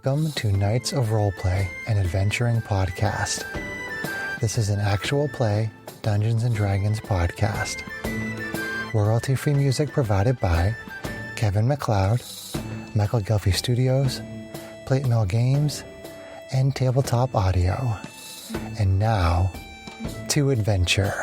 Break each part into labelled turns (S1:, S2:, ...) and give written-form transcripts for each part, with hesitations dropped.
S1: Welcome to Knights of Roleplay, an adventuring podcast. This is an actual play Dungeons & Dragons podcast. Royalty-free music provided by Kevin MacLeod, Michael Gelfie Studios, Plate Mill Games, and Tabletop Audio. And now, to adventure.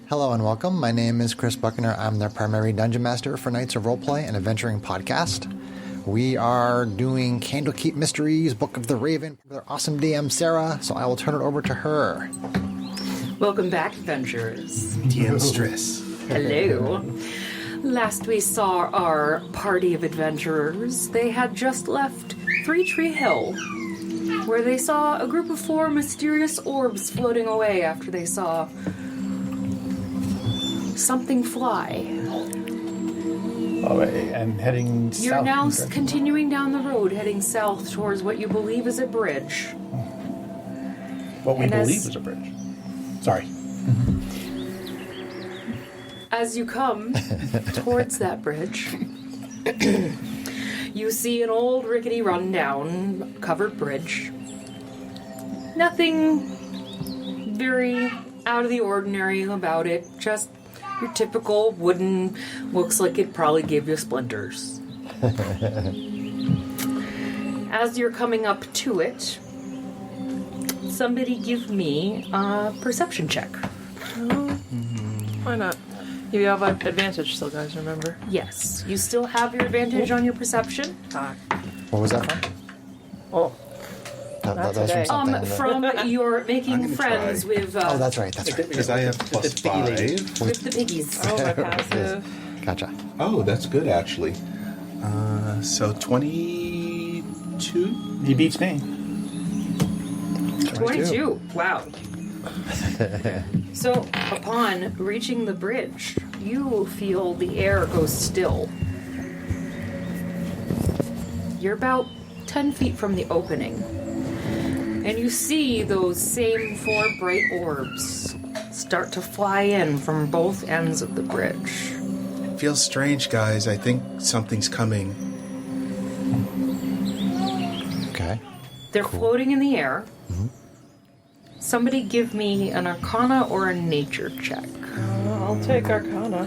S1: Hello and welcome. My name is Chris Buckner. I'm the primary Dungeon Master for Knights of Roleplay, an adventuring podcast. We are doing Candlekeep Mysteries, Book of the Raven, with our awesome DM, Sarah, so I will turn it over to her.
S2: Welcome back, adventurers.
S3: DM Stress.
S2: Hello. Last we saw our party of adventurers, they had just left Three Tree Hill, where they saw a group of 4 mysterious orbs floating away after they saw something fly.
S3: Oh, and heading south.
S2: You're now continuing down the road, heading south towards what you believe is a bridge.
S3: What we believe is a bridge. Sorry.
S2: As you come towards that bridge, you see an old rickety rundown covered bridge. Nothing very out of the ordinary about it, just your typical wooden, looks like it probably gave you splinters. As you're coming up to it, somebody give me a perception check.
S4: Why not? You have advantage still, guys, remember?
S2: Yes, you still have your advantage on your perception.
S1: What was that from?
S4: Oh.
S1: That was from something.
S2: From your making friends with...
S1: oh, that's right.
S3: Because I have plus 5.
S2: With the piggies.
S4: Oh, my passive.
S1: Gotcha.
S3: Oh, that's good, actually. So 22? He beats me.
S2: 22. Wow. So, upon reaching the bridge, you feel the air go still. You're about 10 feet from the opening. And you see those same 4 bright orbs start to fly in from both ends of the bridge.
S5: It feels strange, guys. I think something's coming.
S1: Okay.
S2: They're floating in the air. Mm-hmm. Somebody give me an Arcana or a Nature check.
S4: I'll take Arcana.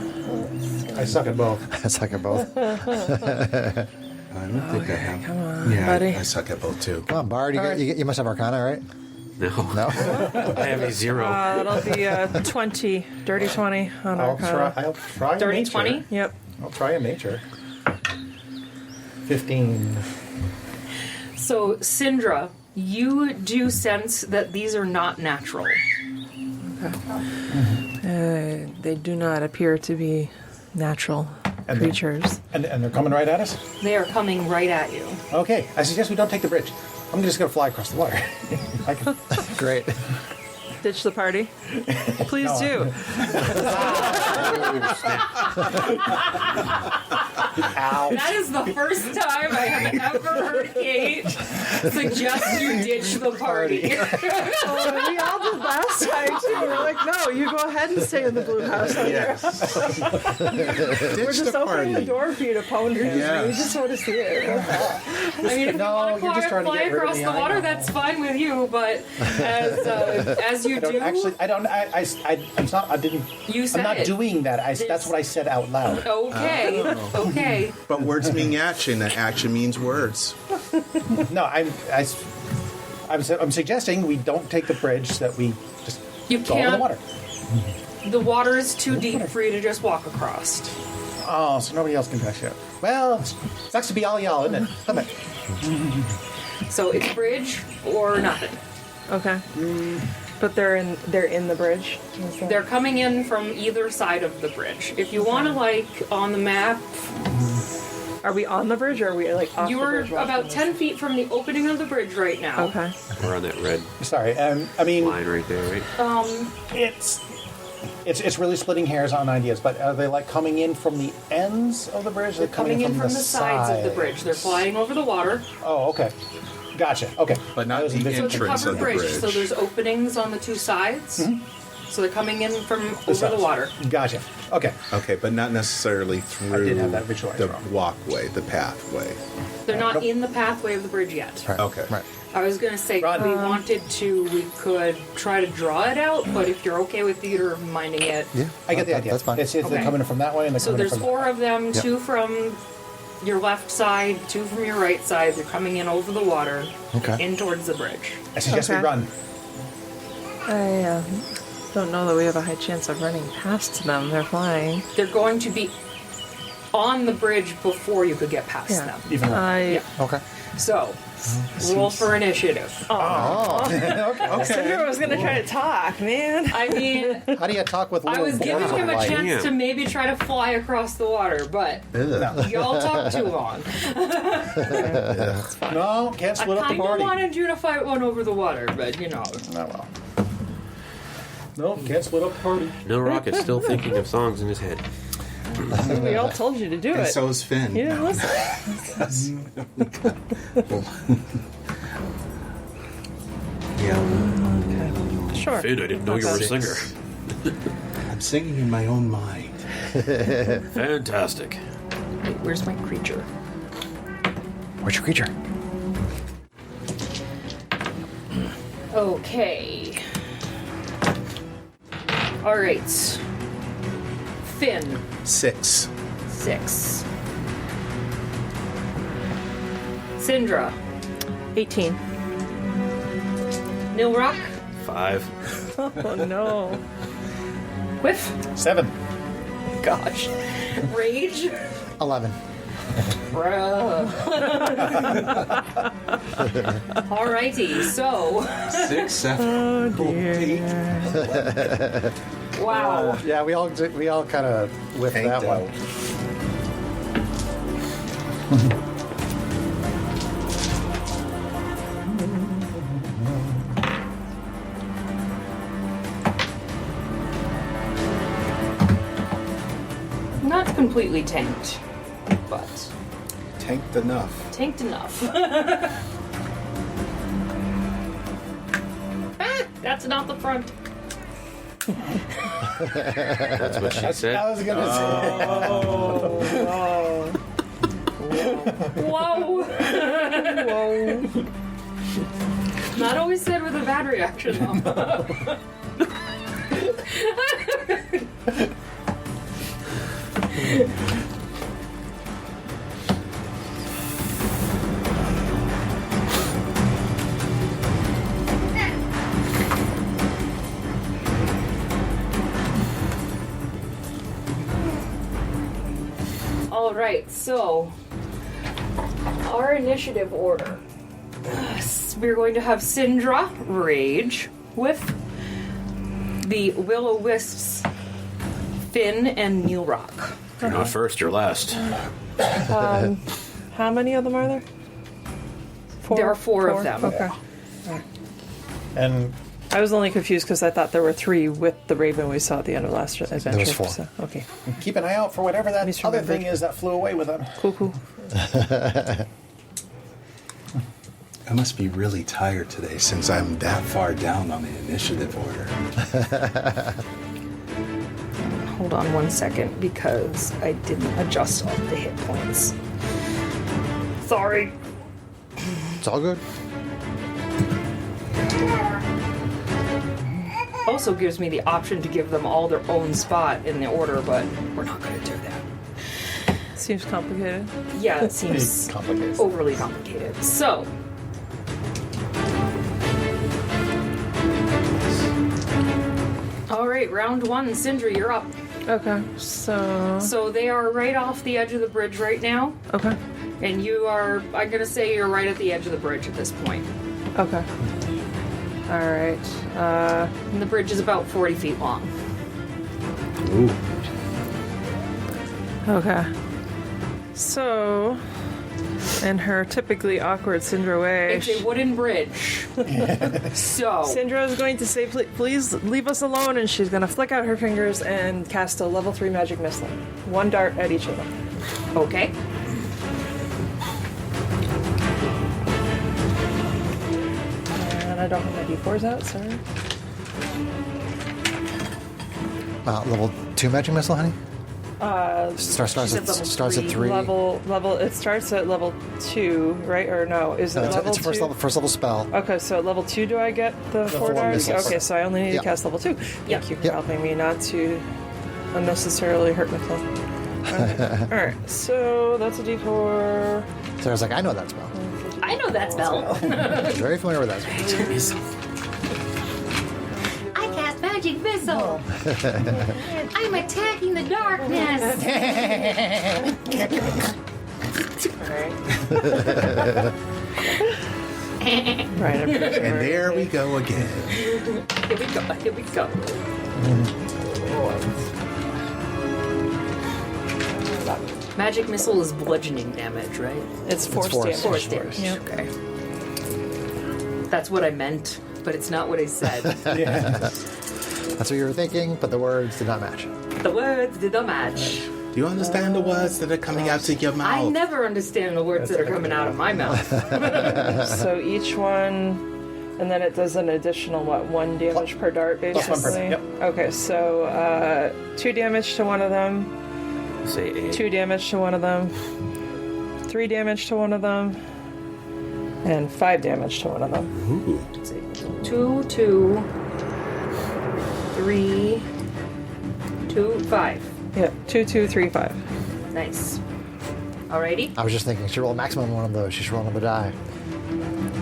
S3: I suck at both.
S1: I suck at both.
S5: I don't think I have.
S4: Come on,
S5: yeah,
S4: buddy.
S5: I suck at both, too.
S1: Come on, Bard. You must have Arcana, right?
S6: No.
S1: No?
S6: I have a 0.
S4: That'll be a 20. Dirty 20 on Arcana.
S3: I'll try
S2: Dirty
S3: a nature.
S2: 20?
S4: Yep.
S3: I'll try a nature. 15.
S2: So, Syndra, you do sense that these are not natural.
S4: They do not appear to be natural creatures.
S3: And they're coming right at us?
S2: They are coming right at you.
S3: Okay. I suggest we don't take the bridge. I'm just going to fly across the water. I can...
S1: Great.
S4: Ditch the party. Please do.
S3: Ow.
S2: That is the first time I have ever heard Kate suggest you ditch the party.
S4: We all did last time, too. We're like, no, you go ahead and stay in the blue house.
S5: Yes.
S4: We're just opening the door for you to ponder.
S5: Yes.
S4: We just want to see it.
S2: I mean, if you want
S3: you're just
S2: to
S3: trying to
S2: fly
S3: get rid of
S2: across
S3: me.
S2: the
S3: I
S2: water,
S3: know.
S2: that's fine with you, but as you do...
S3: I'm
S2: You said
S3: not
S2: it.
S3: doing that. That's what I said out loud.
S2: Okay, okay.
S5: But words mean action, and action means words.
S3: No, I'm suggesting we don't take the bridge, that we just
S2: You
S3: go over the
S2: can't...
S3: water.
S2: The water is too deep for you to just walk across.
S3: Oh, so nobody else can dash out. Well, sucks to be all y'all, isn't it? Come on.
S2: So it's bridge or nothing.
S4: Okay. But they're in the bridge.
S2: They're coming in from either side of the bridge. If you want to, like, on the map...
S4: Are we on the bridge or are we like off
S2: You
S4: the
S2: are
S4: bridge?
S2: about 10 feet from the opening of the bridge right now.
S4: Okay.
S6: We're on that red
S3: Sorry. I mean,
S6: line right there, right?
S3: it's really splitting hairs on ideas. But are they like coming in from the ends of the bridge?
S2: They're coming in from the sides of the bridge. They're flying over the water.
S3: Oh, okay. Gotcha. Okay.
S5: But not the
S2: So it's a
S5: entrance
S2: covered
S5: of the
S2: bridge,
S5: bridge.
S2: so there's openings on the 2 sides. So they're coming in from over the
S3: sides.
S2: water.
S3: Gotcha.
S7: Okay.
S3: Okay, but not necessarily through
S7: I did have that visualized
S3: the
S7: wrong.
S3: walkway, the pathway.
S2: They're not
S7: Nope.
S2: in the pathway of the bridge yet.
S1: Right.
S3: Okay.
S1: Right.
S2: I was gonna say if
S7: Run.
S2: we wanted to, we could try to draw it out, but if you're okay with theater minding it.
S1: Yeah.
S7: I get the idea.
S1: That's fine.
S7: It's
S2: Okay.
S7: they're coming from that way and they're
S2: So
S7: coming
S2: there's
S7: from
S2: 4 of them,
S1: Yep.
S2: 2 from your left side, 2 from your right side. They're coming in over the water,
S1: Okay.
S2: in towards the bridge.
S7: I suggest we
S4: Okay.
S7: run.
S4: I don't know that we have a high chance of running past them. They're flying.
S2: They're going to be on the bridge before you could get past
S4: Yeah.
S2: them.
S7: Even
S2: Yeah.
S1: Okay.
S2: So, roll for initiative.
S4: Cinder was gonna try to talk, man.
S2: I mean,
S7: How do you talk with
S2: I
S7: little
S2: was giving
S7: boys
S2: him a
S7: like-
S2: chance
S6: Yeah.
S2: to maybe try to fly across the water, but y'all talk too long.
S7: No, can't
S2: I
S7: split up the
S2: kind of
S7: party.
S2: wanted you to fight one over the water, but you know.
S7: Oh, well. No, can't split up the party.
S6: No Rocket's still thinking of songs in his head.
S4: We all told you to do
S3: And
S4: it.
S3: so is Finn.
S4: You didn't listen.
S3: Yeah.
S4: Sure.
S6: Finn, I didn't know you were a singer.
S3: I'm singing in my own mind.
S6: Fantastic.
S2: Wait, where's my creature?
S1: Where's your creature?
S2: Okay. All right. Finn,
S3: 6.
S2: 6. Syndra,
S4: 18.
S2: Nilrock,
S6: 5.
S4: Oh no.
S2: Whiff,
S7: 7.
S2: gosh, Rage,
S1: 11.
S2: bruh. Alrighty, so
S3: 6, 7, 8.
S2: wow.
S7: Yeah, we all kind of whiffed
S3: Tanked
S7: that one.
S2: Not completely tanked, but
S3: Tanked enough.
S2: tanked enough. Ah, that's not the front.
S6: That's what she said.
S7: I was gonna say.
S2: Whoa!
S4: Whoa.
S2: Not always said with a bad reaction, though. All right, so our initiative order. We're going to have Syndra, Rage, with the Will-O-Wisps, Finn, and Neilrock.
S6: You're not first, you're last.
S4: How many of them are there? 4?
S2: There are 4 of them.
S4: Okay.
S7: And
S4: I was only confused because I thought there were 3 with the raven we saw at the end of last adventure.
S1: was 4.
S4: So, okay.
S7: keep an eye out for whatever that
S4: Misremembered.
S7: other thing is that flew away with them.
S4: Cool.
S3: I must be really tired today since I'm that far down on the initiative order.
S2: Hold on one second because I didn't adjust all the hit points. Sorry.
S1: It's all good.
S2: Also gives me the option to give them all their own spot in the order, but we're not going to do that.
S4: Seems complicated.
S2: Yeah, it seems
S7: It's complicated.
S2: overly complicated. So, all right, round 1, Sindri, you're up.
S4: Okay. So.
S2: So they are right off the edge of the bridge right now,
S4: Okay.
S2: and you are, I'm going to say you're right at the edge of the bridge at this point.
S4: Okay. All right.
S2: And the bridge is about 40 feet long.
S4: Okay. So, in her typically awkward Syndra way,
S2: It's a wooden bridge. So,
S4: Syndra is going to say, please leave us alone, and she's going to flick out her fingers and cast a level 3 magic missile. 1 dart at each of them.
S2: okay.
S4: And I don't have my d4s out, sorry.
S1: Level 2 magic missile, honey? Starts
S2: She said
S1: at
S2: level
S1: starts at 3.
S4: Level. It starts at level 2, right? Or no? Is it
S1: No,
S4: level
S1: it's
S4: 2?
S1: first level spell.
S4: Okay, so at level 2, do I get the 4
S1: 4
S4: darts?
S1: missiles.
S4: Okay, so I only need to
S1: Yep.
S4: cast level 2. Thank you for
S1: Yep.
S4: helping me not to unnecessarily hurt myself. Alright, so that's a d4.
S1: So I was like, I know that spell.
S2: I know that spell.
S1: Very familiar with that spell.
S2: I cast magic missile. I'm attacking the darkness.
S4: Right, I'm pretty
S5: And
S4: sure.
S5: there we go again.
S2: Here we go. Here we go. Magic missile is bludgeoning damage, right?
S4: It's force
S1: force.
S4: damage.
S2: Force damage.
S4: Yep.
S2: Okay. That's what I meant, but it's not what I said.
S1: That's what you were thinking, but the words did not match.
S2: The words did not match.
S5: Do you understand the words that are coming out of your mouth?
S2: I never understand the words that are coming out of my mouth.
S4: So each one, and then it does an additional, 1 damage per dart, basically?
S7: Plus 1 per dart, yep.
S4: Okay, so 2 damage to one of them,
S6: Say 8.
S4: 2 damage to one of them, 3 damage to one of them, and 5 damage to one of them.
S5: Ooh.
S2: 2, 2, 3, 2, 5.
S4: Yeah, 2, 2, 3, 5.
S2: Nice. Alrighty.
S1: I was just thinking, she rolled maximum one of those. She should roll another die.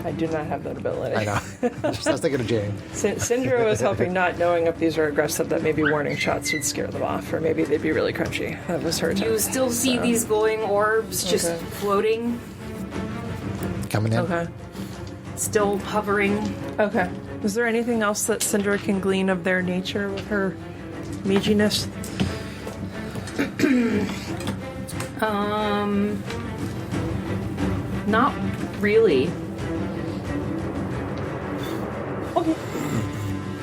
S4: I do not have that ability.
S1: I know. I was thinking of Jane.
S4: Syndra was helping, not knowing if these are aggressive, that maybe warning shots would scare them off, or maybe they'd be really crunchy. That was her
S2: You
S4: attempt.
S2: still see these glowing orbs just
S4: Okay.
S2: floating,
S1: Coming in.
S4: Okay.
S2: still hovering.
S4: Okay. Is there anything else that Syndra can glean of their nature with her maginess?
S2: Not really.
S4: Okay.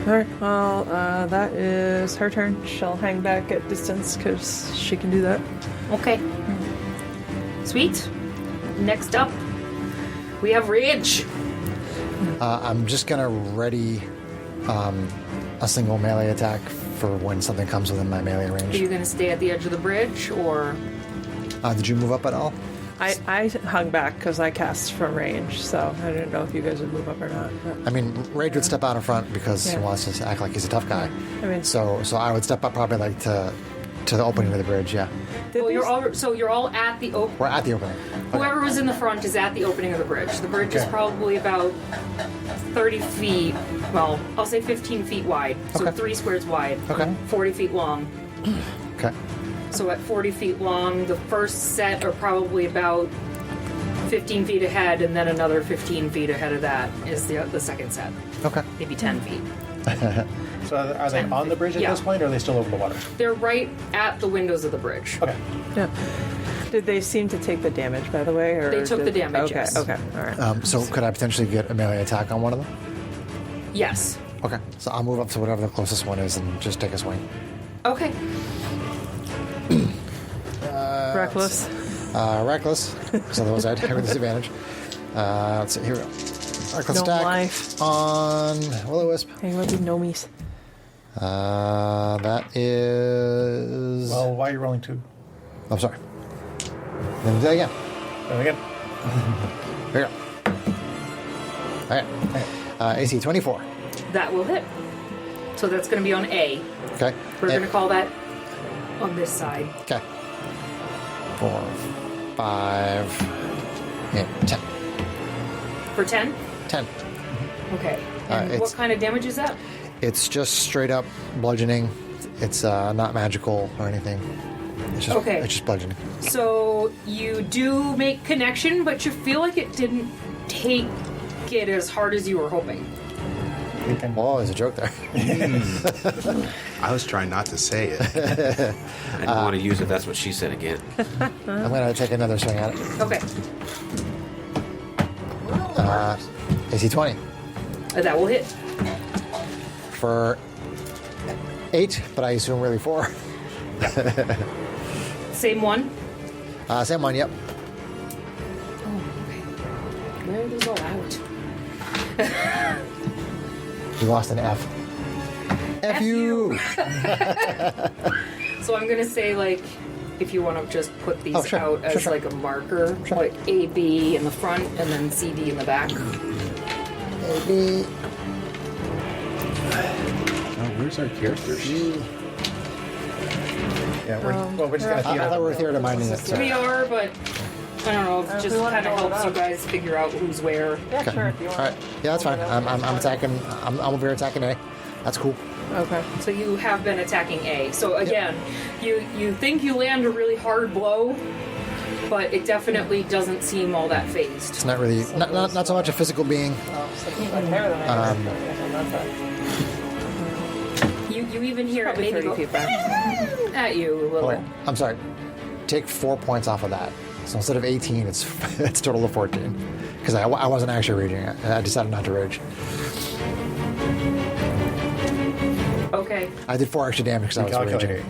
S4: Alright, well, that is her turn. She'll hang back at distance because she can do that.
S2: Okay. Sweet. Next up, we have Rage.
S1: I'm just going to ready a single melee attack for when something comes within my melee
S2: Are you
S1: range.
S2: going to stay at the edge of the bridge, or
S1: Did you move up at all?
S4: I hung back because I cast from range, so I didn't know if you guys would move up or not. But,
S1: I mean, Rage would step out in front because he
S4: Yeah.
S1: wants to act like he's a tough guy.
S4: I mean,
S1: So I would step up probably like to the opening of the bridge, yeah.
S4: did
S2: well,
S4: these-
S2: you're all at the
S1: We're at the opening. Okay.
S2: Whoever was in the front is at the opening of the bridge. The bridge is
S1: Okay.
S2: probably about 30 feet. Well, I'll say 15 feet wide. So
S1: Okay.
S2: 3 squares wide.
S1: Okay.
S2: 40 feet long.
S1: Okay.
S2: So at 40 feet long, the first set are probably about 15 feet ahead, and then another 15 feet ahead of that is the second set.
S1: Okay.
S2: Maybe 10 feet.
S7: So are they on the bridge at
S2: Yeah.
S7: this point, or are they still over the water?
S2: They're right at the windows of the bridge.
S7: Okay.
S4: yeah. Did they seem to take the damage, by the way? Or
S2: They took the damage,
S4: Okay,
S2: yes.
S4: okay, all right.
S1: So could I potentially get a melee attack on one of them?
S2: Yes.
S1: Okay. So I'll move up to whatever the closest one is and just take a swing.
S2: Okay.
S4: Reckless.
S1: Reckless. So those I attack with disadvantage. Let's see. Here we go. Reckless
S4: No
S1: attack
S4: life.
S1: on Will-O-Wisp.
S4: Hey, what do nomies?
S1: That is.
S7: Well, why are you rolling 2?
S1: I'm sorry. Then do that again.
S7: Then again.
S1: Here we go. Okay. AC 24.
S2: That will hit. So that's going to be on A.
S1: Okay.
S2: We're going to call that on this side.
S1: Okay. 4, 5, and 10.
S2: For 10?
S1: 10.
S2: Okay. And
S1: it's-
S2: what kind of damage is that?
S1: It's just straight up bludgeoning. It's not magical or anything. It's just,
S2: Okay.
S1: It's just bludgeoning.
S2: So you do make connection, but you feel like it didn't take it as hard as you were hoping.
S1: Oh, there's a joke there.
S5: I was trying not to say it.
S6: I didn't want to use it. That's what she said again.
S1: I'm going to take another swing at it.
S2: Okay.
S1: AC 20
S2: That will hit.
S1: for 8, but I assume really 4.
S2: Same one.
S1: Same one, yep.
S2: Where are these all out?
S1: You lost an F. F you!
S2: So I'm going to say, like, if you want to just put these
S1: Oh, sure.
S2: out as
S1: Sure.
S2: like a marker,
S1: Sure.
S2: like A, B in the front, and then C, D in the back.
S1: Maybe.
S3: Oh, where's our characters?
S7: Yeah, we're just gonna
S1: I thought we were theater minding it.
S2: We are, but I don't know. It
S4: if
S2: just
S4: we wanna
S2: kind of
S4: go
S2: helps you
S4: around.
S2: guys figure out who's where.
S4: Yeah,
S1: Okay.
S4: sure. If you
S1: All
S4: want.
S1: right. Yeah, that's fine. I'm attacking. I'm over here attacking A. That's cool.
S4: Okay.
S2: So you have been attacking A. So again, you think you land a really hard blow, but it definitely doesn't seem all that phased.
S1: It's not really not so much a physical being.
S4: Oh, so keep my hair than I
S2: You even hear it
S4: Probably
S2: maybe
S4: 30
S2: go
S4: feet back.
S2: at you a little.
S1: Oh, I'm sorry. Take 4 points off of that. So instead of 18, it's it's a total of 14. Because I wasn't actually raging it. I decided not to rage.
S2: Okay.
S1: I did 4 extra damage because I was
S7: Calculate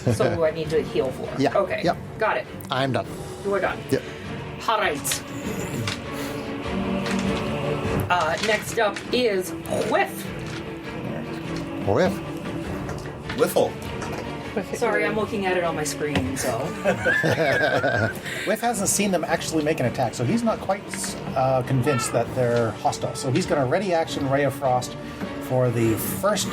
S1: raging.
S2: So I need to heal for.
S1: Yeah.
S2: Okay.
S1: Yep.
S2: Got it.
S1: I'm done.
S2: You are done.
S1: Yep.
S2: All right. Next up is Whiff.
S1: Whiff.
S3: Whiffle.
S2: Sorry, I'm looking at it on my screen, so.
S7: Whiff hasn't seen them actually make an attack, so he's not quite convinced that they're hostile. So he's going to ready action Ray of Frost for the first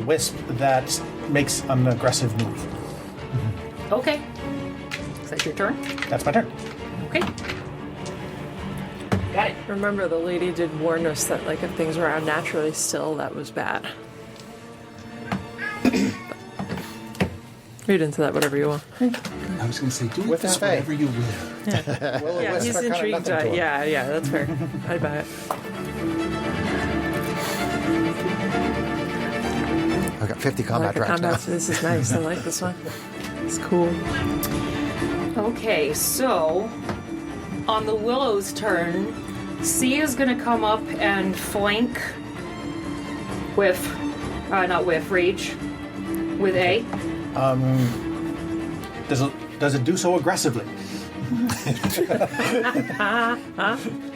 S7: wisp that makes an aggressive move.
S2: Okay. Is that your turn?
S7: That's my turn.
S2: Okay. Got it.
S4: Remember, the lady did warn us that, like, if things were unnaturally still, that was bad. Read into that whatever you want.
S3: I was going to say, do
S7: Whiff
S3: with
S7: is
S3: that
S7: fey.
S3: whatever you will.
S7: Well,
S4: Yeah,
S7: wisps
S4: he's
S7: are kinda
S4: intrigued.
S7: nothing to him.
S4: Yeah, that's fair. I'd buy it.
S1: I've got 50
S4: I
S1: combat
S4: like the
S1: tracks
S4: combat.
S1: now.
S4: This is nice. I like this one. It's cool.
S2: Okay, so on the Willow's turn, C is going to come up and flank with, Rage, with A.
S7: Does it do so aggressively?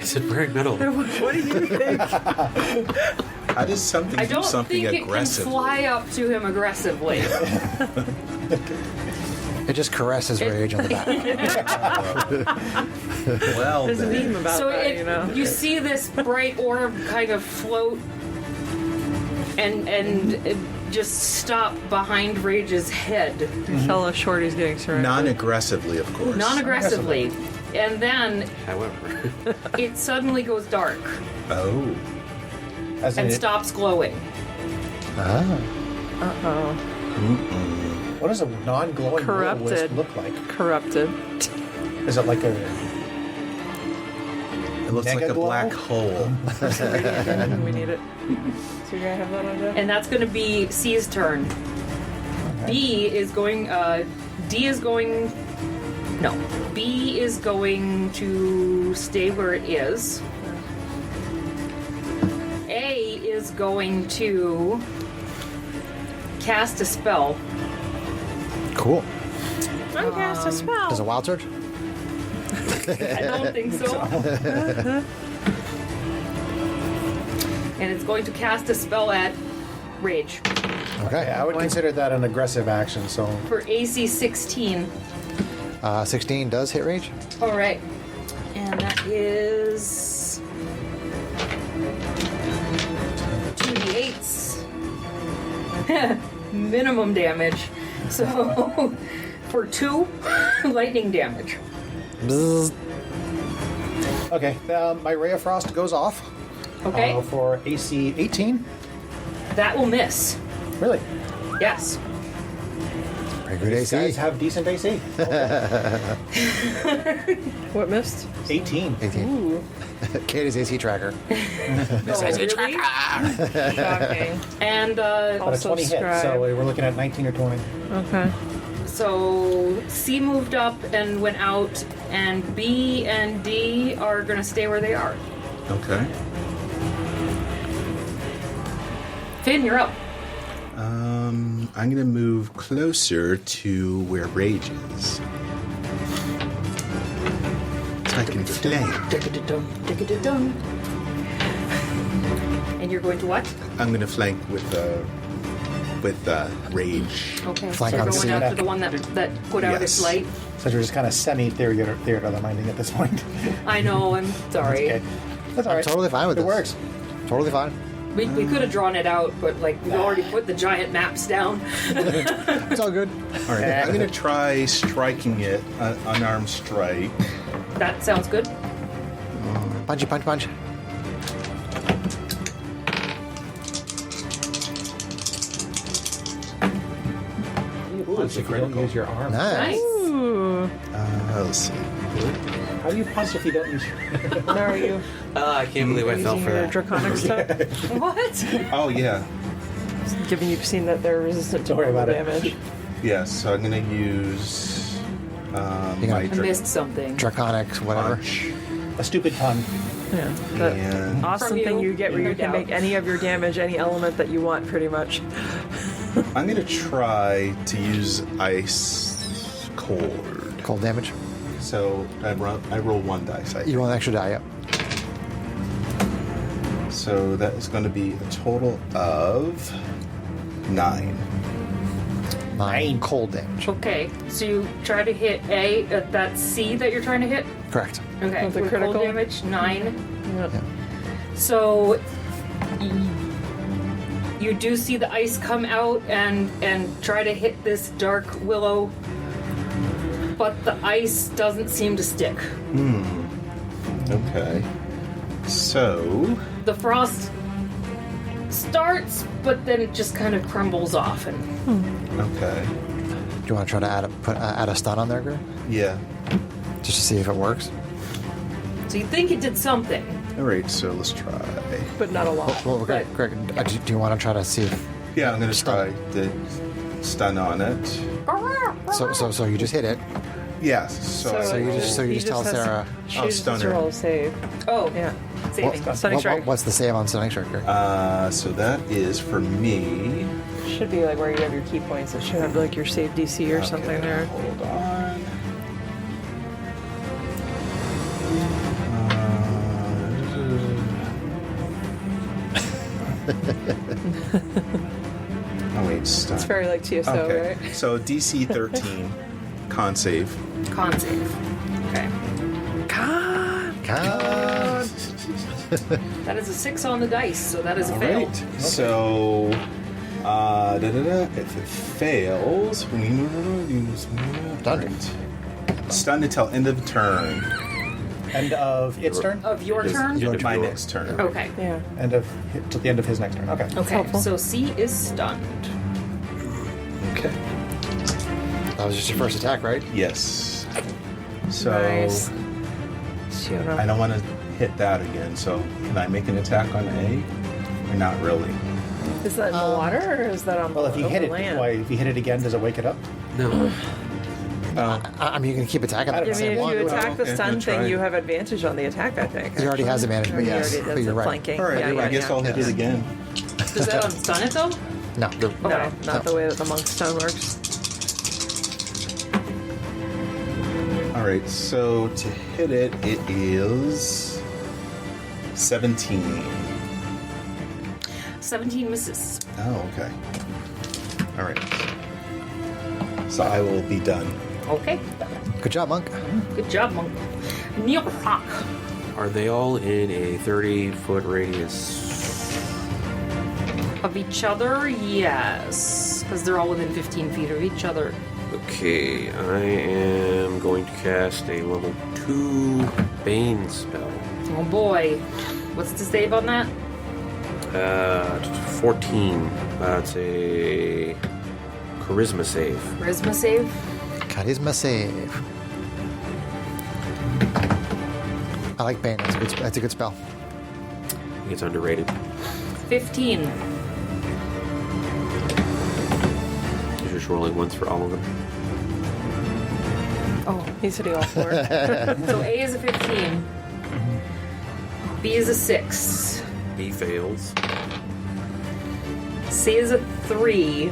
S6: Is it wearing metal?
S4: What do you think?
S3: How does something
S2: I
S3: do
S2: don't
S3: something
S2: think it
S3: aggressive?
S2: can fly up to him aggressively.
S1: It just caresses rage on the back.
S3: Well,
S4: There's a
S3: then.
S4: meme about
S2: So
S4: that, you know.
S2: you see this bright orb kind of float and just stop behind Rage's head,
S4: Fellow Shorty's getting surrounded.
S3: Non-aggressively, of course.
S2: non-aggressively, and then
S6: However,
S2: it suddenly goes dark
S3: Oh.
S7: As
S2: and
S7: in
S2: stops glowing.
S1: Ah.
S4: Uh-oh.
S7: what does a non-glowing
S4: Corrupted.
S7: will-o-wisp look like?
S4: Corrupted.
S7: Is it like a...
S3: It looks like
S7: Mega
S3: a
S7: glow?
S3: black hole.
S4: We need it. So you guys have that on deck?
S2: And that's going to be C's turn. B is going. D is going. No. B is going to stay where it is. A is going to cast a spell.
S1: Cool.
S4: Cast a spell.
S1: Does a wild surge?
S2: I don't think so. And it's going to cast a spell at Rage
S1: Okay.
S7: Yeah, I would consider that an aggressive action, so...
S2: for AC 16.
S1: 16 does hit rage.
S2: All right. And that is 2d8s. Minimum damage. So for 2 lightning damage.
S1: Bzzz.
S7: Okay, my Ray of Frost goes off.
S2: Okay?
S7: For AC 18.
S2: That will miss.
S7: Really?
S2: Yes.
S1: Very good
S7: These
S1: AC.
S7: guys have decent AC.
S4: What missed?
S7: 18.
S1: 18. Katie's AC tracker.
S2: Oh, really? Shocking. And
S7: But a
S4: Also
S7: 20 hit,
S4: scribe.
S7: so we're looking at 19 or 20.
S4: Okay.
S2: so C moved up and went out, and B and D are going to stay where they are.
S3: Okay.
S2: Finn, you're up.
S3: I'm going to move closer to where Rage is. So I can flank.
S2: Dun. And you're going to what?
S3: I'm going to flank with with rage.
S2: Okay,
S1: Flank
S2: so
S1: on
S2: you're going
S1: C.
S2: after the one that put out its
S3: Yes.
S2: light.
S7: So we're just kind of theater minding at this point.
S2: I know, I'm sorry.
S7: Okay. That's all
S1: I'm
S7: right.
S1: totally fine with
S7: It
S1: this.
S7: works.
S1: Totally fine.
S2: We could have drawn it out, but like we already put the giant maps down.
S1: It's all good.
S3: All right, I'm going to try striking it, unarmed strike.
S2: That sounds good.
S1: Punchy, punch, punch.
S7: Punch if you don't use your arm.
S1: Nice.
S4: Ooh.
S3: Let's see.
S7: How do you punch if you don't use your
S4: Now are you
S6: I can't believe I fell
S4: using
S6: for
S4: your
S6: that.
S4: draconic stuff?
S2: What?
S3: Oh, yeah.
S4: Given you've seen that they're resistant to
S7: Don't worry
S4: normal
S7: about it.
S4: damage.
S3: Yes, so I'm going to use
S1: You
S3: my
S1: got-
S2: I missed something.
S1: Draconic, whatever.
S3: punch.
S7: a stupid pun.
S4: Yeah. That
S3: And
S4: awesome
S2: From
S4: thing
S2: you,
S4: you get where
S2: no
S4: you can
S2: doubt.
S4: make any of your damage, any element that you want, pretty much.
S3: I'm going to try to use ice cord.
S1: Cold damage.
S3: So I roll one dice.
S1: You roll an extra die, yep.
S3: So that is going to be a total of 9.
S1: 9 cold damage.
S2: Okay, so you try to hit A, that's C that you're trying to hit?
S1: Correct.
S2: Okay,
S4: With the
S2: with
S4: critical?
S2: cold damage, 9.
S4: Yep.
S2: So you do see the ice come out and try to hit this dark willow, but the ice doesn't seem to stick.
S3: Okay. So
S2: The frost starts, but then it just kind of crumbles off. And
S3: okay.
S1: Do you want to try to add a stun on there, Greg?
S3: Yeah.
S1: Just to see if it works?
S2: so you think it did something.
S3: All right. So let's try.
S4: But not a lot.
S1: Well, Greg, do you want to try to see if...
S3: Yeah, I'm going to try the stun on it.
S1: So you just hit it.
S3: Yes. So
S1: you just tell Sarah...
S4: She just has to
S3: stunner.
S4: roll a save.
S2: Oh,
S4: Yeah.
S2: saving.
S4: Stunning strike.
S1: What's the save on Stunning Strike, Greg?
S3: so that is for me.
S4: Should be like where you have your key points. It should have like your save DC or something there.
S3: Hold on. Oh wait, stun.
S4: It's very like TSO,
S3: Okay,
S4: right?
S3: so DC 13, con save.
S2: Con save. Okay.
S1: God.
S2: That is a 6 on the dice, so that is a
S3: All
S2: fail.
S3: right. So, if it fails,
S1: Done.
S3: Stun until end of turn.
S7: End of its turn.
S2: Of your turn?
S3: My next turn.
S2: Okay.
S4: Yeah.
S7: To the end of his next turn. Okay.
S2: Okay,
S4: helpful.
S2: so C is stunned.
S3: Okay.
S1: That was just your first attack, right?
S3: Yes. So
S4: Nice.
S3: I don't want to hit that again. So can I make an attack on A, or not really?
S4: Is that in the water or is that on
S7: Well, if you hit it,
S4: land?
S7: if you hit it again, does it wake it up?
S6: No.
S1: I mean, you can keep attacking
S7: I
S1: the
S7: don't
S4: I
S1: same
S4: mean, if
S1: one.
S4: you attack the
S3: Okay,
S4: stun
S3: I'll
S4: thing,
S3: try.
S4: you have advantage on the attack, I think.
S1: He already has advantage, but
S4: He
S1: yes.
S4: already does
S1: But
S4: the
S1: you're right.
S4: flanking.
S3: All right.
S4: Yeah,
S3: I guess I'll hit it again.
S2: Does that unstun it though?
S1: No.
S4: No, not the way that the monk stun works.
S3: All right. So to hit it, it is 17.
S2: 17 misses.
S3: Oh, okay. All right. So I will be done.
S2: Okay.
S1: Good job, Monk.
S2: Good job, Monk. Neil Rock.
S6: Are they all in a 30-foot radius?
S2: Of each other? Yes. Because they're all within 15 feet of each other.
S6: Okay, I am going to cast a level 2 Bane spell.
S2: Oh boy. What's the save on that?
S6: 14. That's a charisma save.
S2: Charisma save?
S1: Charisma save. I like Bane. That's a good spell.
S6: I think it's underrated.
S2: 15.
S6: You're just rolling once for all of them.
S2: Oh.
S4: He's hitting all four.
S2: So A is a 15. B is a 6.
S6: B fails.
S2: C is a 3.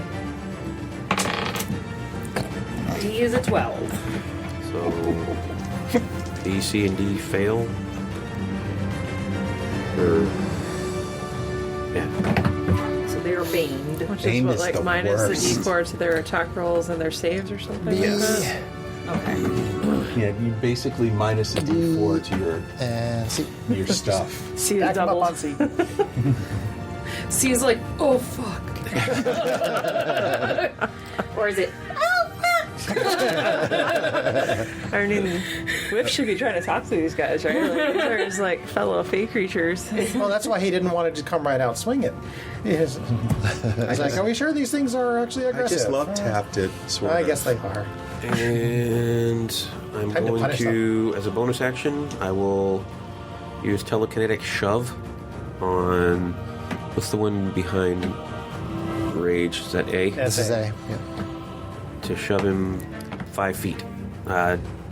S2: D is a 12.
S6: So B, C, and D fail. Or yeah.
S2: So they are baned.
S4: Which
S5: Aim
S4: is
S5: is
S4: what,
S5: the
S4: like minus
S5: worst.
S4: the d4 to their attack rolls and their saves or something
S5: Yes.
S4: like
S2: Okay.
S3: Yeah, you basically minus a d4 to
S1: And see.
S3: your stuff.
S4: that. See the
S7: Back him up
S4: double.
S7: on C.
S2: C's like, oh fuck. Or is it?
S4: I mean, Whip should be trying to talk to these guys, right? Like, these are his, like, fellow fey creatures.
S7: Well, that's why he didn't want to just come right out swinging. He's like, are we sure these things are actually
S5: I
S7: aggressive?
S5: just love tapped it. Sort
S7: I
S5: of.
S7: guess they are.
S6: And I'm
S7: Time to
S6: going
S7: punish
S6: to, as a bonus action, I will use telekinetic shove on, what's the one behind Rage? Is that A?
S7: That's
S1: This is
S7: A.
S1: A. Yeah.
S6: To shove him 5 feet.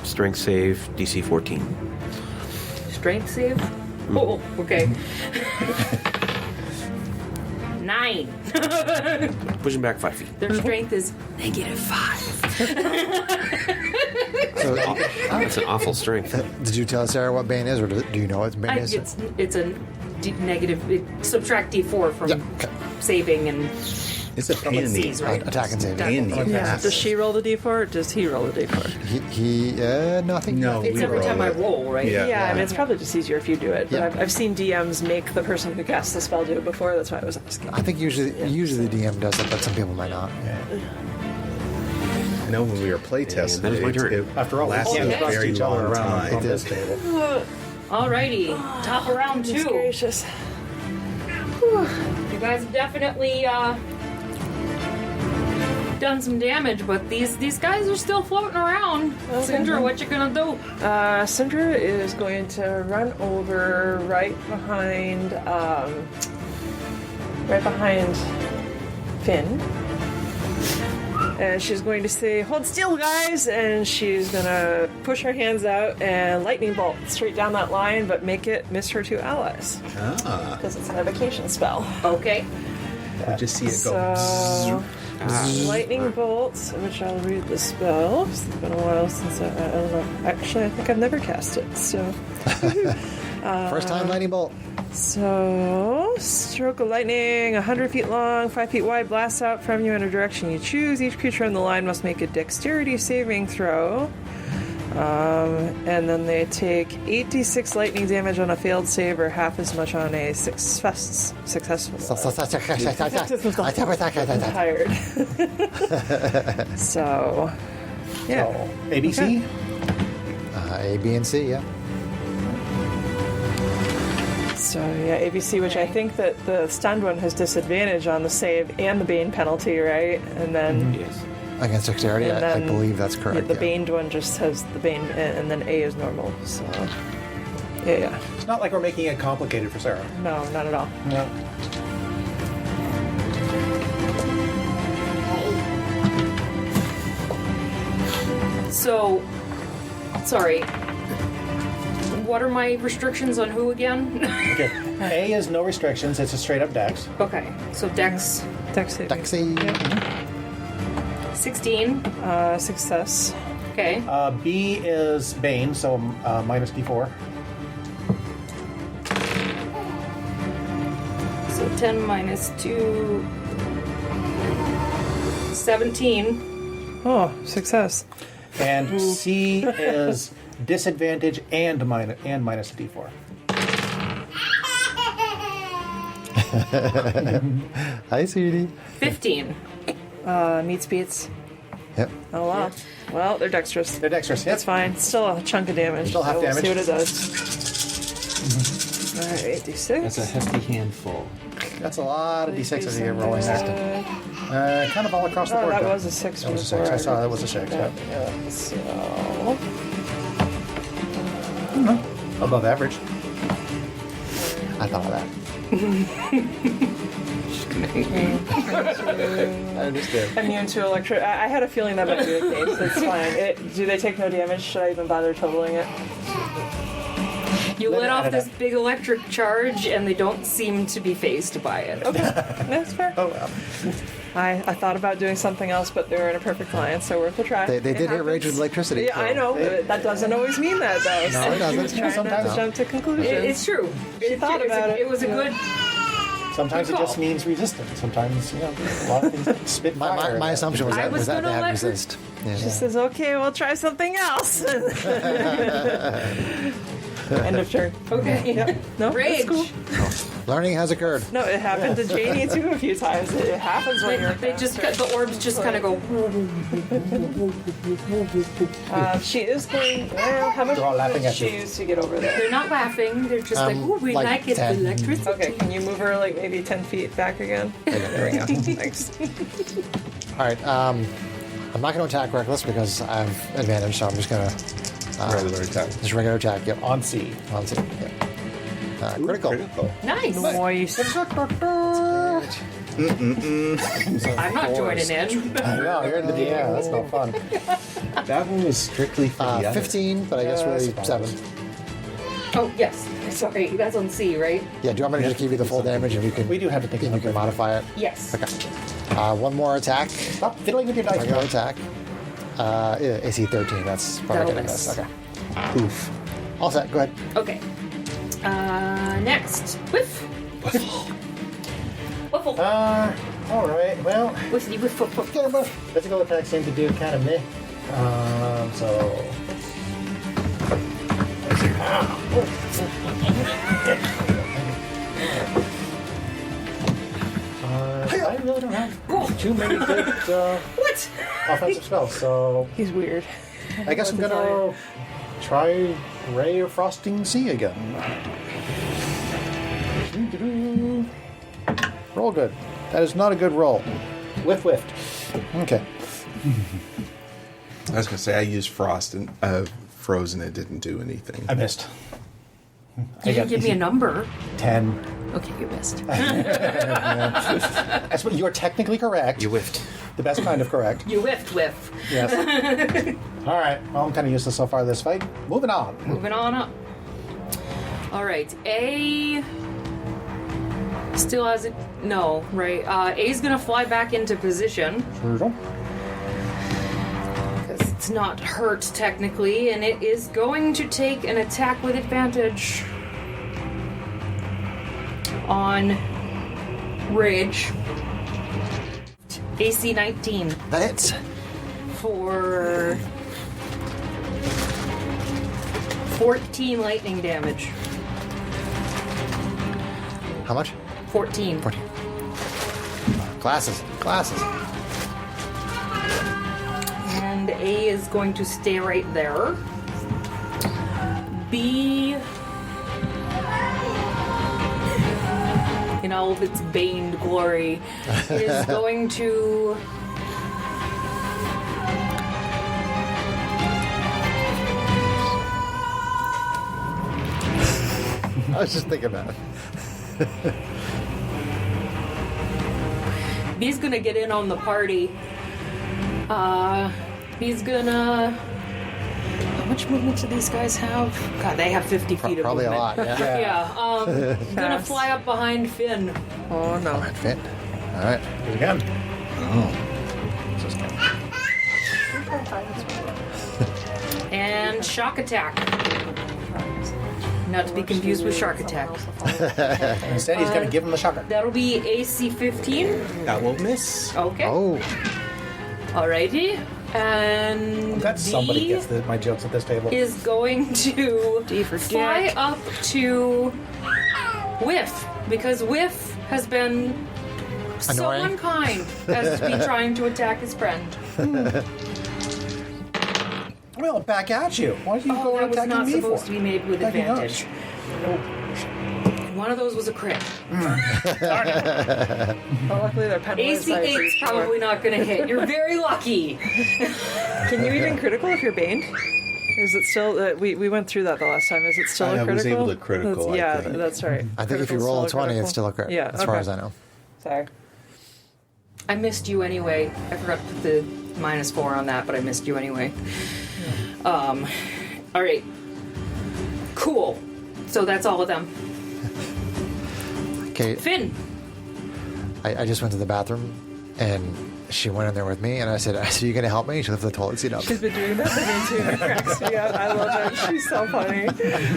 S6: Strength save, DC 14.
S2: Strength save? Oh, okay. 9.
S6: Push him back 5 feet.
S2: Their strength is -5.
S1: So,
S6: That's an awful strength.
S1: did you tell Sarah what Bane is, or do you know what Bane is?
S2: It's a negative. Subtract D4 from
S1: Yeah, okay.
S2: saving and
S5: It's a pain in the
S2: C's, right?
S1: Attack and save.
S5: pain in the
S4: Yeah.
S5: ass.
S4: Does she roll the d4 or does he roll the d4?
S1: No, I think
S5: No,
S2: It's
S5: we
S2: every
S5: roll
S2: time I
S5: it.
S2: roll, right?
S5: Yeah.
S4: I mean, it's probably just easier if you do it. But
S1: Yeah.
S4: I've seen DMs make the person who casts the spell do it before. That's why I was asking.
S1: I think usually the DM does it, but some people might not.
S5: I know when we were playtesting,
S6: that is my turn.
S7: After all, we
S5: lasted
S7: can't
S5: a
S7: trust
S5: very
S7: each other
S5: long
S7: around on
S5: time.
S7: this table.
S2: Alrighty, top of round 2.
S4: Gracious.
S2: You guys have definitely done some damage, but these guys are still floating around. Cinder, what you gonna do?
S4: Cinder is going to run over right behind Finn. And she's going to say, "Hold still, guys!" And she's going to push her hands out and lightning bolt straight down that line, but make it miss her 2 allies. Because it's an evocation spell.
S2: Okay.
S5: I just see it go.
S4: So, lightning bolts, which I'll read the spell. It's been a while since I don't know. Actually, I think I've never cast it. So,
S1: First time lightning bolt.
S4: stroke of lightning, 100 feet long, 5 feet wide, blasts out from you in a direction you choose. Each creature on the line must make a dexterity saving throw. And then they take 8d6 lightning damage on a failed save or half as much on a successful. I'm tired. So, yeah.
S7: So, ABC?
S1: A, B, and C, yeah.
S4: So, yeah, ABC, which I think that the stunned one has disadvantage on the save and the Bane penalty, right? And then
S6: Yes.
S1: Against dexterity,
S4: And
S1: I
S4: then
S1: believe that's correct.
S4: the
S1: yeah.
S4: Baned one just has the Bane, and then A is normal. So, yeah.
S7: It's not like we're making it complicated for Sarah.
S4: No, not at all.
S7: No.
S2: So, sorry. What are my restrictions on who again?
S7: Okay. A is no restrictions. It's a straight up dex.
S2: Okay, so Dex
S4: Dex saving.
S1: Dexy.
S2: 16.
S4: Success.
S2: Okay.
S7: B is Bane, so minus D4.
S2: So 10 minus 2. 17.
S4: Oh, success.
S7: And C is disadvantage and minus D4.
S1: Hi, sweetie.
S2: 15.
S4: Meets beats.
S1: Yep.
S4: Oh, wow. Well, they're dexterous.
S7: They're dexterous.
S4: That's fine. Still a chunk of damage.
S7: Still half
S4: so we'll
S7: damage.
S4: see what it does. All right, D6.
S3: That's a hefty handful.
S7: That's a lot of D6s you get rolling there. Kind of all across the
S4: Oh,
S7: board.
S4: that
S7: though.
S4: was a 6.
S7: That was a 6. I saw that was a 6. Yeah.
S4: Yeah, so...
S7: Above average.
S1: I thought of that. I understand.
S4: Immune to electric. I had a feeling that might be the case. It's fine. Do they take no damage? Should I even bother totaling it?
S2: You
S7: Let
S2: lit
S7: it
S2: off
S7: add
S2: this
S7: up.
S2: big electric charge, and they don't seem to be phased by it.
S4: Okay, that's fair.
S7: Oh, well.
S4: I thought about doing something else, but they're in a perfect alliance, so worth a try.
S1: They did hit rage with electricity.
S4: Yeah,
S1: so-
S4: I know. But that doesn't always mean that, though.
S1: No, it doesn't.
S4: Just trying not to
S7: Sometimes-
S4: jump to conclusions.
S2: It's true.
S4: She thought about it.
S2: It was a good.
S7: Sometimes it
S2: Good
S7: just
S2: call.
S7: means resistant. Sometimes, a lot of things spit fire.
S1: My assumption was
S2: I
S1: that
S2: was
S1: they
S2: gonna
S1: had
S2: let her-
S1: resist. Yeah.
S4: She says, okay, we'll try something else. End of turn.
S2: Okay.
S4: Yep. No,
S2: Rage.
S4: that's cool.
S1: Learning has occurred.
S4: No, it happened to Janie too a few times. It happens when you're.
S2: They just the orbs just kind of go.
S4: She is going. Well, how much
S7: They're all laughing
S4: does
S7: at
S4: she
S7: you.
S4: use to get over there?
S2: They're not laughing. They're just like, "Ooh, we
S1: like
S2: like it.
S1: 10.
S2: Electricity."
S4: Okay, can you move her like maybe 10 feet back again? There we go. Thanks.
S1: All right. I'm not going to attack reckless because I have advantage, so I'm just going to
S3: Regular attack.
S1: just regular attack. Yep.
S7: On C.
S1: On C. Yep. Critical.
S2: Nice.
S4: Nice.
S2: I'm not joining in.
S7: No, you're in the DM. That's not fun.
S3: That one was strictly for the other.
S1: 15, but I guess
S7: Yeah,
S1: really
S7: that's
S1: 7.
S2: Oh yes. Sorry, that's on C, right?
S1: Yeah. Do you want me to just give you the full damage and you can?
S7: We do have to think
S1: and you
S7: about
S1: can modify it.
S2: Yes.
S1: Okay. One more attack.
S7: Stop fiddling with your dice.
S1: Regular
S7: Mark.
S1: attack. AC 13. That's probably
S2: That'll
S1: going to
S2: miss.
S1: miss. Okay. Oof. All set. Go ahead.
S2: Okay. Next. Whiff. Whiffle.
S7: All right. Well,
S2: Whiffy whiff whiff whiff.
S7: yeah, but physical attacks seem to do kind of meh. So. I really don't have too many good
S2: What?
S7: offensive spells, so
S4: He's weird.
S7: I guess I'm gonna try Ray of Frosting Sea again. Roll good. That is not a good roll. Whiffed. Okay.
S3: I was going to say, I used Frost and Frozen. It didn't do anything.
S7: I missed.
S2: You didn't give me a number.
S7: 10.
S2: Okay, you missed.
S7: That's what you're technically correct.
S6: You whiffed.
S7: The best kind of correct.
S2: You whiffed whiff.
S7: Yes. All right. Well, I'm kind of useless so far this fight. Moving on.
S2: Moving on up. All right, A still has it. No, right. A's gonna fly back into position because it's not hurt technically, and it is going to take an attack with advantage on Rage. AC 19
S1: That hits.
S2: for 14 lightning damage.
S1: How much?
S2: 14.
S1: 14. Glasses.
S2: And A is going to stay right there. B, in all of its baned glory, is going to
S1: I was just thinking about it.
S2: B's gonna get in on the party. B's gonna. How much movement do these guys have? God, they have 50 feet of
S1: Probably a
S2: movement.
S1: lot. Yeah.
S2: Yeah, gonna fly up behind Finn.
S4: Oh no.
S1: All right, fit. All right.
S7: Do it again.
S2: And shock attack. Not to be confused with shark attack.
S7: Instead, he's going to give him the shocker.
S2: That'll be AC 15.
S3: That won't miss.
S2: Okay.
S1: Oh,
S2: Alrighty. And
S7: I'm glad somebody
S2: D
S7: gets my jokes at this table.
S2: is going to
S4: D for
S2: fly
S4: dick.
S2: up to Whiff, because Whiff has been so
S1: Annoying.
S2: unkind as to be trying to attack his friend.
S7: Well, back at you. Why are you
S2: Oh,
S7: going
S2: that was
S7: attacking
S2: not
S7: me
S2: supposed
S7: for?
S2: to be made with
S7: Attacking
S2: advantage. One of those was a crit.
S4: Well, luckily they're penalized
S2: AC
S4: by
S2: 8's
S4: three,
S2: probably not going to hit. You're very lucky.
S4: Can you even critical if you're baned? Is it still? We went through that the last time. Is it still a
S3: I
S4: critical?
S3: was able to critical,
S4: That's,
S3: I
S4: yeah,
S3: think.
S4: that's right.
S1: I think if you
S4: Critical's
S1: roll a
S4: still
S1: 20,
S4: critical?
S1: it's still a crit.
S4: Yeah,
S1: as far
S4: okay.
S1: as I know.
S4: Sorry.
S2: I missed you anyway. I forgot to put the -4 on that, but I missed you anyway. All right. Cool. So that's all of them.
S1: Okay,
S2: Finn.
S1: I just went to the bathroom, and she went in there with me, and I said, you going to help me? She lifted the toilet seat up.
S4: She's been doing that to me too. It cracks me up. I love it. She's so funny.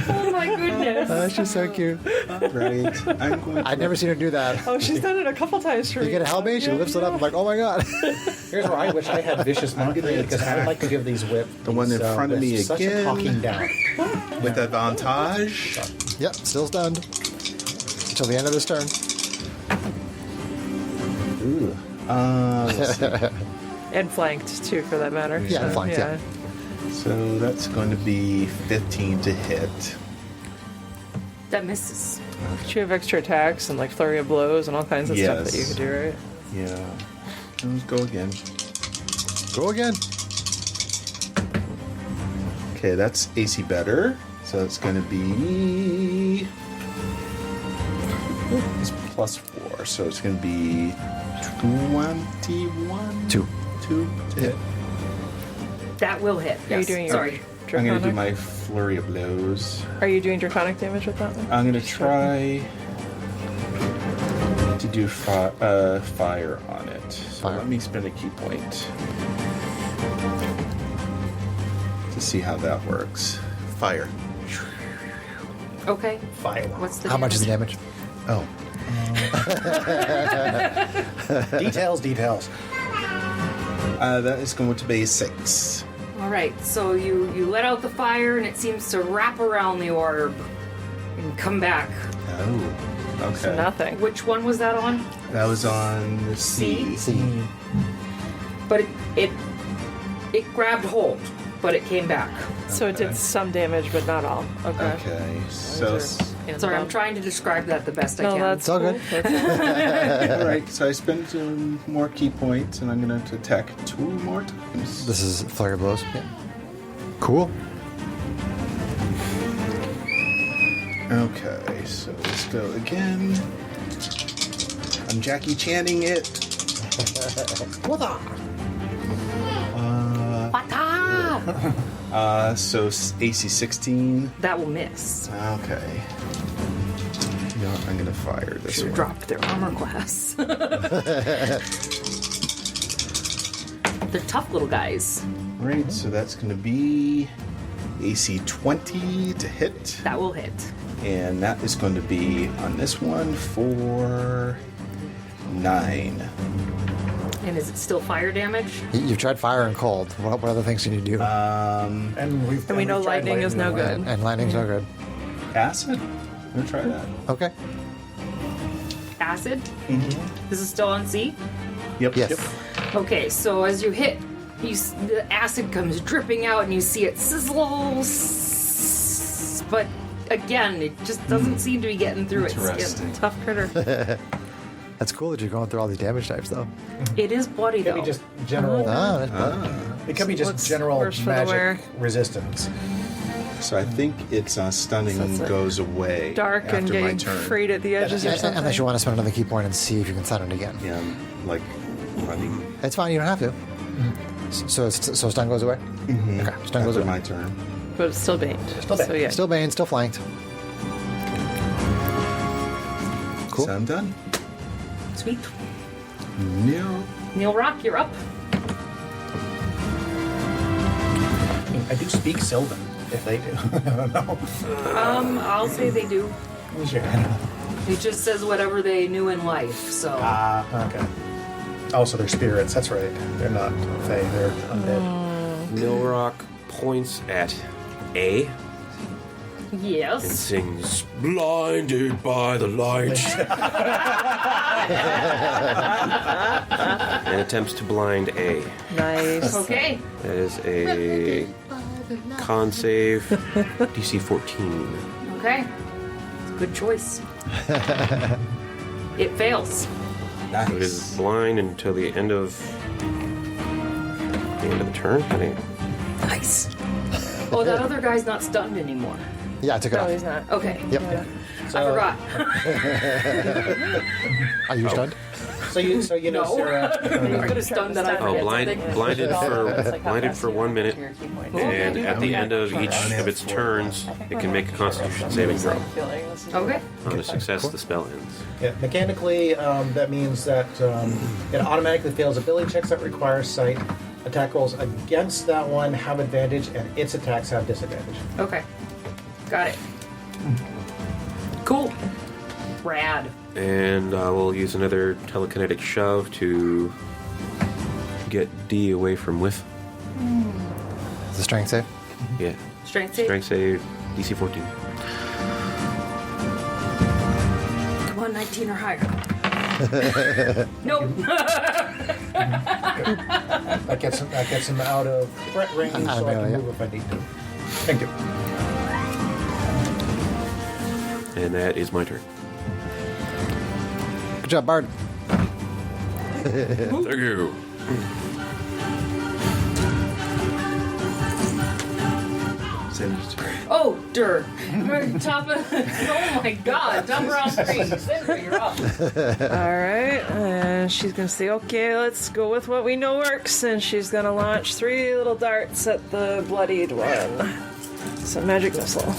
S2: Oh my goodness.
S1: She's so cute.
S3: Right. I'm going to
S1: I'd never seen her do that.
S4: Oh, she's done it a couple times for me.
S1: You going to help me? She lifts it up. I'm like, oh my God.
S7: Here's where I wish I had vicious mockery because I would like to give these
S3: The one in front of me
S7: such
S3: again.
S7: a talking down.
S3: with advantage.
S1: Yep, still stunned. Until the end of this turn.
S3: Ooh. Let's see.
S4: And flanked, too, for that matter.
S1: Yeah, flanked, yeah.
S3: So that's going to be 15 to hit.
S2: That misses.
S4: But you have extra attacks and like flurry of blows and all kinds of stuff that you
S3: Yes.
S4: could do, right?
S3: Yeah. Let's go again.
S1: Go again.
S3: Okay, that's AC better. So it's going to be. It's +4, so it's going to be 21.
S1: Two.
S3: 2 to hit.
S2: That will hit.
S4: Are you
S2: Yes.
S4: doing your
S2: Sorry.
S3: I'm
S4: draconic?
S3: going to do my flurry of blows.
S4: Are you doing draconic damage with that one?
S3: I'm going to try to do fire on it. So
S1: Fire.
S3: let me spend a key point to see how that works. Fire.
S2: Okay.
S7: Fire.
S2: What's the
S1: How much is the
S2: damage?
S1: damage?
S3: Oh.
S7: Details.
S3: That is going to be 6.
S2: All right. So you let out the fire, and it seems to wrap around the orb and come back.
S3: Oh. Okay.
S4: So nothing.
S2: Which one was that on?
S3: That was on the C.
S1: See.
S2: But it grabbed hold, but it came back.
S4: So it did
S3: Okay.
S4: some damage, but not all. Okay.
S3: Okay. So.
S2: Sorry, I'm trying to describe that the best I
S4: No,
S2: can.
S4: that's
S1: all
S4: cool.
S1: good.
S4: That's-
S3: All right. So I spent more key points, and I'm going to attack 2 more times.
S1: This is flurry of blows. Yeah. Cool.
S3: Okay. So let's go again. I'm Jackie Channing it.
S2: Bata!
S3: So AC 16.
S2: That will miss.
S3: Okay. No, I'm gonna fire this
S2: Should
S3: one.
S2: have dropped their armor class. They're tough little guys.
S3: Right, so that's gonna be AC 20 to hit,
S2: That will hit.
S3: and that is going to be on this one for 9.
S2: And is it still fire damage?
S1: You've tried fire and cold. What other things can you do?
S7: And
S4: we know lightning is no good.
S1: And lightning's no good.
S3: Acid. I'm gonna try that.
S1: Okay.
S2: Acid? This is still on C?
S3: Yep.
S1: Yes.
S3: Yep.
S2: Okay, so as you hit, the acid comes dripping out and you see it sizzle. But again, it just doesn't seem to be getting through its skin.
S3: Interesting.
S4: Tough critter.
S1: That's cool that you're going through all these damage types, though.
S2: It is bloody
S7: It could
S2: though.
S7: be just general.
S1: Ah, that's bloody.
S7: It could be just
S4: Looks
S7: general
S4: worse for the wear.
S7: magic resistance.
S3: So I think its stunning
S4: So it's like
S3: goes away
S4: Dark
S3: after
S4: and
S3: my
S4: getting
S3: turn.
S4: frayed at the edges or something.
S1: Unless you want to spend another key point and see if you can stun it again.
S3: Yeah, I'm, like running
S1: It's fine, you don't have to. So stun goes away? Okay, stun goes
S3: after
S1: away.
S3: my turn.
S4: But it's still banned.
S7: Still banned.
S4: So yeah.
S1: Still Bane, still flanked. Cool.
S3: So I'm done.
S2: Sweet.
S3: No.
S2: Neil Rock, you're up.
S7: I do speak Sylvan, if they do. I don't know.
S2: I'll say they do.
S7: Sure.
S2: It just says whatever they knew in life, so.
S7: Okay. Oh, so they're spirits. That's right. They're not Fae. They're undead.
S6: Nilrock points at A and
S2: Yes.
S6: sings "Blinded by the Light" and attempts to blind A.
S4: Nice.
S2: Okay.
S6: That is a con save, DC 14.
S2: Okay. Good choice. It fails.
S3: Nice.
S6: So it is blind until the end of the turn. I think.
S2: Nice. Oh, that other guy's not stunned anymore.
S1: Yeah, I took it
S4: No,
S1: off.
S4: he's not.
S2: Okay.
S1: Yep.
S2: I forgot.
S1: Are you stunned?
S7: So you know,
S2: No.
S7: Sarah.
S2: You could have stunned that I
S6: Oh,
S2: forget something.
S6: blinded for 1 minute, and at the end of each of its turns, it can make a Constitution saving throw.
S2: Okay.
S6: On a success, the spell ends.
S7: Yeah, mechanically, that means that it automatically fails ability checks that require sight. Attack rolls against that one have advantage, and its attacks have disadvantage.
S2: Okay. Got it. Cool. Rad.
S6: And we'll use another telekinetic shove to get D away from Whiff.
S1: It's a strength save.
S6: Yeah.
S2: Strength save.
S6: Strength save, DC 14.
S2: Come on, 19 or higher. Nope.
S7: That gets him out of threat range, so I can move if I need to. Thank you.
S6: And that is my turn.
S1: Good job, Bard.
S6: Thank you.
S2: Oh, dirt. Top of. Oh my god. Top around screen. Sindra, you're up.
S4: Alright, and she's gonna say, okay, let's go with what we know works, and she's gonna launch 3 little darts at the bloodied one. So, magic missile.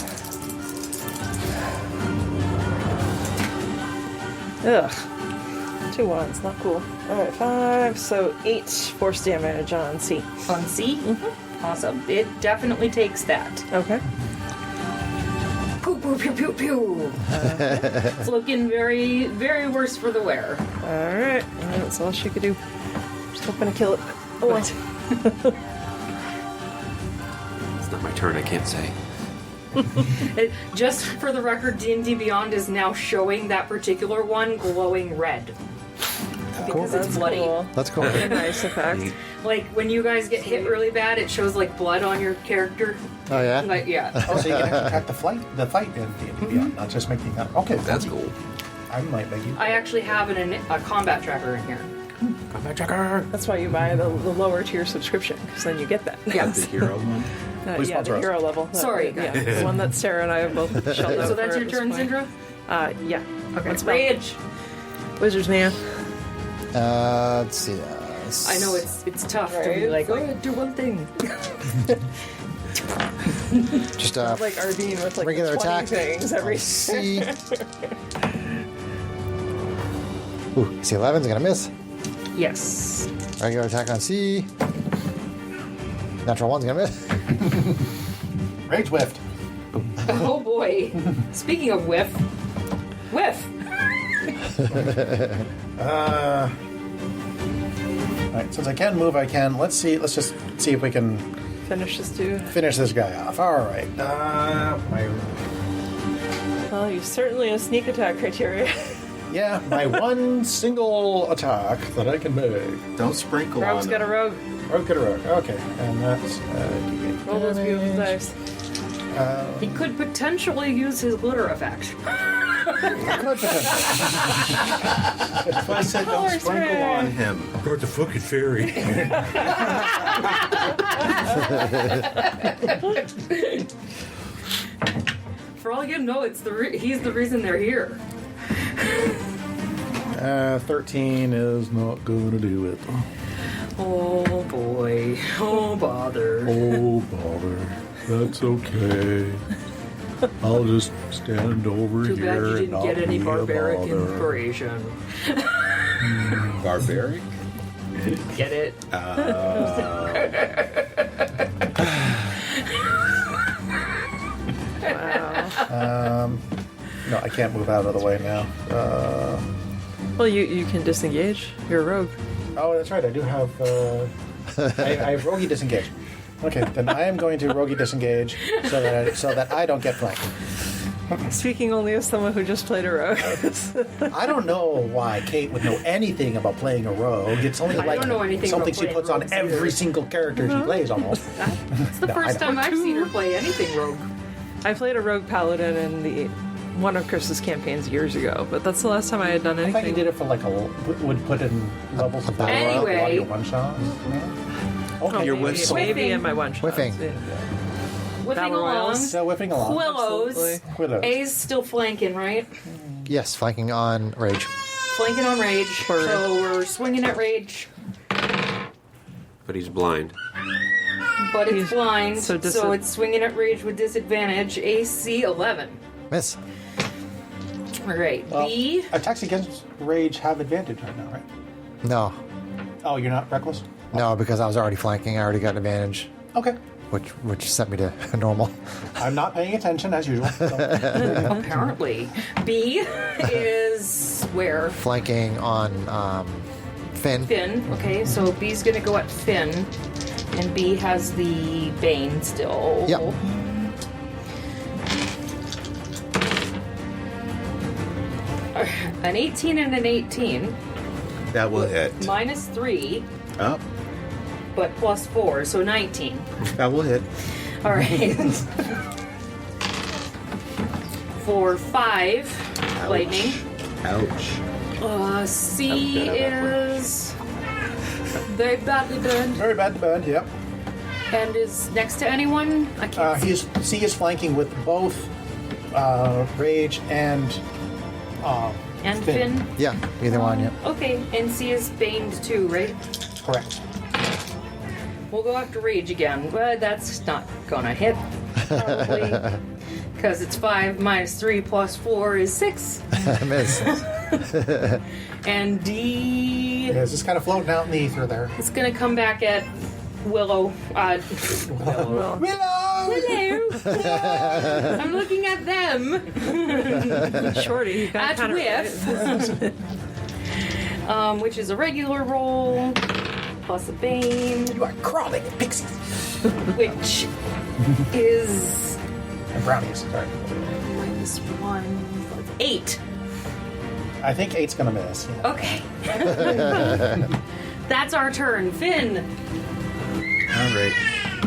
S4: Ugh. 2 ones, not cool. Alright, 5, so 8 force damage on C.
S2: On C? Awesome. It definitely takes that.
S4: Okay.
S2: Pew, pew, pew, pew, pew. It's looking very, very worse for the wear.
S4: Alright, that's all she could do. Just hoping to kill it. Oh, well.
S6: It's not my turn, I can't say.
S2: Just for the record, D&D Beyond is now showing that particular one glowing red. Because it's bloody.
S4: Cool.
S1: That's cool.
S4: A nice effect.
S2: Like, when you guys get hit really bad, it shows, like, blood on your character.
S1: Oh, yeah?
S2: Like, yeah.
S7: Oh, so you can actually track the fight in D&D Beyond, not just making that. Okay,
S6: That's cool.
S7: I might make you.
S2: I actually have a combat tracker in here.
S6: Combat checker!
S4: That's why you buy the lower tier subscription, because then you get that.
S2: Yes.
S3: The hero one.
S7: Please
S4: Yeah,
S7: sponsor
S4: the
S7: us.
S4: hero level.
S2: Sorry.
S4: Yeah, the one that Sarah and I have both shelled out
S2: So that's
S4: for
S2: your
S4: at this
S2: turn,
S4: point.
S2: Zindra?
S4: Yeah.
S2: Okay.
S4: One spell.
S2: Rage.
S4: Wizard's Man.
S1: Let's see.
S2: I know it's tough to be
S4: Right?
S2: like, oh, do one thing.
S1: Just
S4: Like Ardeen with like
S1: regular
S4: 20
S1: attack.
S4: things every.
S1: C. Ooh, C11's gonna miss.
S2: Yes.
S1: Regular attack on C. Natural 1's gonna miss.
S7: Rage whiffed.
S2: Oh boy. Speaking of whiff. Whiff.
S7: Alright, since I can move, I can. Let's just see if we can
S4: Finish this dude.
S7: finish this guy off. Alright.
S4: Well, you certainly have sneak attack criteria.
S7: My one single attack that I can make.
S3: Don't sprinkle
S4: Rogue's
S3: on
S4: got a
S3: them.
S4: rogue.
S7: Rogue, get a rogue. Okay, and that's
S4: Roll those beautiful dice.
S2: He could potentially use his glitter effect.
S3: That's why I said don't
S4: Colors
S3: sprinkle
S4: red.
S3: on him.
S8: Brought the fucking fairy.
S2: For all you know, it's he's the reason they're here.
S7: 13 is not gonna do it.
S2: Oh boy. Oh bother.
S8: Oh, bother. That's okay. I'll just stand over
S2: Too bad
S8: here
S2: you
S8: and
S2: didn't
S8: not
S2: get any
S8: be a
S2: barbaric
S8: bother.
S2: inspiration.
S3: Barbaric?
S2: Get it?
S7: No, I can't move out of the way now.
S4: Well, you can disengage. You're a rogue.
S7: Oh, that's right. I do have. I have roguey disengage. Okay, then I am going to roguey disengage so that I don't get flanked.
S4: Speaking only as someone who just played a rogue.
S7: I don't know why Kate would know anything about playing a rogue. It's only
S2: I
S7: like
S2: don't know anything
S7: something
S2: about
S7: she
S2: playing
S7: puts on
S2: rogues
S7: every
S2: either.
S7: single character she plays almost.
S2: It's the first time I've seen her play anything rogue.
S4: I played a rogue paladin in one of Chris's campaigns years ago, but that's the last time I had done
S7: I
S4: anything.
S7: thought you did it for like would put in levels of
S1: battle
S7: battle
S2: royale?
S7: while you one shot. Okay,
S6: Your
S4: maybe,
S6: whiffs.
S4: maybe in my one shot.
S1: Whiffing.
S2: Whipping
S4: Battle
S2: along.
S4: royals.
S7: so whipping along.
S2: Quillos.
S4: Absolutely.
S7: Quillos.
S2: A's still flanking, right?
S1: Yes, flanking on Rage.
S2: Flanking on rage. So we're swinging at rage.
S6: But he's blind.
S2: But it's blind,
S4: so
S2: so it's swinging at rage with disadvantage. AC 11.
S1: Miss.
S2: All right,
S7: Well,
S2: B.
S7: attacks against rage have advantage right now, right?
S1: No.
S7: Oh, you're not reckless?
S1: No, because I was already flanking. I already got an advantage,
S7: Okay.
S1: which sent me to normal.
S7: I'm not paying attention as usual. So.
S2: Apparently. B is where?
S1: Flanking on Finn.
S2: Finn. Okay, so B's gonna go at Finn. And B has the Bane still.
S1: Yep.
S2: An 18 and an 18.
S3: That will hit.
S2: -3,
S3: Up.
S2: but +4, so 19.
S3: That will hit.
S2: All right. For 5,
S3: Ouch.
S2: lightning.
S3: Ouch.
S2: C is very badly burned
S7: Very bad burned, yep.
S2: and is next to anyone. I can't see.
S7: C is flanking with both rage and
S2: And Finn.
S1: Yeah, either one, yeah.
S2: Okay, and C is baned too, right?
S7: Correct.
S2: We'll go after rage again, but that's not gonna hit. Probably. Because it's 5 minus 3 plus 4 is 6.
S1: Miss.
S2: And D
S7: Yeah, it's just kind of floating out in the ether there.
S2: is gonna come back at Willow. Willow. Hello. I'm looking at them.
S4: Shorty, you got
S2: At
S4: kind of
S2: whiff. Which is a regular roll plus a bane,
S7: You are crawling, pixies.
S2: which is
S7: And brownies, sorry.
S2: -1, 8.
S7: I think 8's gonna miss. Yeah.
S2: Okay. That's our turn. Finn.
S3: All right.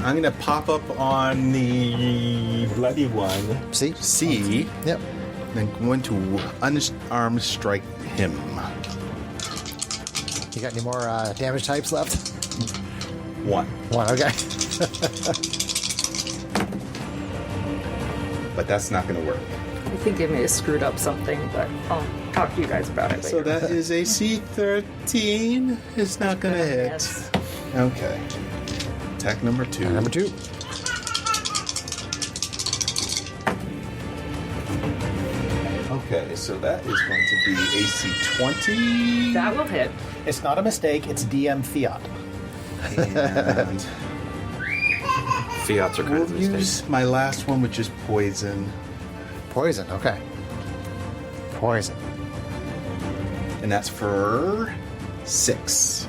S3: I'm going to pop up on the bloody one.
S1: See?
S3: C.
S1: Yep.
S3: And going to unarmed strike him.
S1: You got any more damage types left?
S3: 1.
S1: One, okay.
S3: But that's not going to work.
S2: I think I may have screwed up something, but I'll talk to you guys about it later.
S3: So that is AC 13. It's not going to hit.
S2: Yes.
S3: Okay. Attack number 2.
S1: Number 2.
S3: Okay, so that is going to be AC 20.
S2: That will hit.
S7: It's not a mistake, it's DM fiat.
S3: And
S6: Fiats are kind
S3: we'll
S6: of mistakes.
S3: use my last one, which is poison.
S1: Poison, okay. Poison.
S3: And that's for 6.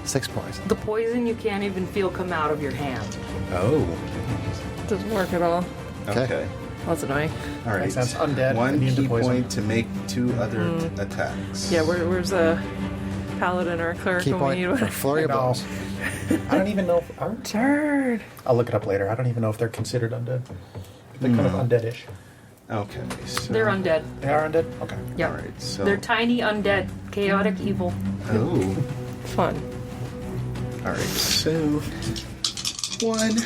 S1: 6 poison.
S2: The poison you can't even feel come out of your hand.
S3: Oh.
S4: Doesn't work at all.
S1: Okay.
S3: Okay.
S4: That's annoying.
S3: All right.
S7: Makes sense. Undead,
S3: 1
S7: immune to
S3: key
S7: poison.
S3: point to make 2 other attacks.
S4: Yeah, where's a paladin or a cleric
S1: Key
S4: when we
S1: point
S4: need
S1: for
S4: one?
S1: flurry of
S7: No.
S1: blows.
S7: I don't even know if
S4: Turd.
S7: I'll look it up later. I don't even know if they're considered undead. They're kind of undead-ish.
S3: Okay. So,
S2: They're undead.
S7: They are undead? Okay.
S2: Yeah.
S3: All right. So.
S2: They're tiny undead, chaotic evil.
S3: Oh.
S4: Fun.
S3: All right. So 1.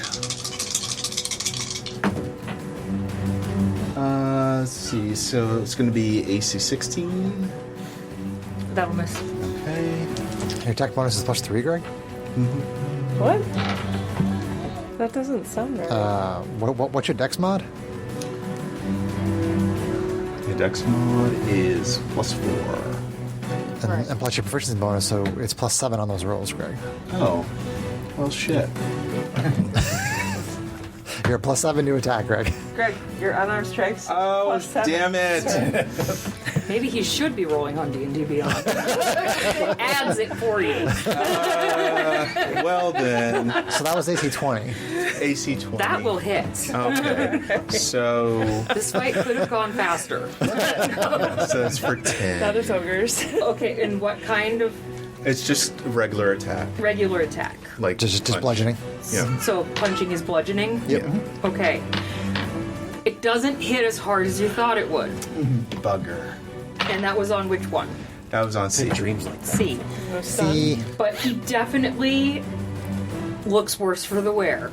S3: Let's see. So it's going to be AC 16.
S2: That'll miss.
S3: Okay.
S1: Your attack bonus is +3, Greg?
S4: What? That doesn't sound right.
S1: What's your dex mod?
S3: The dex mod is +4.
S1: And plus your proficiency bonus, so it's +7 on those rolls, Greg.
S3: Oh. Well, shit.
S1: You're a +7 to attack, Greg.
S4: Greg, your unarmed strikes.
S3: Oh,
S4: +7.
S3: damn it.
S2: Maybe he should be rolling on D&D Beyond. It adds it for you.
S3: Well, then.
S1: So that was AC 20.
S3: AC 20.
S2: That will hit.
S3: Okay. So.
S2: This fight could have gone faster.
S3: So it's for 10.
S4: That is ogres.
S2: Okay, and what kind of
S3: It's just regular attack.
S2: regular attack?
S3: Like
S1: Just
S3: punch.
S1: bludgeoning.
S3: Yeah.
S2: So punching is bludgeoning?
S1: Yep.
S2: Okay. It doesn't hit as hard as you thought it would.
S3: Bugger.
S2: And that was on which one?
S3: That was on C.
S6: Dreams like that.
S2: C.
S1: See,
S2: But he definitely looks worse for the wear.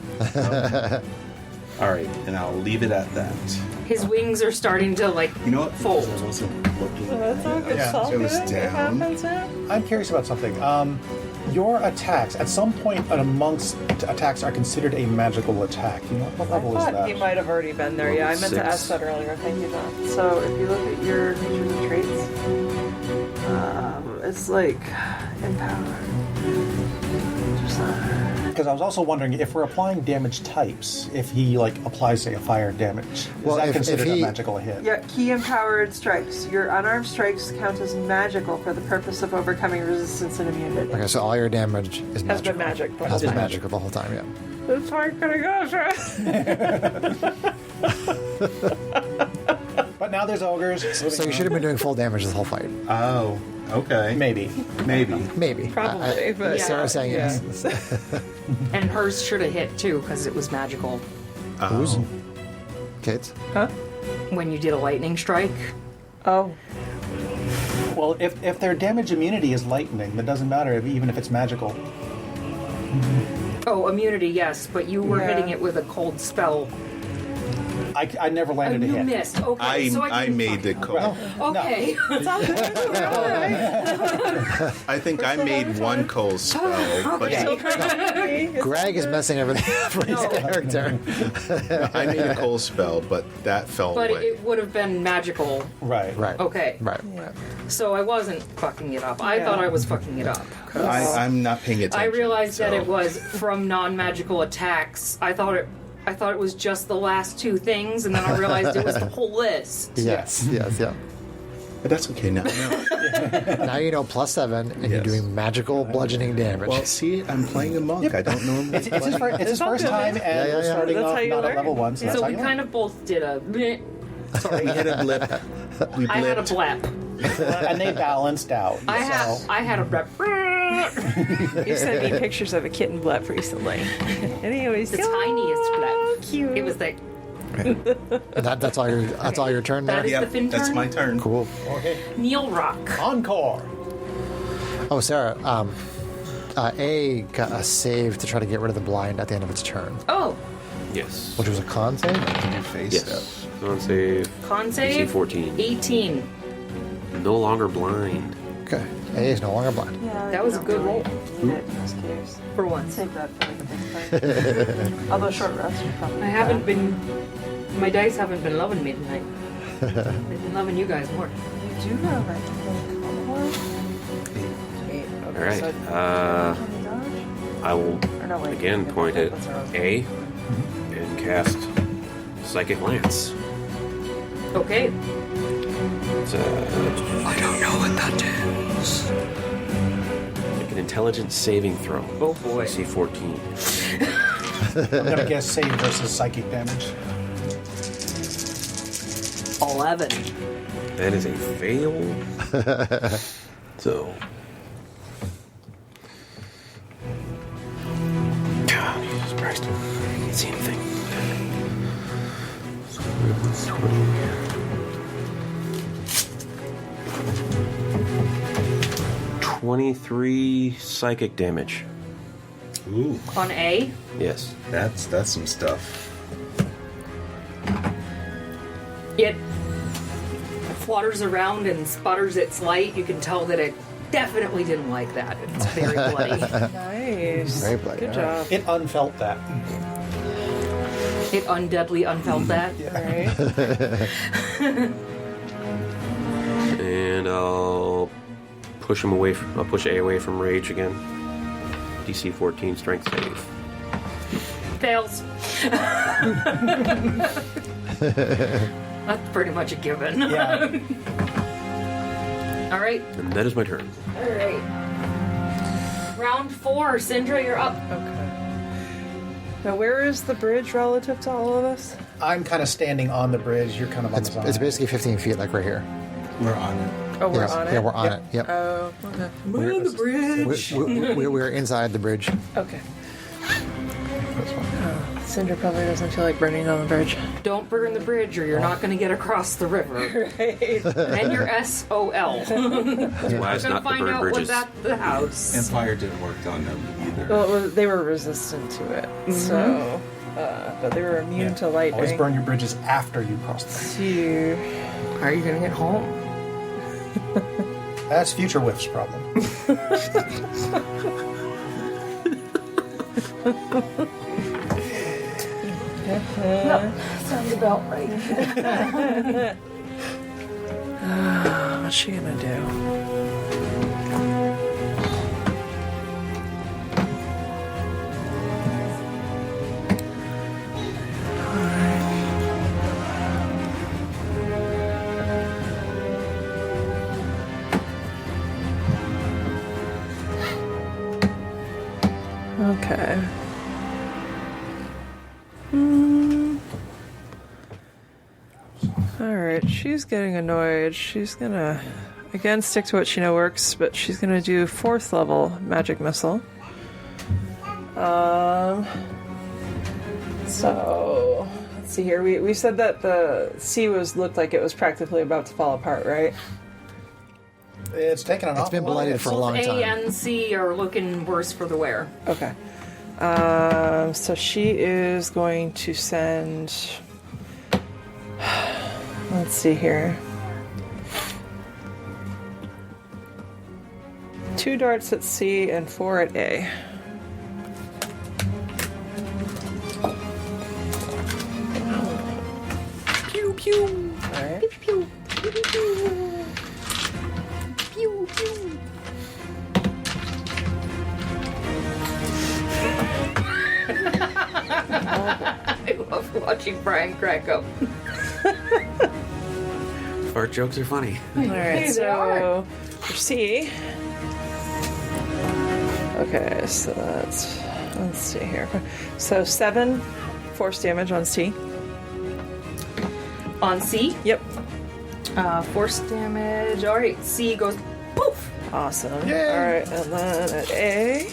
S3: All right, and I'll leave it at that.
S2: His wings are starting to like
S3: You know what?
S2: fold.
S3: I wasn't looking.
S4: That's all good.
S7: Yeah,
S4: It's all
S3: it was
S4: good. It
S3: down.
S4: happens, yeah.
S7: I'm curious about something. Your attacks, at some point amongst attacks, are considered a magical attack. You know, what level
S4: I
S7: is
S4: thought
S7: that?
S4: he might have already been there. Yeah, I meant to
S6: 6.
S4: ask that earlier. Thank you, Don. So if you look at your features and traits, it's like empowered.
S7: Because I was also wondering if we're applying damage types, if he like applies, say, a fire damage, is
S1: Well,
S7: that
S1: if
S7: considered
S1: he-
S7: a magical hit?
S4: Yeah, key empowered strikes. Your unarmed strikes count as magical for the purpose of overcoming resistance and immunity.
S1: Okay, so all your damage is
S4: Has
S1: magical.
S4: been magic.
S1: Has been
S7: Is
S1: magical the whole time, yeah.
S4: That's why I'm gonna go for it.
S7: But now there's ogres.
S1: So you should have been doing full damage this whole fight.
S3: Oh, okay.
S7: Maybe.
S3: Maybe.
S1: Maybe.
S4: Probably, but
S1: Sarah's saying
S4: yeah.
S1: yes.
S2: And hers should have hit too because it was magical.
S1: Who's? Kate?
S2: When you did a lightning strike.
S4: Oh,
S7: Well, if their damage immunity is lightning, that doesn't matter even if it's magical.
S2: Oh, immunity, yes, but you were
S4: Yeah.
S2: hitting it with a cold spell.
S7: I never landed a
S2: You
S7: hit.
S2: missed. Okay, so
S3: I
S2: didn't
S3: made it cold.
S2: Okay.
S3: I think I made one cold spell, but
S1: Greg is messing everything up for his character.
S3: I made a cold spell, but that fell
S2: But
S3: away.
S2: it would have been magical.
S7: Right.
S1: Right.
S2: Okay.
S1: Right.
S2: So I wasn't fucking it up. I thought I was fucking it up.
S3: I'm not paying attention.
S2: I realized that
S3: so-
S2: it was from non-magical attacks. I thought it was just the last 2 things, and then I realized it was the whole list.
S1: Yes, yes, yeah.
S3: But that's okay now.
S1: Now you know +7, and you're
S3: Yes.
S1: doing magical bludgeoning damage.
S3: Well, see, I'm playing a monk. I don't normally
S7: It's his first time, and
S1: yeah,
S7: we're
S1: yeah.
S7: starting
S4: That's
S7: off
S4: how you
S7: not at
S4: learn.
S7: level 1, so that's
S2: So
S7: how
S2: we
S7: you learn.
S2: kind of both did a bleh.
S3: We hit a blip. We
S2: I had a
S3: blipped.
S2: blep.
S7: and they balanced out.
S2: I had a blep.
S4: you sent me pictures of a kitten blep recently. And he always
S2: The tiniest blep.
S4: cute.
S2: It was like,
S1: And that's all your turn there?
S2: That is
S3: Yep,
S2: the fin
S3: that's
S2: turn?
S3: my turn.
S1: Cool.
S7: Okay.
S2: Neil Rock.
S7: Encore.
S1: Oh, Sarah, A got a save to try to get rid of the blind at the end of its turn,
S2: Oh,
S6: Yes.
S1: which was a con save.
S3: Can you face
S6: Yes. Con save.
S2: con save.
S6: DC 14.
S2: 18.
S6: No longer blind.
S1: Okay. A is no longer blind.
S4: Yeah,
S2: That was a good roll.
S4: Need it in this case.
S2: For once.
S4: Save that for like a big fight. Although short rest would probably.
S2: I haven't been. My dice haven't been loving me tonight. They've been loving you guys more.
S4: You do know that you can call one. 8. Okay,
S6: All right.
S4: so
S6: I will
S4: or no, wait,
S6: again point at
S4: that's our own.
S6: A and cast Psychic Lance.
S2: Okay.
S6: It's, I don't know what that is. Make an intelligence saving throw.
S2: Oh boy.
S6: DC 14.
S7: I'm going to guess save versus psychic damage.
S2: 11.
S6: That is a fail. So. God, Jesus Christ. I can't see anything. So, 23 psychic damage.
S3: Ooh,
S2: On A.
S6: Yes.
S3: that's some stuff.
S2: It flutters around and sputters its light. You can tell that it definitely didn't like that. It's very bloody.
S4: Nice.
S1: Very bloody,
S4: Good
S1: all
S4: job.
S7: It unfelt that.
S2: It undeadly unfelt that.
S4: Right.
S6: And I'll push him away. I'll push A away from rage again. DC 14 strength save.
S2: Fails. That's pretty much a given.
S7: Yeah.
S2: All right.
S6: And that is my turn.
S2: All right. Round 4. Syndra, you're up.
S4: Okay. Now, where is the bridge relative to all of us?
S7: I'm kind of standing on the bridge. You're kind of on the side.
S1: It's basically 15 feet, like right here.
S3: We're on it.
S4: Oh, we're
S1: Yes.
S4: on it?
S1: Yeah, we're on it. Yep.
S4: Oh, okay.
S2: We're on the bridge.
S1: We're inside the bridge.
S4: Okay. Cinder probably doesn't feel like burning on the bridge.
S2: Don't burn the bridge or you're not going to get across the river. And you're SOL.
S6: That's why it's
S2: We're
S6: not
S2: going to
S6: the
S2: find
S6: bird
S2: out
S6: bridges.
S2: what's at the house.
S3: And fire didn't work on them either.
S4: Well, they were resistant to it, so but they were immune to lightning.
S7: Always burn your bridges after you cross them.
S4: Two.
S2: How are you going to get home?
S7: That's future Whiff's problem.
S2: Sounds about right.
S4: What's she gonna do? Okay. Alright, she's getting annoyed. She's gonna, again, stick to what she knows works, but she's gonna do 4th level magic missile. So, let's see here. We said that the sea looked like it was practically about to fall apart, right?
S7: It's taken an
S1: It's been blighted for a long
S2: A
S1: time.
S2: and C are looking worse for the wear.
S4: Okay. So she is going to send... Let's see here. 2 darts at C and 4 at A.
S2: Pew pew.
S4: Alright.
S2: Pew pew pew pew. Pew pew. I love watching Brian crack up.
S6: Fart jokes are funny.
S4: Alright, so for C. Okay, so that's, let's see here. So 7 force damage on C.
S2: On C,
S4: Yep.
S2: force damage. All right, C goes poof.
S4: Awesome. Alright, and then at A.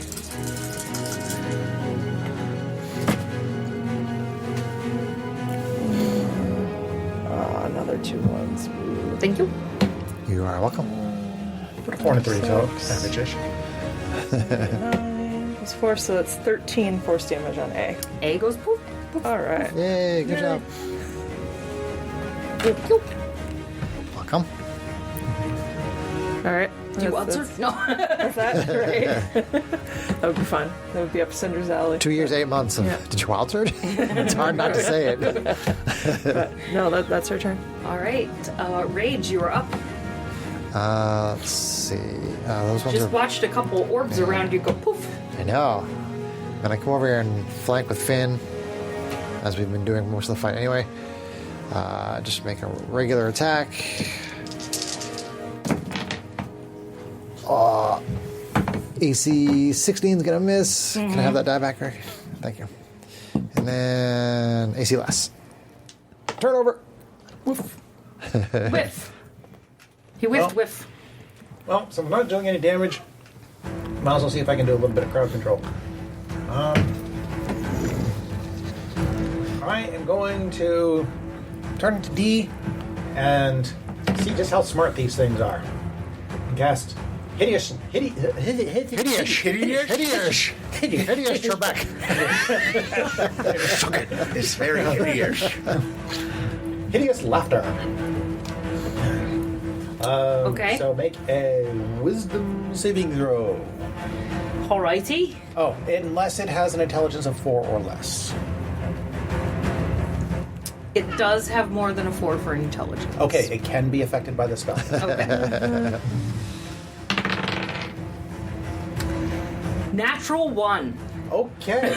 S4: Another 2 ones.
S2: Thank you.
S1: You are welcome.
S7: Put a 4 and a 3, so damage-ish.
S4: 9 plus 4, so that's 13 force damage on A.
S2: A goes poof.
S4: Alright.
S1: Yay, good job.
S2: Pew pew.
S1: Welcome.
S4: Alright.
S2: Do you answer? No.
S4: That's that, right? That would be fun. That would be up Cinder's alley.
S1: 2 years, 8 months. Of,
S4: Yeah.
S1: Did you wildsword? It's hard not to say it.
S4: But no, that's her turn.
S2: All right, Rage, you are up.
S1: Let's see. Those ones
S2: Just
S1: are.
S2: watched a couple orbs around you go poof.
S1: I know. I'm gonna come over here and flank with Finn, as we've been doing most of the fight anyway. Just make a regular attack. AC 16 is gonna miss. Can I have that die back, Greg? Thank you. And then AC less. Turnover.
S2: Whiff. He whiffed,
S7: Well.
S2: whiff.
S7: Well, so I'm not doing any damage. Might as well see if I can do a little bit of crowd control. I am going to turn it to D and see just how smart these things are. And cast hideous Trebek.
S3: It's very hideous.
S7: Hideous laughter.
S2: Okay.
S7: So make a wisdom saving throw.
S2: Alrighty.
S7: Oh, unless it has an intelligence of 4 or less.
S2: It does have more than a 4 for intelligence.
S7: Okay, it can be affected by the spell.
S2: Okay. Natural 1.
S7: Okay.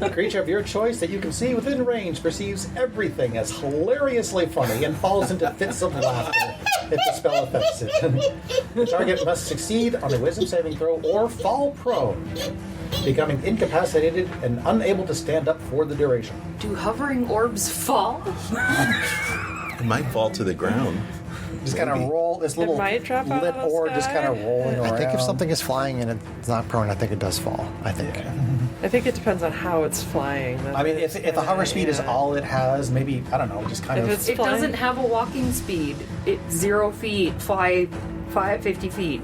S7: A creature of your choice that you can see within range perceives everything as hilariously funny and falls into fits of laughter if the spell affects it. The target must succeed on a wisdom saving throw or fall prone, becoming incapacitated and unable to stand up for the duration.
S2: Do hovering orbs fall?
S3: It might fall to the ground.
S7: Just kind of roll this little
S4: might drop out
S7: lit
S4: of the
S7: orb, just
S4: sky.
S7: kind of rolling around.
S1: I think if something is flying and it's not prone, I think it does fall. I think.
S4: I think it depends on how it's flying.
S7: I mean, if the hover speed is
S4: Yeah.
S7: all it has, maybe, I don't know, just kind
S4: If
S7: of...
S4: it's
S2: It
S4: flying.
S2: doesn't have a walking speed. It's 0 feet, 50 feet.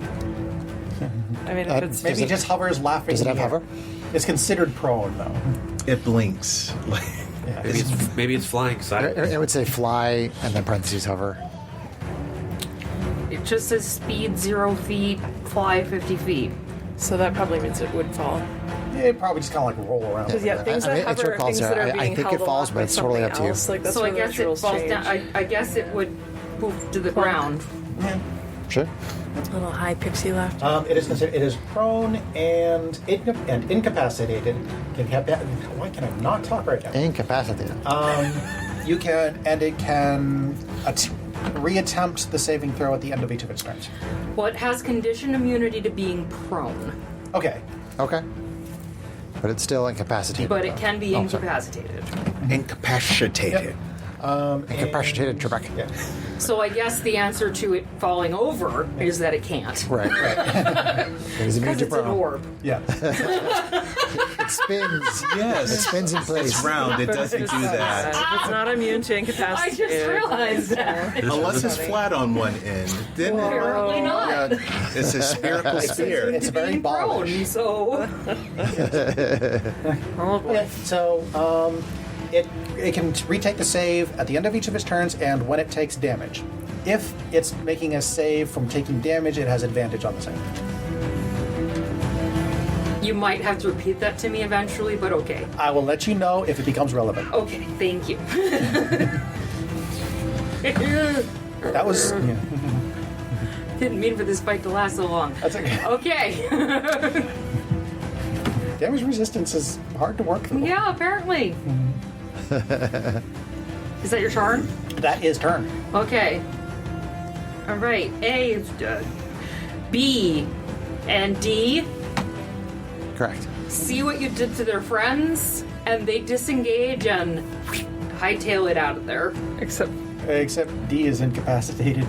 S4: I mean, if it's
S7: Maybe it just hovers laughing.
S1: Does it have
S7: in the air.
S1: hover?
S7: It's considered prone, though.
S5: It blinks.
S6: Maybe it's flying sideways.
S1: It would say fly and then parentheses hover.
S2: It just says speed 0 feet, fly 50 feet.
S4: So that probably means it would fall.
S7: It probably just kind of like roll around.
S4: Because yeah, things
S1: I mean,
S4: that
S1: it's your
S4: hover
S1: call,
S4: are things
S1: Sarah.
S4: that are being
S1: I think
S4: held
S1: it falls,
S4: aloft
S1: but
S4: by
S1: it's totally up to you.
S4: something else. Like, that's
S2: So I
S4: where those
S2: guess it
S4: rules
S2: falls
S4: change.
S2: down. I guess it would poof to the ground.
S1: Sure.
S4: Little high pixie left.
S7: It is considered. It is prone and incapacitated. Why can I not talk right now?
S1: Incapacitated.
S7: You can, and it can reattempt the saving throw at the end of each of its turns.
S2: Well, it has conditioned immunity to being prone,
S7: Okay.
S1: Okay. But it's still incapacitated.
S2: but it can be
S1: Oh, sorry.
S2: incapacitated.
S5: Incapacitated.
S1: Incapacitated Trebek.
S7: Yeah.
S2: So I guess the answer to it falling over is that it can't.
S1: Right. It is immune
S2: Because
S1: to
S2: it's an
S1: prone.
S2: orb.
S7: Yeah.
S1: It spins.
S5: Yes.
S1: It spins in place.
S5: It's round. It doesn't do that.
S4: If it's not immune to
S2: I
S4: incapacitated.
S2: just realized that.
S5: Unless it's flat on one end. Then
S2: Apparently not.
S5: it's a spherical sphere.
S7: It's very
S2: Being prone,
S7: ballish.
S2: so
S4: Oh boy.
S7: Okay, so it can retake the save at the end of each of its turns and when it takes damage. If it's making a save from taking damage, it has advantage on the save.
S2: you might have to repeat that to me eventually, but okay.
S7: I will let you know if it becomes relevant.
S2: Okay, thank you.
S7: That was
S2: Didn't mean for this fight to last so long.
S7: that's okay.
S2: Okay.
S7: Damage resistance is hard to work through.
S2: Yeah, apparently. Is that your turn?
S7: That is turn.
S2: Okay. All right. A is done. B and D
S1: Correct.
S2: see what you did to their friends, and they disengage and hightail it out of there.
S4: Except
S7: Except D is incapacitated.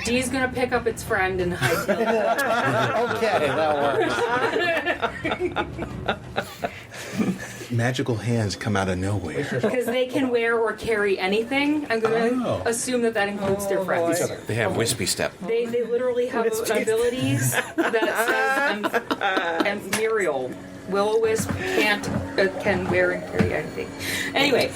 S2: D's gonna pick up its friend and hightail it out.
S7: Okay, that works.
S5: Magical hands come out of nowhere.
S2: Because they can wear or carry anything. I'm gonna
S5: Oh.
S2: assume that includes their friends.
S6: They have wispy step.
S2: They literally have abilities that says and Muriel. Will-O-Wisp can wear and carry anything. Anyway,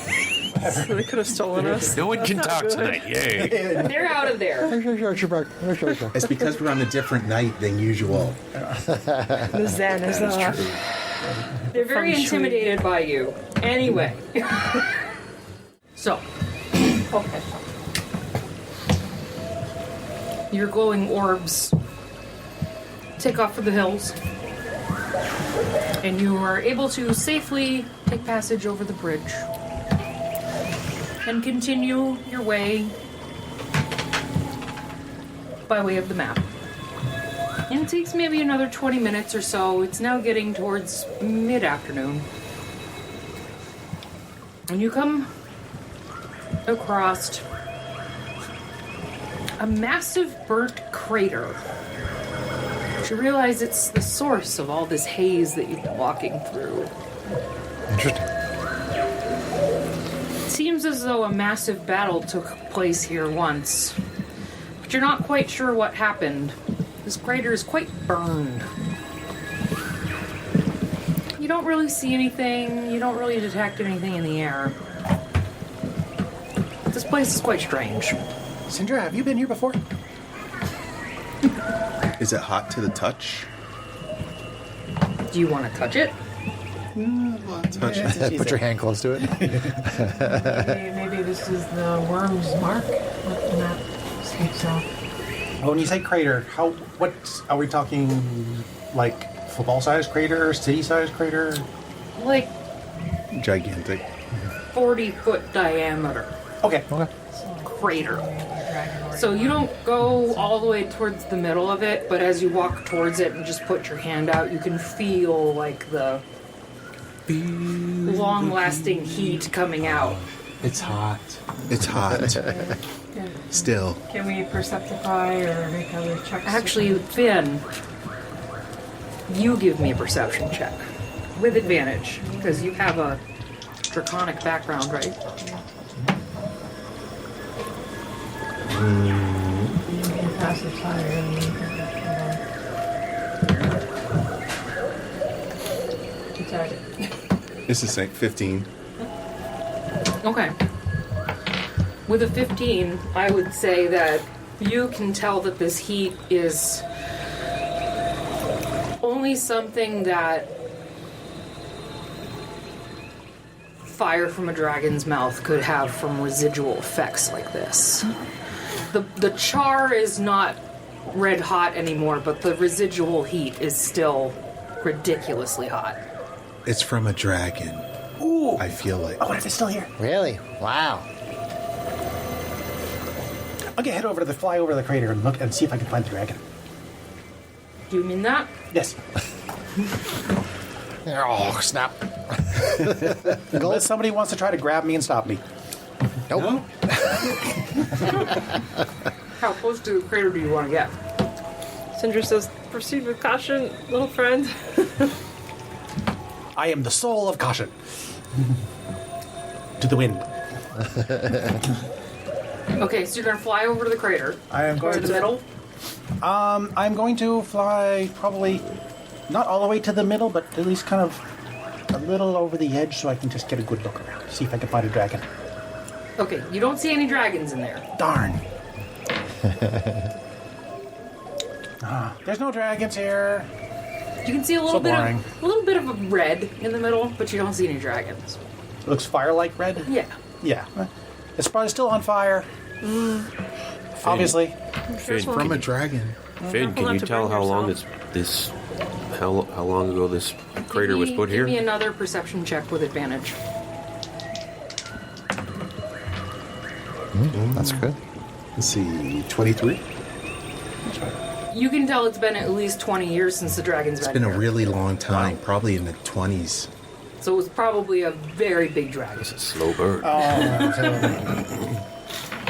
S4: so they could have stolen us.
S6: No one can talk tonight. Yay.
S2: they're out of there.
S5: It's because we're on a different night than usual.
S4: The Zen is off.
S2: They're very
S4: Feng shui.
S2: intimidated by you. Anyway. So. Okay. Your glowing orbs take off for the hills. And you are able to safely take passage over the bridge. And continue your way by way of the map. And it takes maybe another 20 minutes or so. It's now getting towards mid-afternoon. And you come across a massive burnt crater. But you realize it's the source of all this haze that you've been walking through.
S1: Interesting.
S2: It seems as though a massive battle took place here once. But you're not quite sure what happened. This crater is quite burned. You don't really see anything. You don't really detect anything in the air. This place is quite strange.
S7: Sindra, have you been here before?
S5: Is it hot to the touch?
S2: Do you want to touch it?
S5: Touch.
S1: Put your hand close to it.
S9: Maybe this is the worm's mark. What the map speaks of.
S7: When you say crater, what are we talking? Like football-sized crater, city-sized crater?
S2: Like
S5: Gigantic.
S2: 40-foot diameter
S7: Okay.
S2: crater. So you don't go all the way towards the middle of it, but as you walk towards it and just put your hand out, you can feel like the long-lasting heat coming out.
S5: It's hot. It's hot. Still.
S9: Can we perceptify or make other checks?
S2: Actually, Finn, you give me a perception check with advantage because you have a draconic background, right?
S9: Passive fire. attack it.
S5: It's the same. 15.
S2: Okay. With a 15, I would say that you can tell that this heat is only something that fire from a dragon's mouth could have from residual effects like this. The char is not red hot anymore, but the residual heat is still ridiculously hot.
S5: It's from a dragon.
S7: Ooh.
S5: I feel like.
S7: Oh, what if it's still here?
S1: Really? Wow.
S7: Okay, fly over to the crater and look and see if I can find the dragon.
S2: Do you mean that?
S7: Yes.
S1: Oh, snap.
S7: Unless somebody wants to try to grab me and stop me.
S1: Nope.
S2: How close to the crater do you want to get?
S4: Sindra says, proceed with caution, little friend.
S7: I am the soul of caution. To the wind.
S2: Okay, so you're going to fly over to the crater.
S7: I am going
S2: To the middle?
S7: I'm going to fly probably not all the way to the middle, but at least kind of a little over the edge so I can just get a good look around. See if I can find a dragon.
S2: Okay, you don't see any dragons in there.
S7: Darn. There's no dragons here.
S2: You can see a little bit of a red in the middle, but you don't see any dragons.
S7: It looks fire-like red.
S2: Yeah.
S7: Yeah. It's probably still on fire. Obviously.
S6: Finn,
S5: From a dragon.
S6: Finn, can you tell how long how long ago this crater was put here?
S2: Give me another perception check with advantage.
S1: That's good.
S5: Let's see. 23.
S2: You can tell it's been at least 20 years since the dragon's
S5: It's
S2: been
S5: been a
S2: here.
S5: really long time. Probably in the 20s.
S2: So it was probably a very big dragon.
S6: It's a slow burn.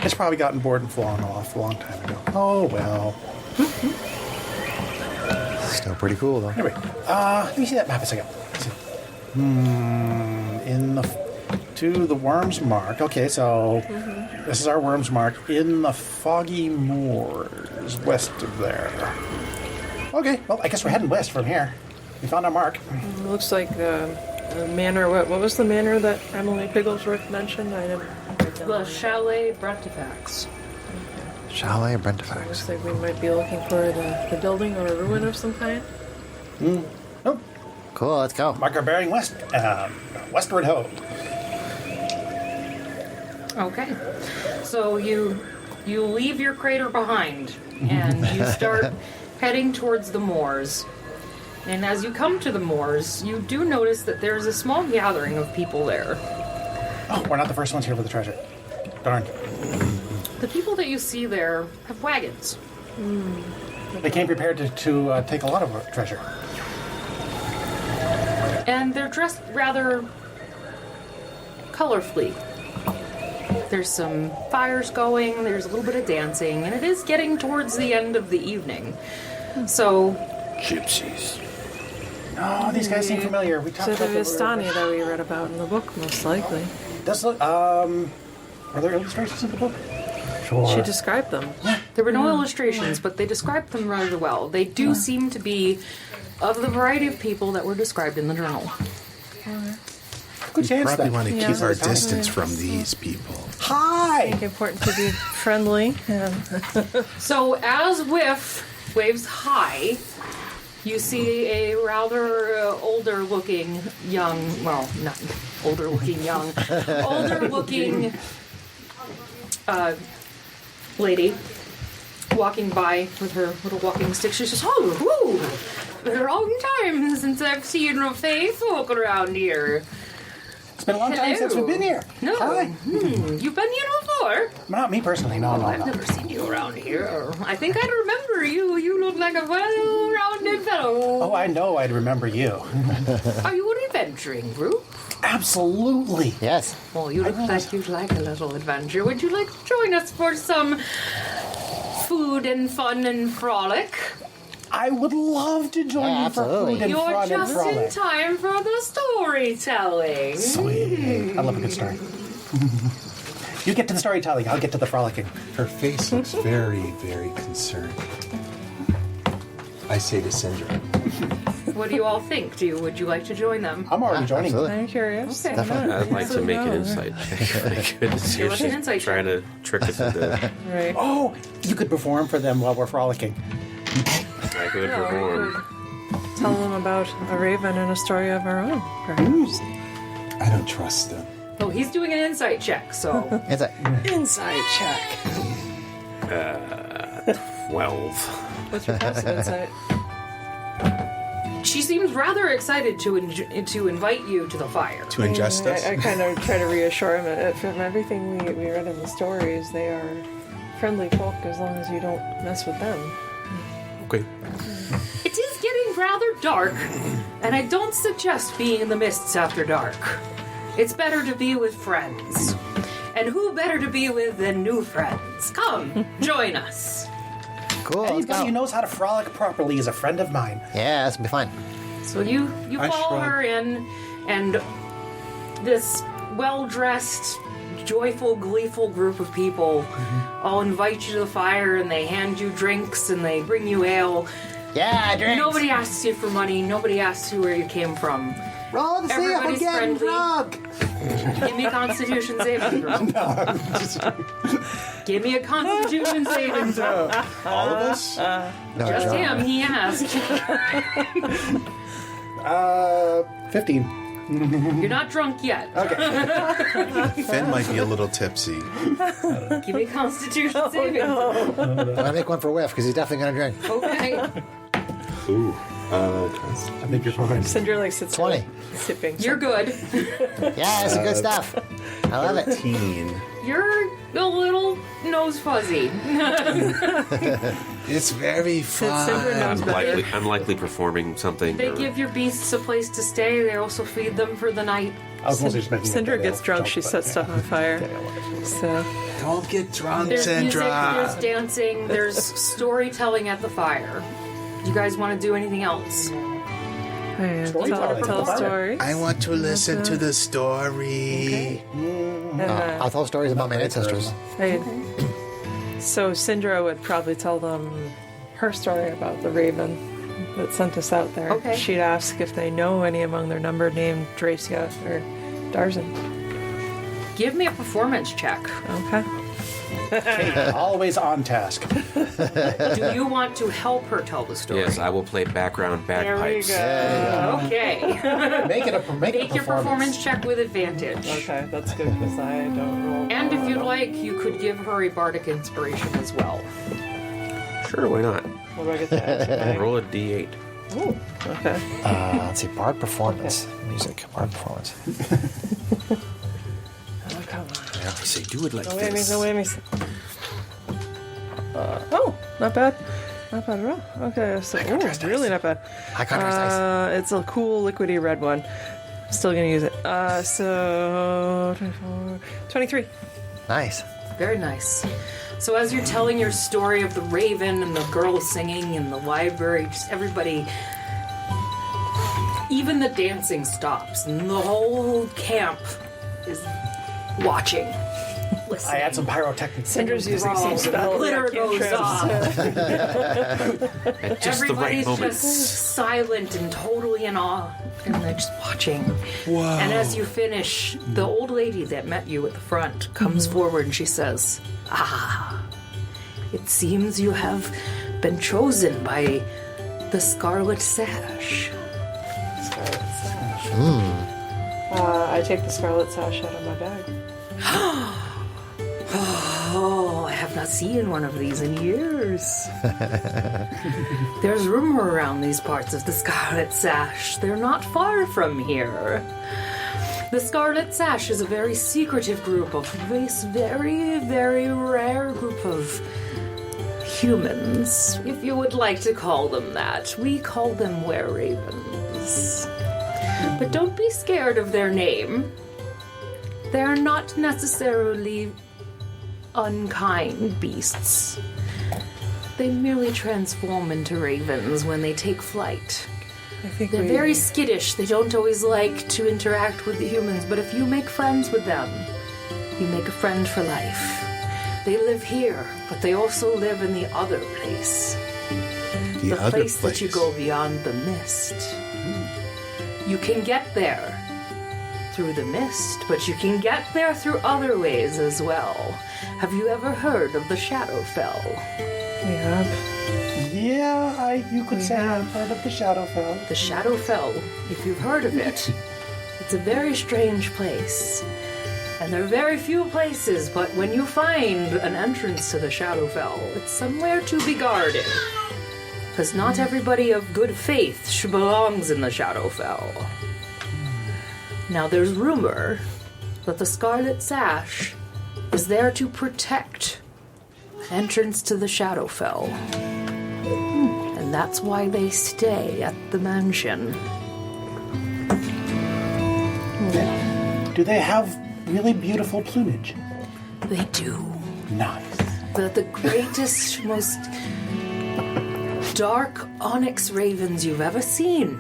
S7: It's probably gotten bored and fallen off a long time ago. Oh, well.
S1: Still pretty cool, though.
S7: Anyway, let me see that map a second. Let's see. To the Worm's Mark. Okay, so this is our Worm's Mark in the Foggy Moors, west of there. Okay, well, I guess we're heading west from here. We found our mark.
S4: It looks like the manor. What was the manor that Emily Pigglesworth mentioned? I didn't write down.
S2: The Chalet Brantifax.
S1: Chalet
S4: Looks
S1: Brantifax.
S4: like we might be looking for the building or a ruin of some kind.
S7: Oh,
S1: Cool, let's go.
S7: marker bearing west. Westward ho.
S2: Okay. So you leave your crater behind and you start heading towards the moors. And as you come to the moors, you do notice that there's a small gathering of people there.
S7: Oh, we're not the first ones here with the treasure. Darn.
S2: The people that you see there have wagons.
S7: They came prepared to take a lot of our treasure.
S2: And they're dressed rather colorfully. There's some fires going, there's a little bit of dancing, and it is getting towards the end of the evening. So,
S6: Gypsies.
S7: Oh, these guys seem familiar. We talked
S4: So
S7: about
S4: the Vistani that we read about in the book, most likely.
S7: Does look. Are there illustrations in the book? Sure.
S4: She described them.
S2: there were no illustrations, but they described them rather well. They do seem to be of the variety of people that were described in the journal.
S7: Good chance.
S5: Probably
S7: Then.
S5: want to
S4: Yeah,
S5: keep our
S4: that's probably-
S5: distance from these people.
S7: Hi.
S4: I think important to be friendly. And
S2: So, as Whiff waves high, you see a rather older-looking young, well, not older-looking young, older-looking lady walking by with her little walking stick. She says, "Oh, whoo, been a long time since I've seen a face walk around here."
S7: It's been a long time
S2: Hello.
S7: since we've been here.
S2: No,
S7: Hi.
S2: You've been here before.
S7: Not me personally. No,
S2: I've
S7: no.
S2: never seen you around here. I think I'd remember you. You look like a well-rounded fellow.
S7: Oh, I know. I'd remember you.
S2: Are you an adventuring group?
S7: Absolutely.
S1: Yes.
S2: Well, you look like you'd like a little adventure. Would you like to join us for some food and fun and frolic?
S7: I would love to join
S1: Yeah,
S7: you for
S1: absolutely.
S7: food and
S2: You're
S7: fun and
S2: just in
S7: frolic.
S2: time for the storytelling.
S7: Sweet. I love a good story. You get to the storytelling. I'll get to the frolicking.
S5: Her face looks very, very concerned. I say to Sindra,
S2: What do you all think? Would you like to join them?
S7: I'm already joining.
S1: Absolutely.
S4: I'm curious.
S2: Okay.
S1: Definitely.
S6: I'd like to make an insight check if I could to see if
S2: What's an
S6: she's
S2: insight
S6: trying to trick us into.
S4: Right.
S7: Oh, you could perform for them while we're frolicking.
S6: I could perform.
S4: Tell them about a raven and a story of our own, perhaps.
S5: I don't trust them.
S2: Oh, he's doing an insight check, so
S1: It's a,
S4: Inside check.
S6: 12.
S4: What's your passive insight?
S2: she seems rather excited to invite you to the fire.
S5: To ingest us?
S4: I kind of try to reassure him that from everything we read in the stories, they are friendly folk as long as you don't mess with them.
S6: Okay.
S2: It is getting rather dark, and I don't suggest being in the mists after dark. It's better to be with friends. And who better to be with than new friends? Come, join us.
S1: cool. Let's
S7: Anybody
S1: go.
S7: who knows how to frolic properly is a friend of mine.
S1: Yeah, this will be fun.
S2: So you
S5: I
S2: follow
S5: shrug.
S2: her in, and this well-dressed, joyful, gleeful group of people all invite you to the fire, and they hand you drinks, and they bring you ale.
S1: Yeah, drinks.
S2: Nobody asks you for money. Nobody asks you where you came from.
S1: Roll to see if we're
S2: Everybody's
S1: getting
S2: friendly.
S1: drunk.
S2: Give me a Constitution saving throw. Give me a Constitution saving throw.
S5: All of us?
S1: No,
S2: Just
S1: John.
S2: him. He asked.
S7: 15.
S2: You're not drunk yet.
S5: Finn might be a little tipsy.
S2: Give me a Constitution saving throw.
S1: I'm gonna make one for Whiff because he's definitely gonna drink.
S2: Okay.
S6: Ooh.
S7: I think you're fine.
S4: Cinder sits
S1: 20.
S4: sipping.
S2: You're good.
S1: Yeah, it's good stuff. I love it.
S5: 13.
S2: You're a little nose fuzzy.
S5: It's very
S4: Cinder
S5: fun.
S4: knows better.
S6: Unlikely performing something.
S2: They
S6: or-
S2: give your beasts a place to stay. They also feed them for the night.
S7: I was mostly just making
S4: Cinder
S7: up that
S4: gets drunk,
S7: joke,
S4: she
S7: but
S4: sets
S7: yeah.
S4: stuff on fire. So,
S5: Don't get drunk,
S2: There's music, there's
S5: Sandra.
S2: dancing, there's storytelling at the fire. You guys want to do anything else?
S7: Storytelling.
S4: tell a story.
S5: I want to listen to the story.
S4: And,
S1: I'll tell stories about my ancestors.
S4: So Syndra would probably tell them her story about the raven that sent us out there.
S2: Okay.
S4: She'd ask if they know any among their number named Dracia or Darzin.
S2: Give me a performance check.
S4: Okay.
S7: Always on task.
S2: Do you want to help her tell the story?
S6: Yes, I will play background
S4: There we
S6: bagpipes.
S4: go.
S2: Okay.
S7: Make it a
S2: Make your performance check with advantage.
S4: Okay, that's good because I don't roll.
S2: And if you'd like, you could give her a bardic inspiration as well.
S6: Sure, why not?
S4: What do I get to add tonight?
S6: Roll a d8.
S4: Ooh, okay.
S1: Let's see, bard performance. Music, bard performance.
S4: Oh, come on.
S6: I say do it like
S4: No whammies,
S6: this.
S4: no whammies. Oh, not bad. Not bad at all. Okay, so really not bad.
S1: High contrast dice.
S4: It's a cool liquidy red one. Still gonna use it. So 24, 23.
S1: Nice.
S2: Very nice. So as you're telling your story of the raven and the girl singing in the library, just everybody, even the dancing stops, and the whole camp is watching, listening.
S7: I add some pyrotechnics.
S4: Cinder's using some
S2: The
S4: spell.
S2: glitter goes off.
S6: At just the right
S2: Everybody's
S6: moment.
S2: just silent and totally in awe, and they're just watching.
S5: Whoa.
S2: And as you finish, the old lady that met you at the front comes forward and she says, "Ah, it seems you have been chosen by the Scarlet Sash."
S4: I take the scarlet sash out of my bag.
S2: Oh, I have not seen one of these in years. There's rumor around these parts of the Scarlet Sash. They're not far from here. The Scarlet Sash is a very secretive group of this very, very rare group of humans, if you would like to call them that. We call them were-ravens. But don't be scared of their name. They're not necessarily unkind beasts. They merely transform into ravens when they take flight.
S4: I think
S2: They're very skittish. They don't always like to interact with the humans, but if you make friends with them, you make a friend for life. They live here, but they also live in the other place.
S5: The other
S2: place that you
S5: place.
S2: go beyond the mist. You can get there through the mist, but you can get there through other ways as well. Have you ever heard of the Shadowfell?
S4: We have.
S7: Yeah, you could say I've heard of the Shadowfell.
S2: The Shadowfell, if you've heard of it, it's a very strange place. And there are very few places, but when you find an entrance to the Shadowfell, it's somewhere to be guarded. Because not everybody of good faith belongs in the Shadowfell. Now there's rumor that the Scarlet Sash is there to protect the entrance to the Shadowfell. And that's why they stay at the mansion.
S7: Do they have really beautiful plumage?
S2: They do.
S7: Nice.
S2: The greatest, most dark onyx ravens you've ever seen.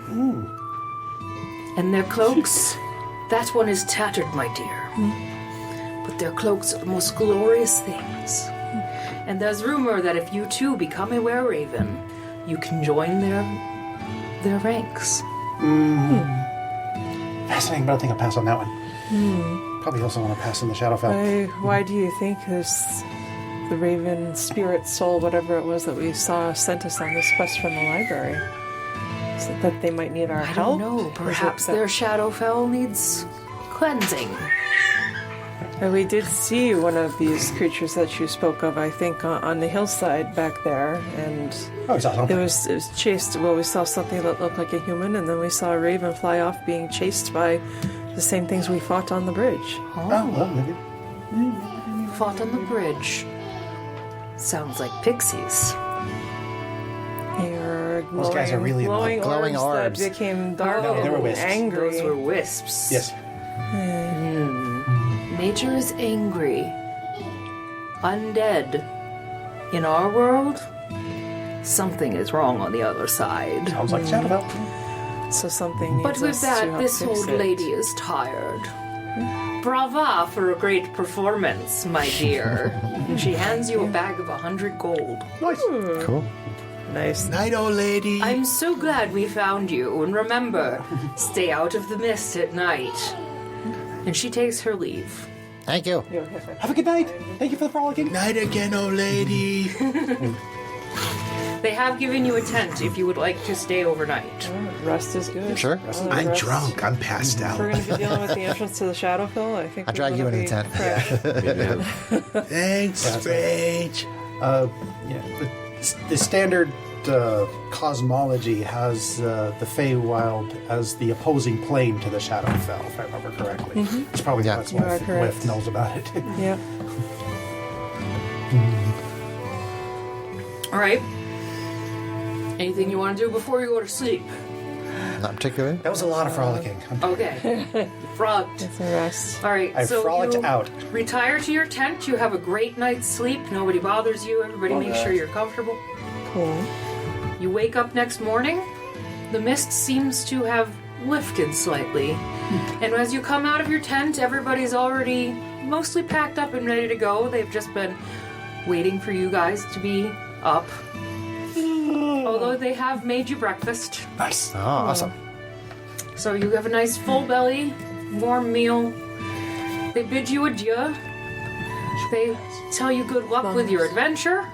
S2: And their cloaks, that one is tattered, my dear. But their cloaks are the most glorious things. And there's rumor that if you too become a were-raven, you can join their ranks.
S7: Fascinating, but I think I'll pass on that one. Probably also want to pass on the Shadowfell.
S4: Why do you think this, the raven spirit soul, whatever it was that we saw, sent us on this quest from the library? So that they might need our
S2: I
S4: help?
S2: don't know.
S4: Or is it
S2: Perhaps
S4: that-
S2: their Shadowfell needs cleansing.
S4: We did see one of these creatures that you spoke of, I think, on the hillside back there, and
S7: Oh, we saw
S4: it
S7: something.
S4: was chased. Well, we saw something that looked like a human, and then we saw a raven fly off, being chased by the same things we fought on the bridge.
S7: Oh, well, maybe.
S2: Fought on the bridge. Sounds like pixies.
S4: Your
S7: Those guys are really
S4: glowing
S1: glowing orbs.
S4: that became dark
S7: No, they were
S4: and
S7: wisps.
S4: angry.
S2: Those were wisps.
S7: Yes.
S2: Nature is angry. Undead. In our world, something is wrong on the other side.
S7: Sounds like the Shadowfell.
S4: So something.
S2: But
S4: needs
S2: with
S4: us to
S2: that,
S4: help
S2: this
S4: fix
S2: old
S4: it.
S2: lady is tired. Brava for a great performance, my dear. She hands you a bag of 100 gold.
S7: Nice.
S1: Cool.
S4: Nice.
S5: Night, old lady.
S2: I'm so glad we found you, and remember, stay out of the mist at night. And she takes her leave.
S1: Thank you.
S7: Have a good night. Thank you for the frolicking.
S5: Night again, old lady.
S2: They have given you a tent if you would like to stay overnight.
S4: Rest is good.
S1: Sure.
S5: I'm drunk. I'm passed out.
S4: We're going to be dealing with the entrance to the Shadowfell. I think
S1: I'll drag you into the tent.
S5: Thanks, Rage.
S7: The standard cosmology has the Feywild as the opposing plane to the Shadowfell, if I remember correctly. It's probably
S1: Yeah.
S7: that's
S4: You
S7: why
S4: are correct.
S7: Whiff knows about it.
S4: Yeah.
S2: All right. Anything you want to do before you go to sleep?
S1: Not particularly.
S7: That was a lot of frolicking.
S2: Okay. Frolicked.
S4: It's a rest.
S2: All right.
S7: I
S2: so
S7: frolicked
S2: you
S7: out.
S2: retire to your tent. You have a great night's sleep. Nobody bothers you. Everybody makes sure you're comfortable.
S4: Cool.
S2: You wake up next morning. The mist seems to have lifted slightly. And as you come out of your tent, everybody's already mostly packed up and ready to go. They've just been waiting for you guys to be up. Although they have made you breakfast.
S7: Nice.
S1: Oh, awesome.
S2: So you have a nice full belly, warm meal. They bid you adieu. They tell you good luck with your adventure.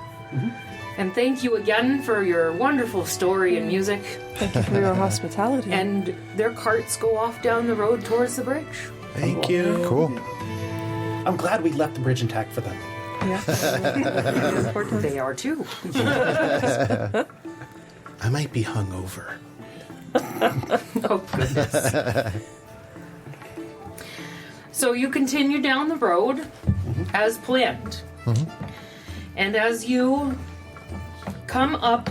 S2: And thank you again for your wonderful story and music.
S4: Thank you for your hospitality.
S2: And their carts go off down the road towards the bridge.
S5: Thank you.
S1: Cool.
S7: I'm glad we left the bridge intact for them.
S4: yeah. Important.
S2: They are too.
S5: I might be hungover.
S2: Oh, goodness. So you continue down the road as planned. And as you come up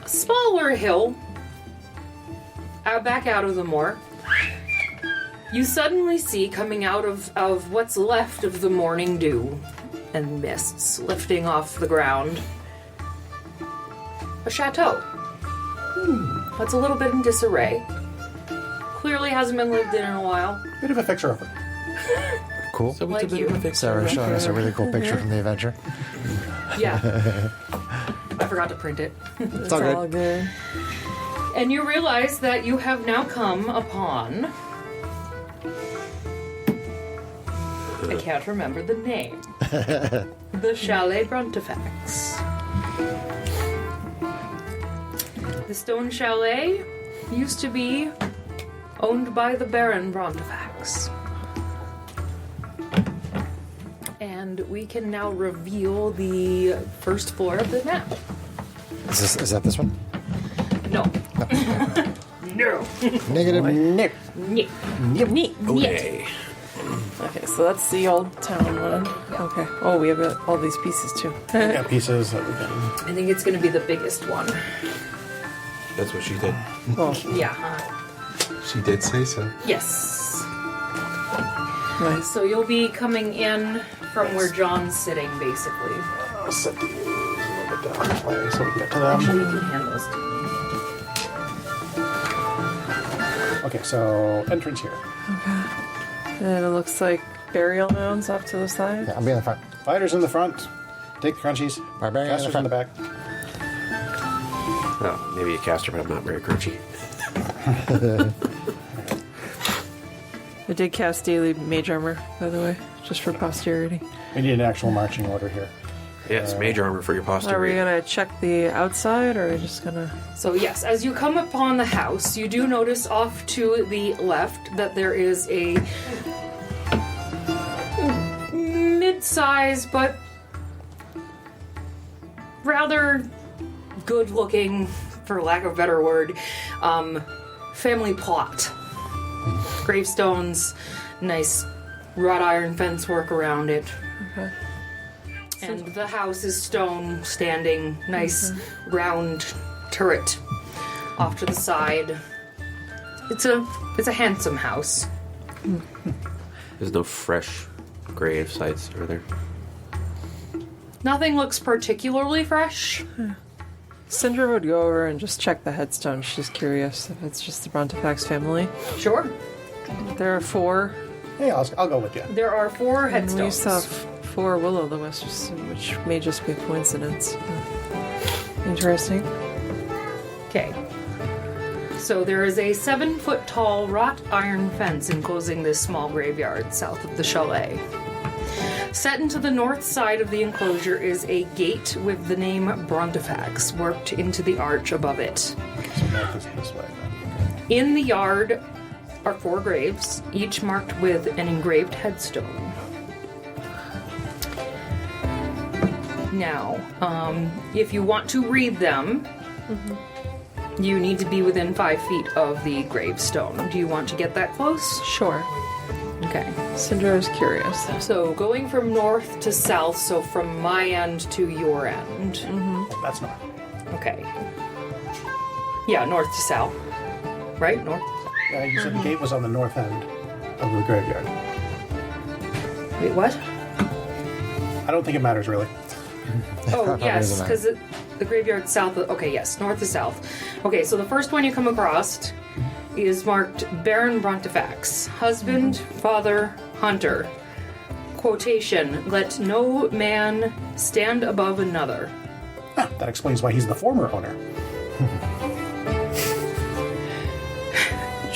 S2: a smaller hill, back out of the moor, you suddenly see coming out of what's left of the morning dew and mists lifting off the ground a chateau. That's a little bit in disarray. Clearly hasn't been lived in a while.
S7: Bit of a fixer-upper.
S1: Cool.
S6: So
S2: Like you.
S1: Sarah's showing us a really cool picture from the adventure.
S2: Yeah. forgot to print it.
S4: It's
S1: all good.
S4: all good.
S2: And you realize that you have now come upon... I can't remember the name. The Chalet Brantifax. The stone chalet used to be owned by the Baron Brantifax. And we can now reveal the first floor of the map.
S1: Is that this one?
S2: No. No.
S1: Negative.
S2: Neat.
S6: Okay.
S4: Okay, so that's the old town one. Okay. Oh, we have all these pieces too.
S7: Yeah, pieces that we can.
S2: I think it's going to be the biggest one.
S6: That's what she did.
S4: Oh,
S2: Yeah.
S3: She did say so.
S2: Yes.
S4: nice.
S2: So you'll be coming in from where John's sitting, basically.
S7: I'll set these a little bit down this way so we can get to
S2: Actually,
S7: them.
S2: you can hand those to me.
S7: Okay, so entrance here.
S4: And it looks like burial mounds off to the side.
S1: Yeah, I'll be in the front.
S7: Fighters in the front. Take the crunchies.
S1: Barbarian in the
S7: Casters in the
S1: front.
S7: back.
S6: Oh, maybe a caster, but I'm not very crunchy.
S4: I did cast daily mage armor, by the way, just for posterity.
S7: We need an actual marching order here.
S6: Yes, mage armor for your
S4: Are we
S6: posterity.
S4: gonna check the outside, or are we just gonna?
S2: So yes, as you come upon the house, you do notice off to the left that there is a mid-size but rather good-looking, for lack of a better word, family plot. Gravestones, nice wrought iron fence work around it.
S4: Okay.
S2: And the house is stone, standing, nice round turret off to the side. It's a handsome house.
S6: There's no fresh grave sites, are there?
S2: Nothing looks particularly fresh.
S4: Cinder would go over and just check the headstone. She's curious if it's just the Brantifax family.
S2: Sure.
S4: There are 4.
S7: Hey, I'll go with you.
S2: There are 4
S4: And we
S2: headstones.
S4: saw 4 will-o'-the-wisps, which may just be a coincidence. Interesting.
S2: Okay. So there is a 7-foot tall wrought iron fence enclosing this small graveyard south of the chalet. Set into the north side of the enclosure is a gate with the name Brantifax worked into the arch above it.
S7: So north is this way then.
S2: In the yard are 4 graves, each marked with an engraved headstone. Now, if you want to read them, you need to be within 5 feet of the gravestone. Do you want to get that close?
S4: Sure.
S2: Okay.
S4: Cinder is curious.
S2: So going from north to south, so from my end to your end.
S7: That's not.
S2: Okay. Yeah, north to south. Right? North.
S7: Yeah, you said the gate was on the north end of the graveyard.
S2: Wait, what?
S7: I don't think it matters really.
S2: Oh,
S1: Probably
S2: yes,
S1: doesn't
S2: because the graveyard south of... Okay, yes, north to south. Okay, so the first one you come across is marked Baron Brantifax. Husband, father, hunter. Quotation, let no man stand above another.
S7: That explains why he's the former owner.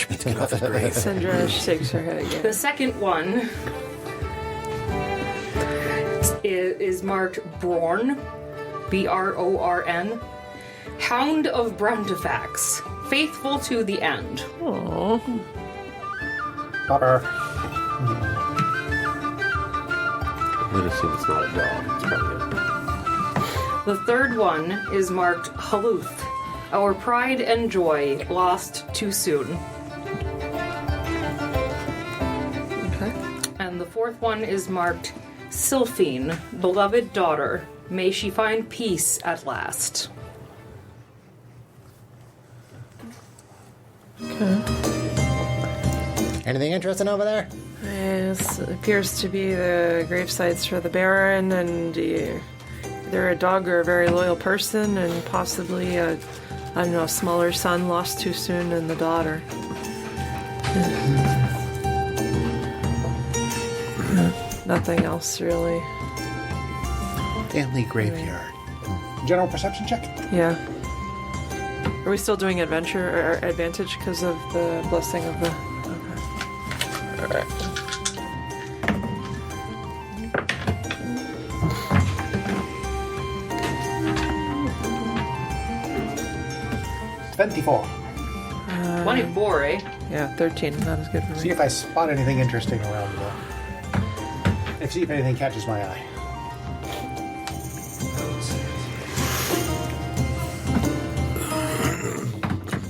S6: Get off his grave.
S4: Cinder shakes her head again.
S2: The second one is marked Brorn, B-R-O-R-N, Hound of Brantifax, faithful to the end.
S4: Aww.
S7: Popper.
S6: I'm gonna assume it's not a dog. It's probably
S2: The third one is marked Haluth, our pride and joy, lost too soon.
S4: Okay.
S2: And the fourth one is marked Sylphine, beloved daughter, may she find peace at last.
S1: Anything interesting over there?
S4: Yes, it appears to be the grave sites for the Baron, and either a dog or a very loyal person, and possibly a smaller son lost too soon, and the daughter. Nothing else really.
S5: Family graveyard.
S7: General perception check.
S4: Yeah. Are we still doing adventure or advantage because of the blessing of the... Okay. All right.
S7: 24.
S2: 24, eh?
S4: Yeah, 13. Not as good for
S7: See
S4: me.
S7: if I spot anything interesting around see if anything catches my eye.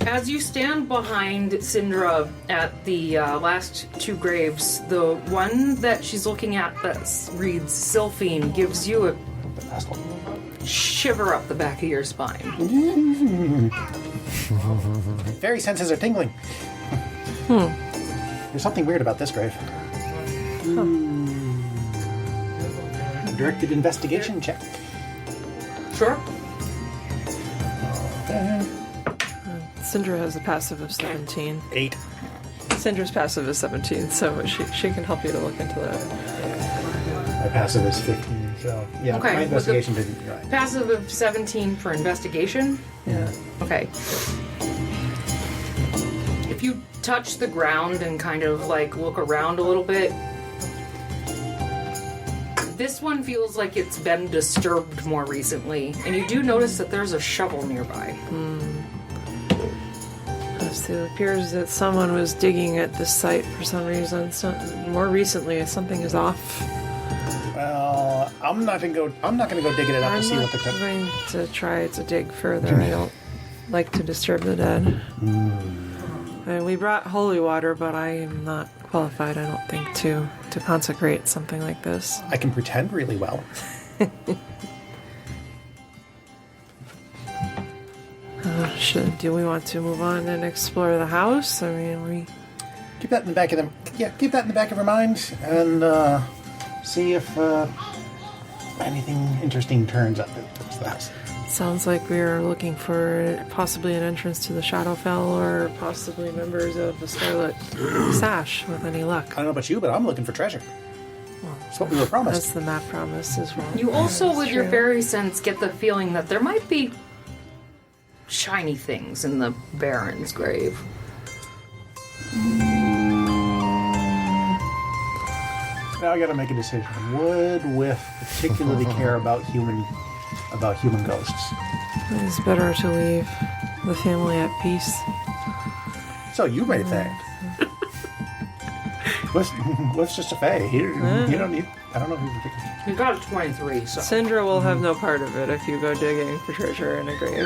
S2: As you stand behind Syndra at the last two graves, the one that she's looking at that reads Sylphine gives you a shiver up the back of your spine.
S7: Fairy senses are tingling. There's something weird about this grave. Directed investigation check.
S2: Sure.
S4: Syndra has a passive of 17.
S7: 8.
S4: Syndra's passive is 17, so she can help you to look into that.
S7: My passive is 15, so yeah,
S2: Okay,
S7: my
S2: with
S7: investigation didn't. Right.
S2: Passive of 17 for investigation.
S4: Yeah.
S2: Okay. If you touch the ground and kind of like look around a little bit, this one feels like it's been disturbed more recently, and you do notice that there's a shovel nearby.
S4: So it appears that someone was digging at this site for some reason. So more recently, something is off.
S7: Well, I'm not gonna go digging it up to see what the.
S4: I'm going to try to dig further. I don't like to disturb the dead. And we brought holy water, but I am not qualified, I don't think, to consecrate something like this.
S7: I can pretend really well.
S4: Do we want to move on and explore the house? I mean,
S7: Keep that in the back of keep that in the back of your mind, and see if anything interesting turns up at the house.
S4: sounds like we're looking for possibly an entrance to the Shadowfell, or possibly members of the Scarlet Sash, with any luck.
S7: I don't know about you, but I'm looking for treasure. That's what we were promised.
S4: That's the map promise as well.
S2: You also,
S4: That's
S2: with your
S4: true.
S2: fairy sense, get the feeling that there might be shiny things in the Baron's grave.
S7: Now I got to make a decision. Would Whiff particularly care about human ghosts?
S4: It's better to leave the family at peace.
S7: So you may think. Whiff's just a fae. You don't need. I don't know who's particular.
S2: You got a 23, so.
S4: Syndra will have no part of it if you go digging for treasure in a grave.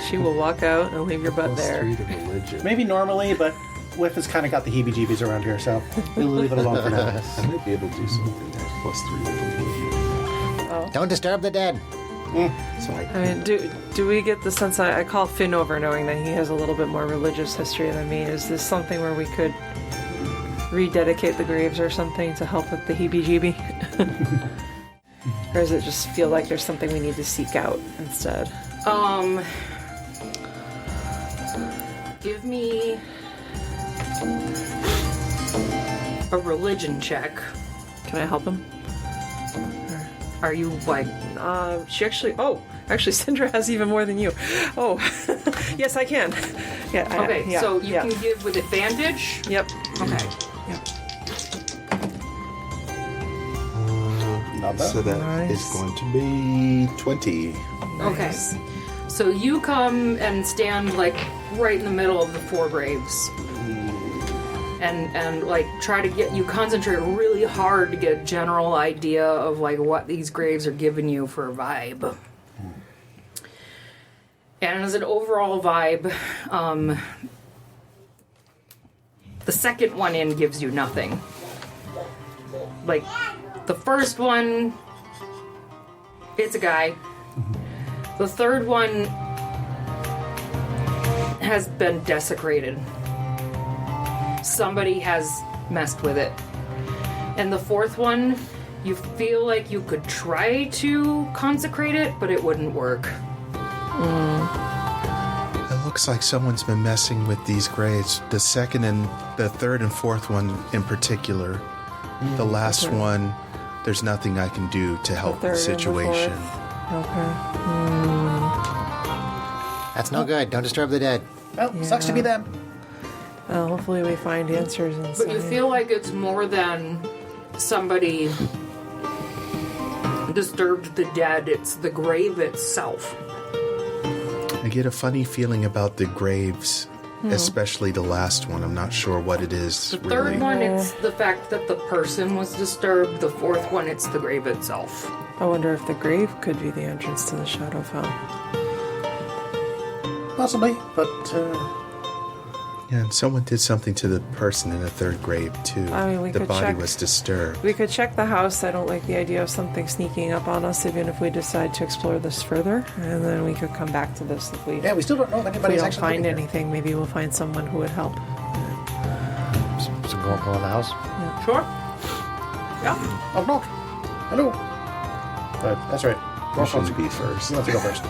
S4: She will walk out and leave your butt there.
S7: Maybe normally, but Whiff has kind of got the heebie-jeebies around here, so we'll leave it alone for now.
S8: I might be able to do something there. +3.
S1: Don't disturb the dead.
S8: So
S4: I mean, do we get the sense I call Finn over knowing that he has a little bit more religious history than me? Is this something where we could rededicate the graves or something to help with the heebie-jeebie? Or does it just feel like there's something we need to seek out instead?
S2: Give me a religion check.
S4: Can I help him?
S2: Are you, like...
S4: Actually, Syndra has even more than you. Oh, yes, I can. Yeah.
S2: Okay,
S4: yeah,
S2: so you
S4: yeah.
S2: can give with advantage?
S4: Yep.
S2: Okay.
S4: Yep.
S7: Not bad.
S8: So that is going to be 20.
S2: Okay. So you come and stand, like, right in the middle of the four graves. And like, try to you concentrate really hard to get a general idea of, like, what these graves are giving you for a vibe. And as an overall vibe, the second one in gives you nothing. Like, the first one, it's a guy. The third one has been desecrated. Somebody has messed with it. And the fourth one, you feel like you could try to consecrate it, but it wouldn't work.
S5: It looks like someone's been messing with these graves. The second and the third and fourth one in particular. The last one, there's nothing I can do to help the
S4: third and the
S5: situation.
S4: Okay.
S1: That's no good. Don't disturb the dead.
S7: Well, sucks to be them.
S4: Well, hopefully we find answers inside.
S2: But you feel like it's more than somebody disturbed the dead. It's the grave itself.
S5: I get a funny feeling about the graves, especially the last one. I'm not sure what it is.
S2: The
S5: really.
S2: third one, it's the fact that the person was disturbed. The fourth one, it's the grave itself.
S4: I wonder if the grave could be the entrance to the Shadowfell.
S7: Possibly, but
S5: Yeah, and someone did something to the person in the third grave too.
S4: I mean, we
S5: the
S4: could
S5: body
S4: check.
S5: was disturbed.
S4: We could check the house. I don't like the idea of something sneaking up on us, even if we decide to explore this further. And then we could come back to this if we,
S7: yeah, we still don't know if
S4: if we
S7: anybody's
S4: don't
S7: actually
S4: find
S7: living here.
S4: anything. Maybe we'll find someone who would help.
S1: So go in the house.
S2: Sure. Yeah.
S7: Oh, knock. Hello. That's right.
S8: You should be first.
S7: You want to go first.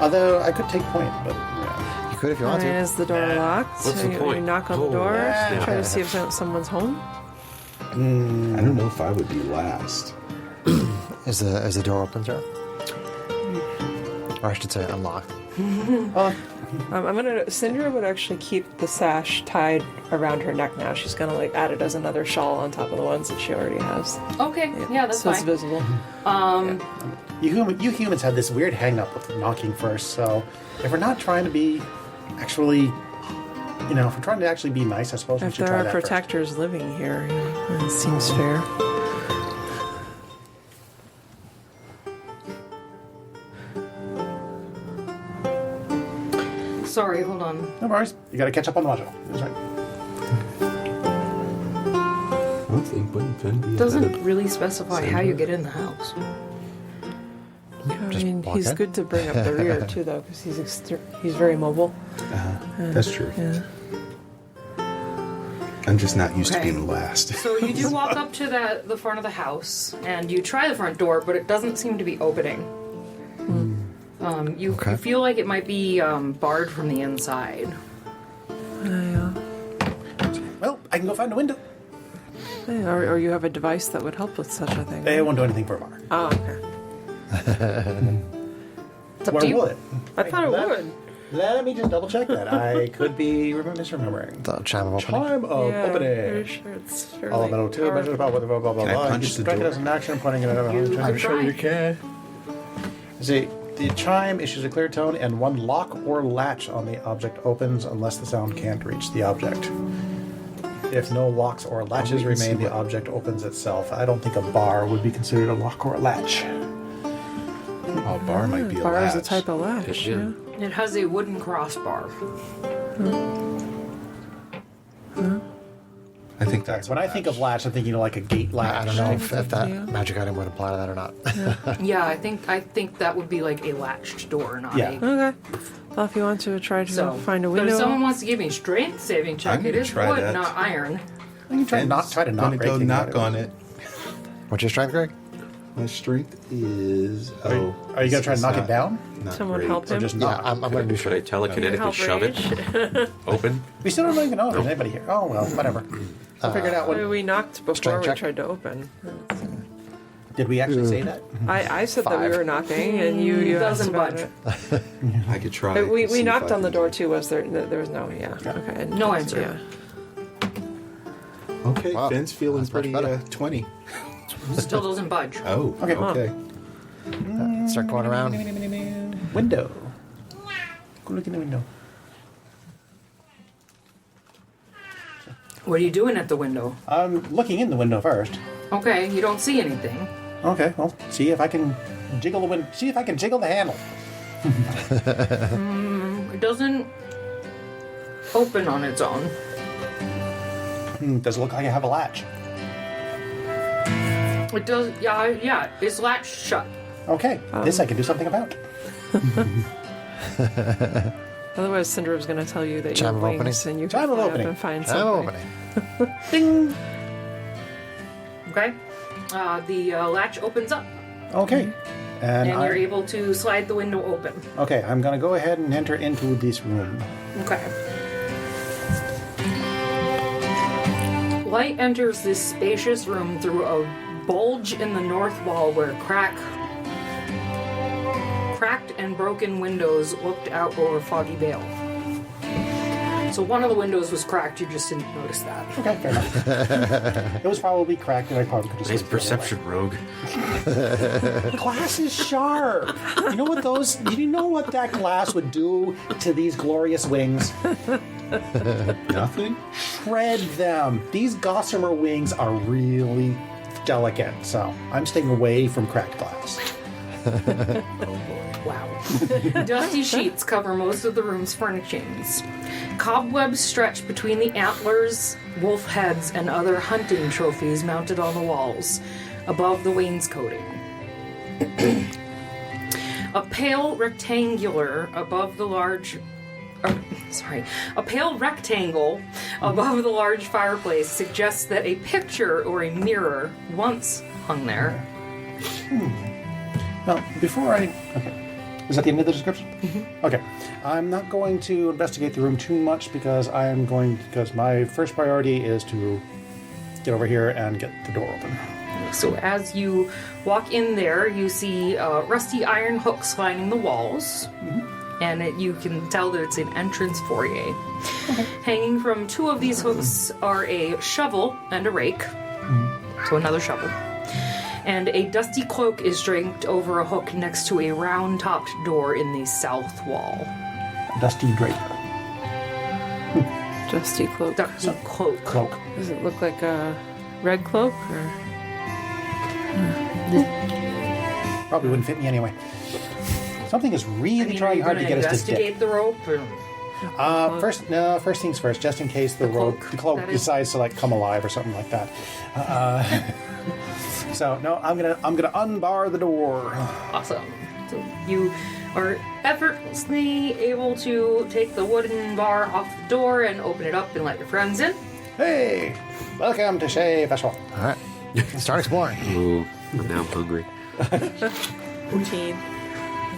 S7: Although I could take point, but yeah.
S1: You could if you
S4: I
S1: want
S4: mean,
S1: to.
S4: is the door locked?
S6: What's the
S4: You
S6: point?
S4: knock on the
S6: Oh,
S4: door,
S7: yeah.
S4: try to see if someone's home.
S8: I don't know if I would be last.
S1: Is the door open, sir? Or I should say unlocked.
S4: I'm gonna. Cinder would actually keep the sash tied around her neck now. She's gonna like add it as another shawl on top of the ones that she already has.
S2: Okay. Yeah, that's
S4: so it's
S2: fine.
S4: visible.
S7: You humans have this weird hang-up with knocking first, so if we're not trying to be actually, if we're trying to actually be nice, I suppose we
S4: If
S7: should
S4: there
S7: try
S4: are
S7: that first.
S4: protectors living here, it seems fair.
S2: Sorry, hold on.
S7: No worries. You got to catch up on the module. That's right.
S8: I don't think wouldn't Finn be
S2: It doesn't really specify how you get in the house.
S4: I mean,
S1: walk
S4: he's
S1: in.
S4: good to bring up the rear too, though, because he's very mobile.
S8: That's true.
S4: Yeah.
S5: I'm just not used
S2: Okay.
S5: to being last.
S2: So you do walk up to the front of the house, and you try the front door, but it doesn't seem to be opening. You feel like it might be barred from the inside.
S4: Yeah.
S7: Well, I can go find a window.
S4: Yeah, or you have a device that would help with such a thing.
S7: It won't do anything for a bar.
S4: Oh, okay.
S2: It's up
S7: Where
S2: to you.
S7: will it?
S4: I thought it would.
S7: Let me just double check that. I could be misremembering.
S1: The chime of opening.
S7: Time of
S4: Yeah,
S7: opening.
S4: pretty sure it's fairly
S7: All about 2 measures about blah blah blah blah
S5: Can I
S7: blah.
S5: punch
S7: You
S5: the
S7: strike it
S5: door?
S7: as an action, pointing it at
S2: I'm sure you
S7: can. See, the chime issues a clear tone, and one lock or latch on the object opens unless the sound can't reach the object. If no locks or latches remain, the object opens itself. I don't think a bar would be considered a lock or a latch.
S5: Oh, bar might be a
S4: Bar is a
S5: latch.
S4: type of latch.
S6: Yeah.
S4: Yeah.
S2: It has a wooden crossbar.
S5: I think that's
S7: When I think of latch, I'm thinking of like a gate latch.
S1: I don't know if that
S4: Yeah.
S1: magic item would apply to that or not.
S2: Yeah, I think that would be like a latched door, not
S7: Yeah.
S2: a.
S4: Okay. Well, if you want to try to
S2: So
S4: find a
S2: But if
S4: window,
S2: someone wants to give me a strength saving check,
S5: I'm
S2: it
S5: gonna
S2: is
S5: try
S2: wood,
S5: that.
S2: not iron.
S7: I can try to not
S5: Gonna
S7: break
S5: go
S7: things
S5: knock
S7: out.
S5: on it.
S1: What's your strength, Greg?
S8: My strength is.
S7: Are you going to try to knock it down?
S5: Not
S4: someone
S5: great.
S4: help
S7: Or
S4: him.
S7: just
S1: Yeah,
S7: knock?
S1: I'm going to do
S6: Should I
S1: strength.
S6: telekinetically
S4: Help
S6: shove it
S4: range.
S6: open?
S7: We still don't even know if there's anybody here. Oh, well, whatever. We'll figure it out.
S4: We knocked before
S1: Strength
S4: we
S1: check.
S4: tried to open.
S7: Did we actually say that?
S4: I said that we
S1: 5.
S4: were knocking, and you asked
S2: Doesn't
S4: about
S2: budge.
S4: it.
S8: I could try.
S4: But we
S8: to see if
S4: knocked
S8: I
S4: on the
S8: can
S4: door
S8: do
S4: too. Was there? There was no. Yeah. Okay.
S2: No answer.
S4: Yeah.
S8: it. Okay,
S1: Wow.
S8: Finn's feeling
S1: That's much
S8: pretty.
S1: better.
S8: 20.
S2: Still doesn't budge.
S8: Oh,
S7: Okay.
S8: okay.
S1: Start going around.
S7: Window. Go look in the window.
S2: What are you doing at the window?
S7: I'm looking in the window first.
S2: Okay, you don't see anything.
S7: Okay, well, see if I can jiggle the window. See if I can jiggle the handle.
S2: It doesn't open on its own.
S7: Does it look like I have a latch?
S2: It does. Yeah. It's latched shut.
S7: Okay, this I can do something about.
S4: Otherwise, Cinder was going to tell you that
S1: Chime
S4: you
S1: of
S4: have wings
S1: opening.
S4: and you
S7: Chime
S4: can
S7: of
S4: fly up
S7: opening.
S4: and find
S1: I'm
S4: something.
S1: opening.
S7: Ding.
S2: Okay. The latch opens up,
S7: Okay, and
S2: and you're able to slide the window open.
S7: okay, I'm gonna go ahead and enter into this room.
S2: Okay. Light enters this spacious room through a bulge in the north wall where a crack cracked and broken windows looked out over Foggy Vale. So one of the windows was cracked, you just didn't notice that.
S7: Okay, fair enough. It was probably cracked, and I probably could have
S6: Nice
S7: seen it the other
S6: perception, rogue.
S7: way. Glass is sharp. You know what those? You know what that glass would do to these glorious wings?
S8: Nothing?
S7: Shred them. These gossamer wings are really delicate, so I'm staying away from cracked glass.
S2: Wow. Dusty sheets cover most of the room's furnishings. Cobwebs stretch between the antlers, wolf heads, and other hunting trophies mounted on the walls, above the wainscoting. A pale rectangle above the large fireplace suggests that a picture or a mirror once hung there.
S7: Now, before I... Okay. Is that the end of the description? Mm-hmm. Okay. I'm not going to investigate the room too much because my first priority is to get over here and get the door open.
S2: So as you walk in there, you see rusty iron hooks lining the walls. Mm-hmm. And you can tell that it's an entrance foyer. Okay. Hanging from two of these hooks are a shovel and a rake. Mm-hmm. So another shovel. And a dusty cloak is draped over a hook next to a round-topped door in the south wall.
S7: Dusty drape.
S4: Dusty cloak.
S2: Dusty cloak.
S4: Does it look like a red cloak? Or?
S7: Probably wouldn't fit me anyway. Something is really trying hard to get us to
S2: investigate the rope? Or?
S7: First things first, just in case the cloak decides to come alive or something like that. So no, I'm gonna unbar the door.
S2: Awesome. So you are effortlessly able to take the wooden bar off the door and open it up and let your friends in.
S7: Hey, welcome to Chalet Festival.
S1: All right. Start exploring.
S6: Ooh, now I'm hungry.
S4: Routine.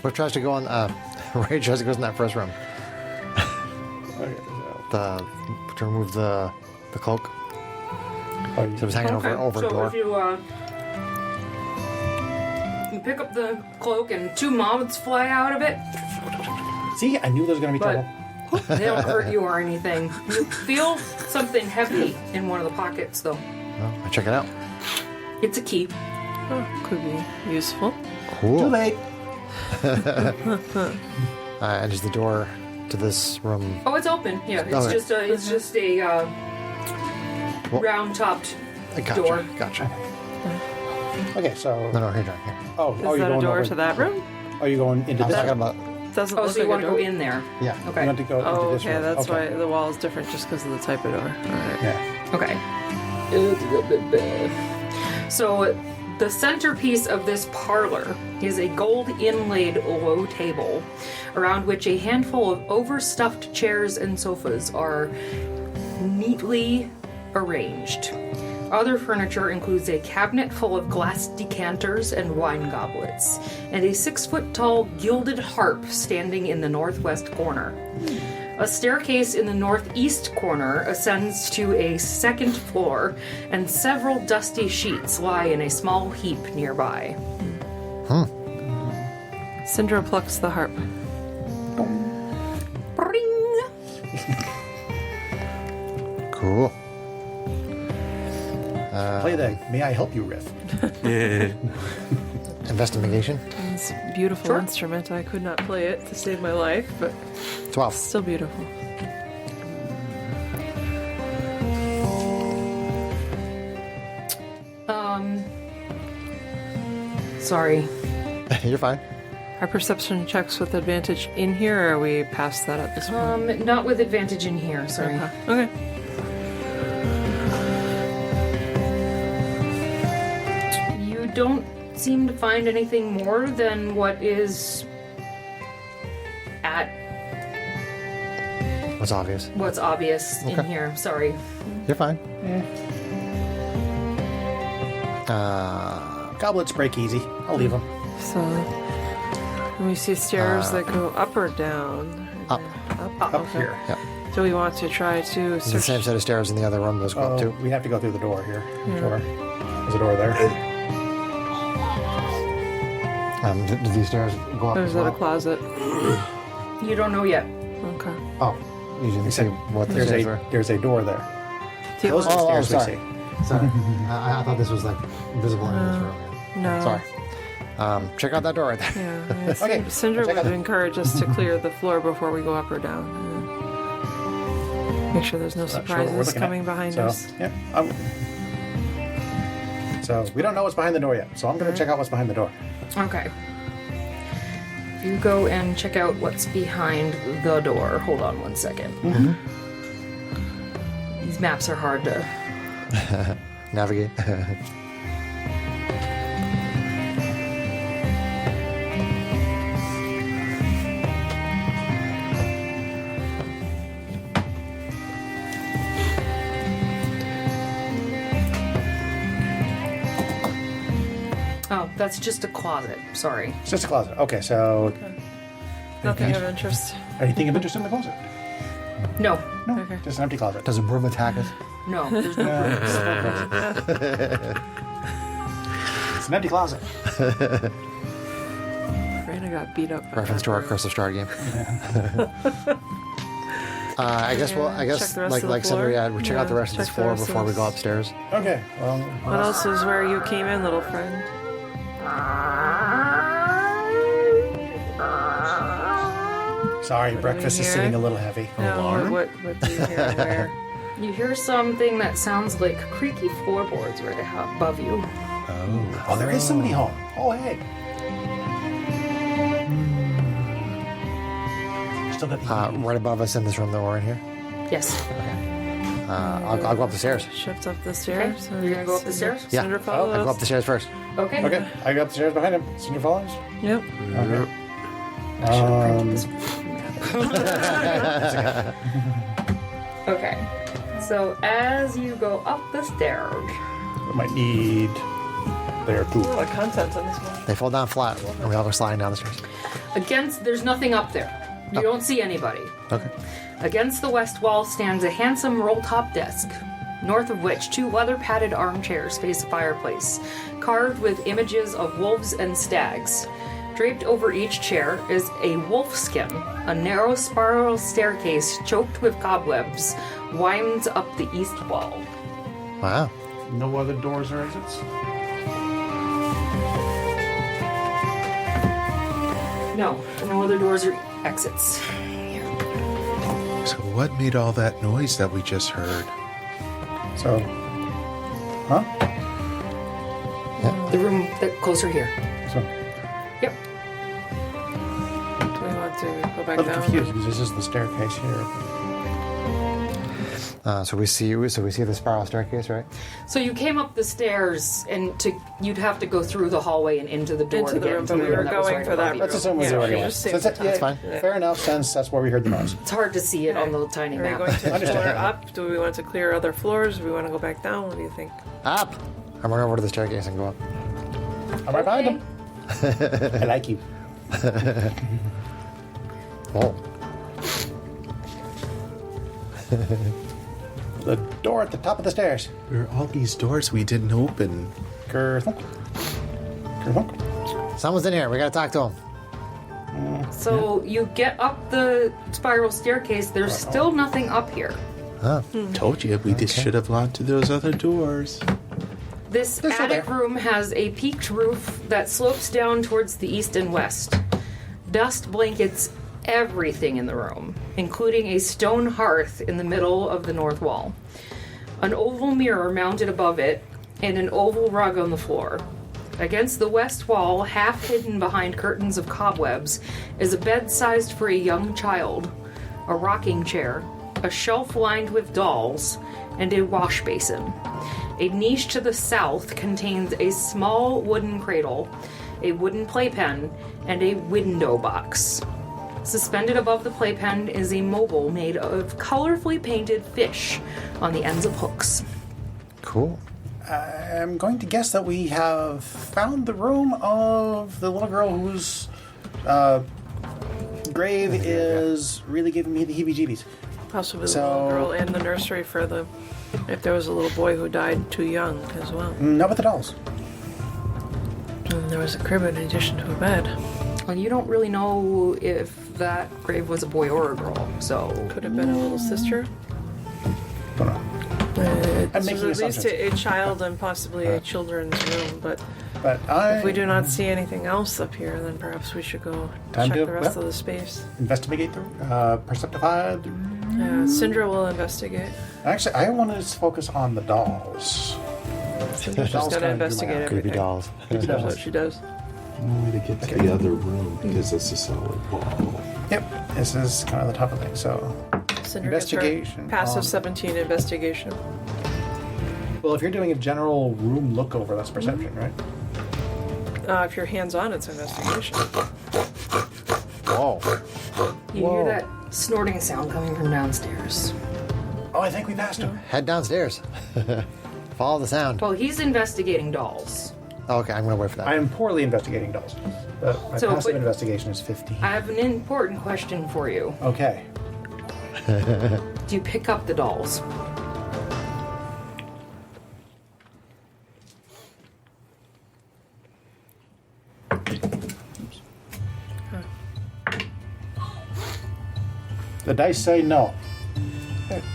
S1: What tries to go on? Ray tries to go in that first room.
S7: Okay,
S1: To remove the cloak. So it was hanging over a
S2: so
S1: door.
S2: If you pick up the cloak and two moths fly out of it.
S7: See, I knew there was going to be trouble.
S2: They don't hurt you or anything. You feel something heavy in one of the pockets, though.
S1: Well, I check it out.
S2: It's a key.
S4: Oh, could be useful.
S1: Cool.
S7: Too late.
S1: Enters the door to this room.
S2: Oh, it's open. Yeah, it's just a round-topped door.
S1: Gotcha.
S7: Okay, so...
S1: No, here, John. Here.
S7: Oh,
S4: Is
S7: you're
S4: that a
S7: going
S4: door
S7: over
S4: to that room?
S7: Are you going into
S1: I'm
S7: this?
S1: talking about...
S4: Doesn't
S2: Oh,
S4: look
S2: so you
S4: like
S2: want
S4: a
S2: to
S4: door?
S2: go in there?
S7: Yeah.
S2: Okay.
S7: You want to go into
S4: Oh,
S7: this
S4: okay,
S7: room.
S4: that's why the wall is different, just because of the type of door. All right.
S7: Yeah.
S2: Okay. So the centerpiece of this parlor is a gold inlaid low table around which a handful of overstuffed chairs and sofas are neatly arranged. Other furniture includes a cabinet full of glass decanters and wine goblets, and a 6-foot-tall gilded harp standing in the northwest corner. A staircase in the northeast corner ascends to a second floor, and several dusty sheets lie in a small heap nearby.
S4: Syndra plucks the harp.
S2: Bring!
S1: Cool.
S7: Play the May I Help You riff.
S1: Investigation.
S4: It's a beautiful instrument. I could not play it to save my life, but
S1: 12.
S4: still beautiful.
S2: Sorry.
S1: You're fine.
S4: Are perception checks with advantage in here, or are we past that at this point?
S2: Not with advantage in here, sorry.
S4: Okay.
S2: You don't seem to find anything more than what is at
S1: What's obvious?
S2: what's obvious in
S1: Okay.
S2: here. Sorry.
S1: You're fine.
S7: Goblets break easy. I'll leave them.
S4: So, when we see stairs that go up or down?
S1: Up.
S4: Up okay.
S7: Here.
S1: Yep.
S4: Do we want to try to
S1: It's the
S4: search?
S1: same set of stairs in the other room. Those go up too.
S7: We have to go through the door here. Sure. There's a door there.
S1: Do these stairs go up
S4: Or
S1: as
S4: is that
S1: well?
S4: a closet?
S2: You don't know yet.
S4: Okay.
S1: Oh, you didn't see what the
S7: There's
S1: stairs were.
S7: there's a door there.
S4: See,
S7: Those are the
S1: Oh,
S7: stairs
S1: sorry.
S7: we see.
S1: Sorry. I thought this was like visible in this room.
S4: no.
S1: Sorry. Check out that door right there.
S4: Yeah. I mean,
S7: Okay,
S4: Cinder
S7: check
S4: would
S7: out-
S4: encourage us to clear the floor before we go up or down. Make sure there's no
S7: Not sure what we're
S4: surprises
S7: looking
S4: coming
S7: at.
S4: behind
S7: So,
S4: us.
S7: Yeah. So we don't know what's behind the door yet. So I'm going to check out what's behind the door.
S2: Okay. You go and check out what's behind the door. Hold on one second. These maps are hard to...
S1: Navigate.
S2: Oh, that's just a closet. Sorry.
S7: It's just a closet. Okay. So
S4: Nothing of interest.
S7: anything of interest in the closet?
S2: No.
S7: No.
S4: Okay.
S7: Just an empty closet.
S1: Does a broom attack us?
S2: No. There's no
S7: It's an empty closet.
S4: Brandon got beat up. by
S1: Reference
S4: that
S1: to our
S4: door.
S1: Curse of Strahd game. I guess
S4: Check the rest of the
S1: like Cinder,
S4: floor?
S1: yeah, we'll check out the
S4: Yeah,
S1: rest of this
S4: check the
S1: floor
S4: rest of
S1: before we
S4: this.
S1: go upstairs.
S7: Okay. Well,
S4: What else is where you came in, little friend?
S7: sorry,
S4: do
S7: breakfast
S4: we
S7: is
S4: hear?
S7: sitting a little heavy.
S4: No, what do you hear and where?
S2: You hear something that sounds like creaky floorboards right above you.
S7: Oh, there is somebody home. Oh, hey. Still got the
S1: Right above us in this room that we're in here.
S2: Yes.
S1: I'll go up the stairs.
S4: Shift up the stairs.
S2: Okay. You're gonna go up the stairs?
S1: Yeah,
S4: Cinder follow
S1: I'll go up
S4: us.
S1: the stairs first.
S2: Okay.
S7: Okay, I go up the stairs behind him. Senior follows.
S4: Yep.
S7: Okay.
S2: Okay. So as you go up the stairs,
S7: We might need there
S4: A
S7: too.
S4: lot of content on this one.
S1: They fall down flat, and we all go sliding down the stairs.
S2: there's nothing up there. You don't see anybody.
S1: Okay.
S2: Against the west wall stands a handsome roll-top desk, north of which two leather-padded armchairs face a fireplace, carved with images of wolves and stags. Draped over each chair is a wolf skin. A narrow spiral staircase choked with cobwebs winds up the east wall.
S1: Wow.
S7: No other doors or exits?
S2: No other doors or exits.
S5: So what made all that noise that we just heard?
S7: So, huh?
S2: The room closer here.
S7: So,
S2: Yep.
S4: Do we want to go back
S7: I'm
S4: down?
S7: confused because this is the staircase here.
S1: So we see the spiral staircase, right?
S2: So you came up the stairs, and you'd have to go through the hallway and into the door
S4: Into
S2: to
S4: the
S2: get
S4: room,
S2: into
S4: but
S2: the
S4: we
S2: room
S4: were
S2: that was
S4: going
S2: right
S4: for
S2: above
S4: that.
S2: you.
S7: Let's assume
S4: Yeah,
S7: we're already
S4: we
S7: on.
S4: just
S7: So
S4: saved
S7: that's,
S4: the
S7: yeah,
S1: time.
S7: fair enough, since that's where we heard the noise.
S2: It's hard to see it on the tiny
S4: Are we
S2: map.
S4: going to
S7: Understand.
S4: explore up? Do we want to clear other floors? Do we want to go back down? What do you think?
S1: Up! I'm running over to the staircase and go up.
S7: I'm right behind him. I like you.
S1: Oh.
S7: The door at the top of the stairs.
S5: There are all these doors we didn't open.
S7: Kerthunk. Kerthunk.
S1: Someone's in here. We gotta talk to him.
S2: So you get up the spiral staircase. There's still nothing up here.
S5: Told you we just should have gone to those other doors.
S2: This
S7: still
S2: attic
S7: there.
S2: room has a peaked roof that slopes down towards the east and west. Dust blankets everything in the room, including a stone hearth in the middle of the north wall, an oval mirror mounted above it, and an oval rug on the floor. Against the west wall, half hidden behind curtains of cobwebs, is a bed sized for a young child, a rocking chair, a shelf lined with dolls, and a wash basin. A niche to the south contains a small wooden cradle, a wooden playpen, and a window box. Suspended above the playpen is a mobile made of colorfully painted fish on the ends of hooks.
S1: Cool.
S7: I'm going to guess that we have found the room of the little girl whose grave is really giving me the heebie-jeebies.
S4: Possibly the
S7: So-
S4: little girl and the nursery for the... If there was a little boy who died too young as well.
S7: Not with the dolls.
S9: And there was a crib in addition to a bed.
S2: Well, you don't really know if that grave was a boy or a girl, so...
S4: Could have been a little sister.
S7: Don't know.
S4: This
S7: making
S4: was at least
S7: assumptions.
S4: a child and possibly a children's room, but
S7: But
S4: if we do not see anything else up here, then perhaps we should go
S7: Time
S4: check
S7: to-
S4: the rest
S7: yep.
S4: of the space.
S7: investigate the perceptified.
S4: Syndra will investigate.
S7: Actually, I want to focus on the dolls.
S4: Syndra's just
S7: Dolls
S4: going to
S7: kinda do my
S4: investigate
S7: eye.
S1: Creepy
S4: everything.
S1: dolls.
S4: That's what she does.
S8: No way to get to the other room because it's a solid wall.
S7: Yep, this is kind of the top of thing. So,
S4: Syndra gets her
S7: Investigation
S4: passive
S7: on-
S4: 17 investigation.
S7: well, if you're doing a general room look over, that's perception, right?
S4: If you're hands-on, it's investigation.
S7: Whoa.
S2: You hear that snorting sound coming from downstairs.
S7: Oh, I think we passed him.
S1: Head downstairs. Follow the sound.
S2: Well, he's investigating dolls.
S1: Okay, I'm gonna wait for that.
S7: I am poorly investigating dolls. My
S2: So,
S7: passive
S2: but-
S7: investigation is 15.
S2: I have an important question for you.
S7: Okay.
S2: Do you pick up the dolls?
S7: The dice say no.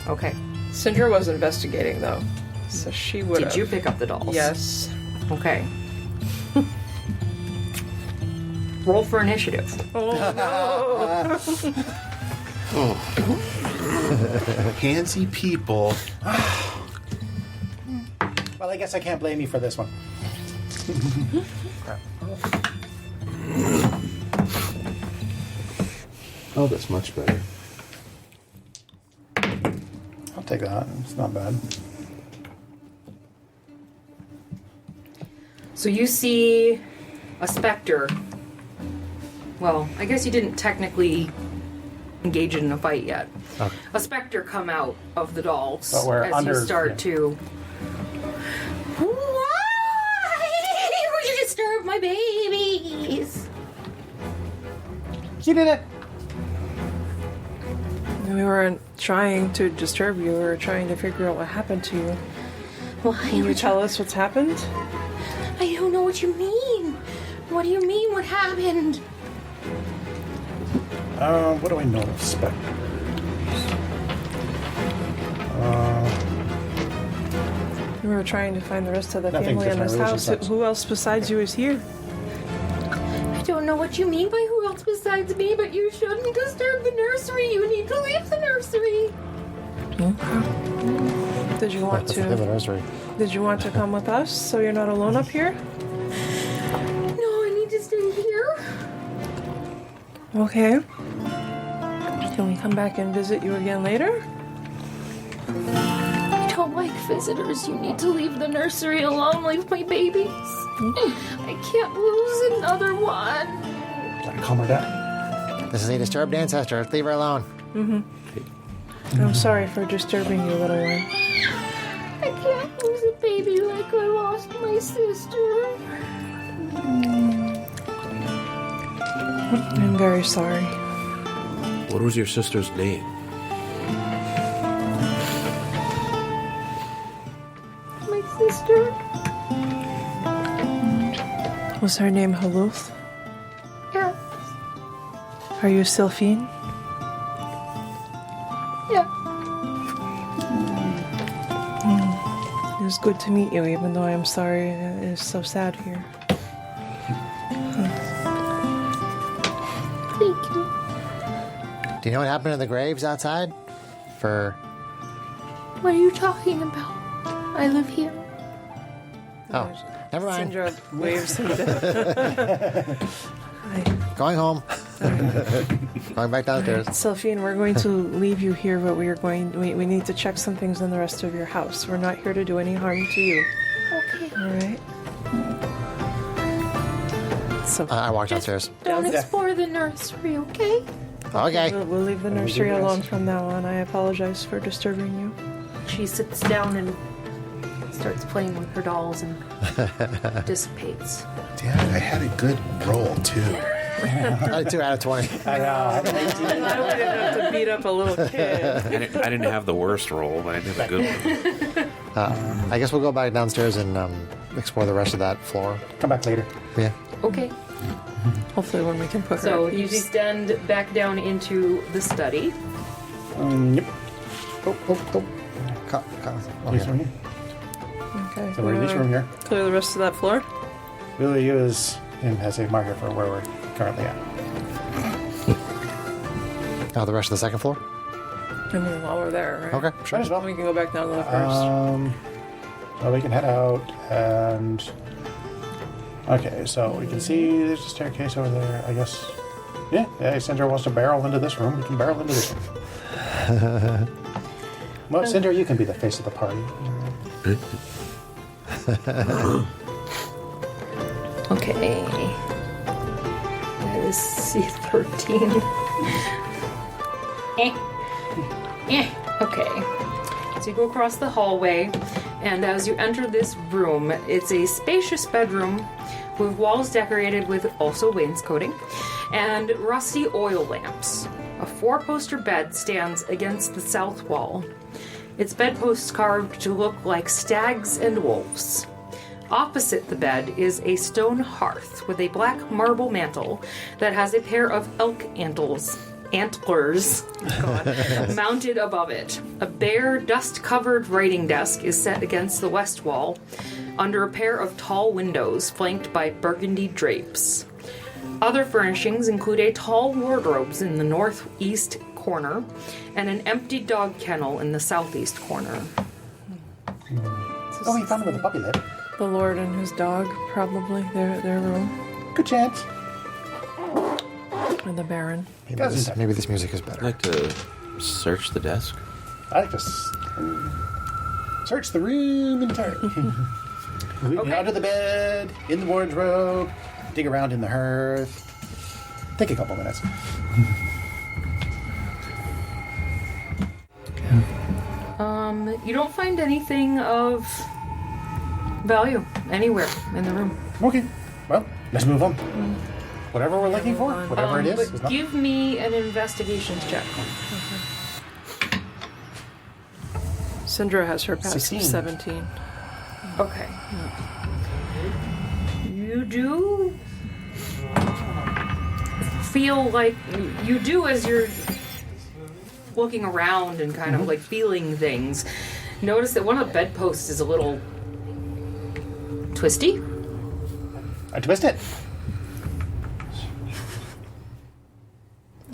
S2: Okay.
S4: Syndra was investigating, though, so she would
S2: Did you pick up the dolls?
S4: Yes.
S2: Okay. Roll for initiative.
S5: Handsy people.
S7: Well, I guess I can't blame you for this one.
S8: Oh, that's much better.
S7: I'll take that. It's not bad.
S2: So you see a specter. Well, I guess you didn't technically engage in a fight yet.
S1: Okay.
S2: A specter come out of the dolls
S7: But we're
S2: as
S7: under-
S2: you start
S7: yeah.
S2: to. Why would you disturb my babies?
S7: She did it.
S4: We weren't trying to disturb you. We were trying to figure out what happened to you.
S2: Why?
S4: Can you tell us what's happened?
S2: I don't know what you mean. What do you mean? What happened?
S7: What do I know of specters?
S4: We were trying to find the rest of the
S7: Nothing
S4: family in
S7: fits
S4: this
S7: my
S4: house.
S7: religious
S4: Who else besides you is here?
S2: I don't know what you mean by who else besides me, but you shouldn't disturb the nursery. You need to leave the nursery.
S4: Did you want
S1: That's the
S4: to?
S1: nursery.
S4: Did you want to come with us so you're not alone up here?
S2: No, I need to stay here.
S4: Okay. Can we come back and visit you again later?
S2: I don't like visitors. You need to leave the nursery alone. Leave my babies. I can't lose another one.
S7: Gotta calm her down.
S1: This is a disturbed ancestor. Leave her alone.
S4: I'm sorry for disturbing you, little one.
S2: I can't lose a baby like I lost my sister.
S4: I'm very sorry.
S6: What was your sister's name?
S2: My sister?
S4: Was her name Haluth?
S2: Yeah.
S4: Are you Sylphine?
S2: Yeah.
S4: It was good to meet you, even though I'm sorry it is so sad here.
S2: Thank you.
S1: Do you know what happened to the graves outside?
S2: What are you talking about? I live here.
S1: Oh, never mind.
S4: Syndra waves him down.
S1: Going home. Going back downstairs.
S4: Sylphine, we're going to leave you here, but we need to check some things in the rest of your house. We're not here to do any harm to you.
S2: Okay.
S4: All right? So
S1: I walked downstairs.
S2: Don't explore the nursery, okay?
S1: Okay.
S4: we'll leave the nursery alone from now on. I apologize for disturbing you.
S2: She sits down and starts playing with her dolls and dissipates.
S5: Damn it, I had a good roll, too.
S1: I had 2 out of 20.
S7: I know.
S4: I didn't have to beat up a little kid.
S6: I didn't have the worst roll, but I did a good one.
S1: I guess we'll go back downstairs and explore the rest of that floor.
S7: Come back later.
S1: Yeah.
S2: Okay.
S4: Hopefully when we can put her
S2: So
S4: at
S2: you
S4: peace.
S2: descend back down into the study.
S7: Yep. Oh. This room here.
S4: Okay.
S7: So we're in this room here.
S4: Clear the rest of that floor.
S7: We'll use him as a marker for where we're currently at.
S1: Oh, the rest of the second floor?
S4: I mean, while we're there, right?
S1: Okay,
S7: Might
S1: sure.
S7: as well.
S4: We can go back down to the first.
S7: So we can head out and... Okay, so we can see there's a staircase over there, I guess. Yeah, Cinder wants to barrel into this room. We can barrel into this room. Well, Cinder, you can be the face of the party.
S2: Okay. That is C13. Okay. So you go across the hallway, and as you enter this room, it's a spacious bedroom with walls decorated with also wainscoting and rusty oil lamps. A 4-poster bed stands against the south wall. Its bedposts carved to look like stags and wolves. Opposite the bed is a stone hearth with a black marble mantle that has a pair of elk antlers mounted above it. A bare, dust-covered writing desk is set against the west wall under a pair of tall windows flanked by burgundy drapes. Other furnishings include a tall wardrobe in the northeast corner and an empty dog kennel in the southeast corner.
S7: Oh, we found him with a puppy lip.
S4: The Lord and his dog, probably, their room.
S7: Good chance.
S4: And the Baron.
S1: Maybe this music is
S6: I'd
S1: better.
S6: like to search the desk.
S7: I like to search the room entirely. We can
S2: Okay.
S7: under the bed, in the wardrobe, dig around in the hearth. Take a couple minutes.
S2: You don't find anything of value anywhere in the room.
S7: Okay, well, let's move on. Whatever we're looking for, whatever it is.
S2: But
S7: is not-
S2: give me an investigations check.
S4: Syndra has her passive
S7: 16.
S4: 17.
S2: Okay. You do feel like you do as you're looking around and kind of like feeling things. Notice that one of the bedposts is a little twisty.
S7: I twist it.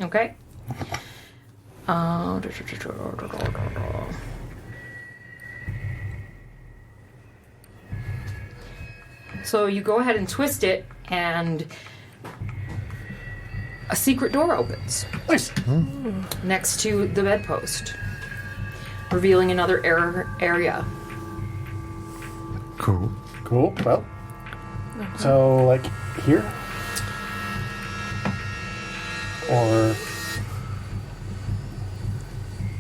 S2: Okay. So you go ahead and twist it, and a secret door opens
S7: Nice.
S2: next to the bedpost, revealing another area.
S1: Cool.
S7: Cool. Well, so like here, or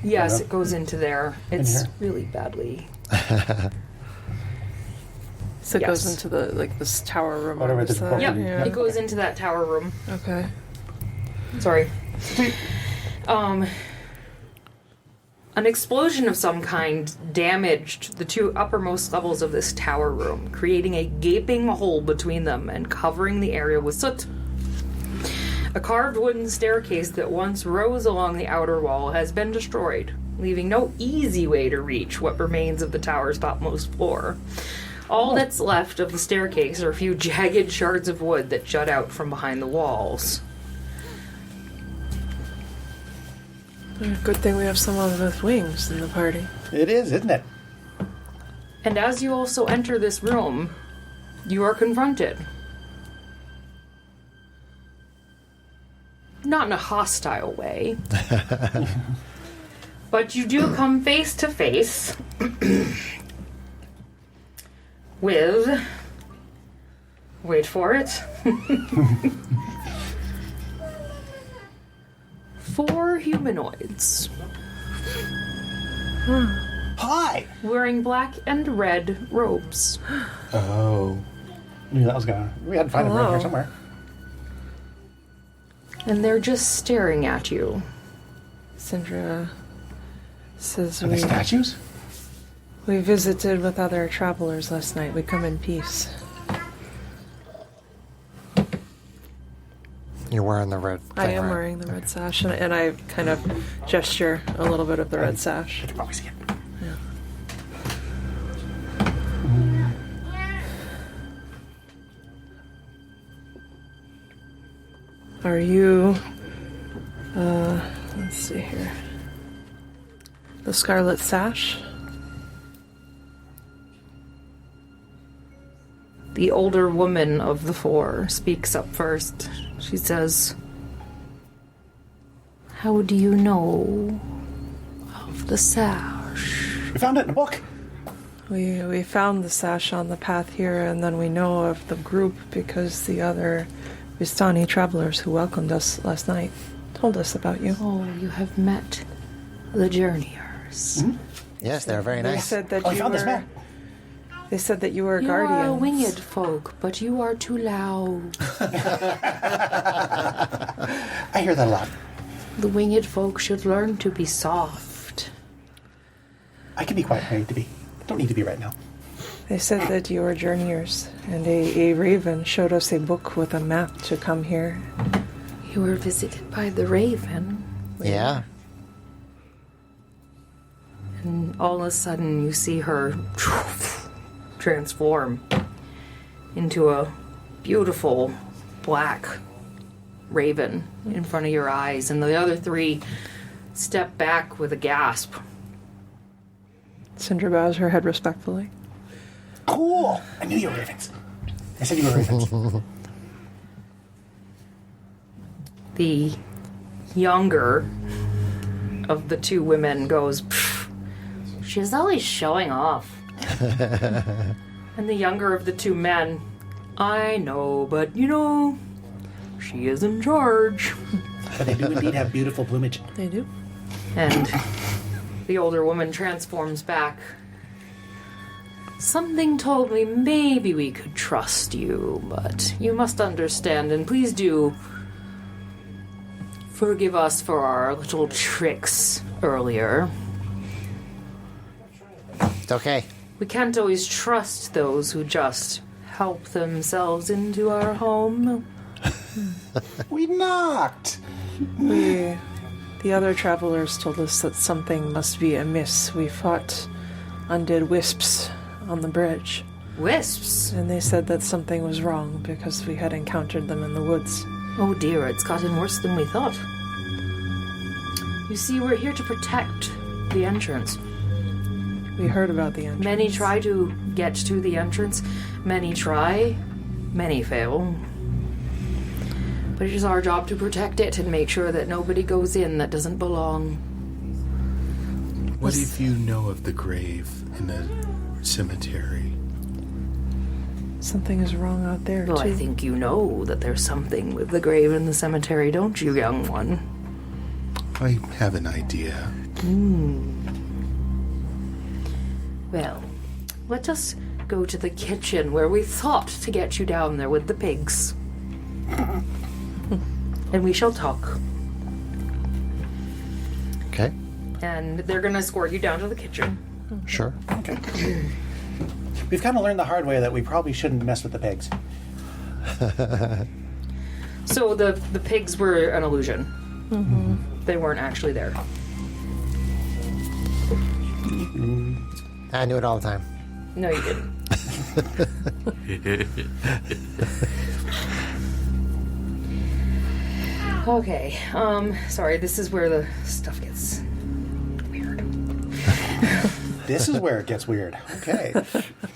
S2: Yes,
S7: Yeah.
S2: it goes into there. It's
S7: here?
S2: really badly.
S4: So it
S2: Yes.
S4: goes into the, like, this tower room.
S7: Whatever
S4: on
S7: the
S4: the side.
S7: property-
S2: Yep,
S7: Yeah.
S2: it goes into that tower room.
S4: Okay.
S2: Sorry. An explosion of some kind damaged the 2 uppermost levels of this tower room, creating a gaping hole between them and covering the area with soot. A carved wooden staircase that once rose along the outer wall has been destroyed, leaving no easy way to reach what remains of the tower's topmost floor. All that's left of the staircase are a few jagged shards of wood that jut out from behind the walls.
S4: Good thing we have someone with wings in the party.
S7: it is, isn't it?
S2: And as you also enter this room, you are confronted. Not in a hostile way. But you do come face to face with... Wait for it. 4 humanoids.
S7: Hi.
S2: Wearing black and red robes.
S7: Oh, knew that was gonna. We had to find him around here somewhere.
S2: And they're just staring at you.
S4: Syndra says
S7: Are they
S4: we...
S7: statues?
S4: We visited with other travelers last night. We come in peace.
S1: You're wearing the red thing,
S4: I am
S1: right?
S4: wearing the red sash, and I kind of gesture a little bit of the red sash.
S7: You can probably see it.
S4: Are you, let's see here. The Scarlet Sash?
S2: The older woman of the four speaks up first. She says, "How do you know of the sash?"
S7: We found it in a book.
S4: We found the sash on the path here, and then we know of the group because the other Vistani travelers who welcomed us last night told us about you.
S2: Oh, you have met the journeyers.
S7: Mm-hmm.
S1: Yes, they're very
S4: They
S1: nice.
S4: said that
S7: Oh, I
S4: you
S7: found this
S4: were.
S7: map.
S4: They said that you were
S2: You
S4: guardians.
S2: are winged folk, but you are too loud.
S7: I hear that a lot.
S2: The winged folk should learn to be soft.
S7: I can be quiet when I need to be. Don't need to be right now.
S4: They said that you were journeyers, and a raven showed us a book with a map to come here.
S2: You were visited by the raven,
S1: Yeah.
S2: and all of a sudden you see her transform into a beautiful black raven in front of your eyes, and the other three step back with a gasp.
S4: Sindra bows her head respectfully.
S7: Cool. I knew you were ravens. I said you were ravens.
S2: The younger of the two women goes, "Pfft, she's always showing off." And the younger of the two men, "I know, but she is in charge."
S7: But they do indeed have beautiful plumage.
S4: They do.
S2: And the older woman transforms back. "Something told me maybe we could trust you, but you must understand, and please do forgive us for our little tricks earlier.
S1: It's okay.
S2: We can't always trust those who just help themselves into our home."
S7: We knocked.
S4: The other travelers told us that something must be amiss. We fought undead wisps on the bridge,
S2: Wisps?
S4: and they said that something was wrong because we had encountered them in the woods.
S2: Oh dear, it's gotten worse than we thought. You see, we're here to protect the entrance.
S4: We heard about the entrance.
S2: Many try to get to the entrance. Many try. Many fail. But it is our job to protect it and make sure that nobody goes in that doesn't belong.
S5: What if you know of the grave in the cemetery?
S4: Something is wrong out there,
S2: Well,
S4: too.
S2: I think you know that there's something with the grave in the cemetery, don't you, young one?
S5: I have an idea.
S2: Well, let us go to the kitchen where we thought to get you down there with the pigs. And we shall talk.
S1: Okay.
S2: And they're gonna escort you down to the kitchen.
S1: Sure.
S7: Okay. We've kind of learned the hard way that we probably shouldn't mess with the pigs.
S2: So the pigs were an illusion. They weren't actually there.
S1: I knew it all the time.
S2: No, you didn't. Okay, sorry, this is where the stuff gets weird.
S7: This is where it gets weird. Okay.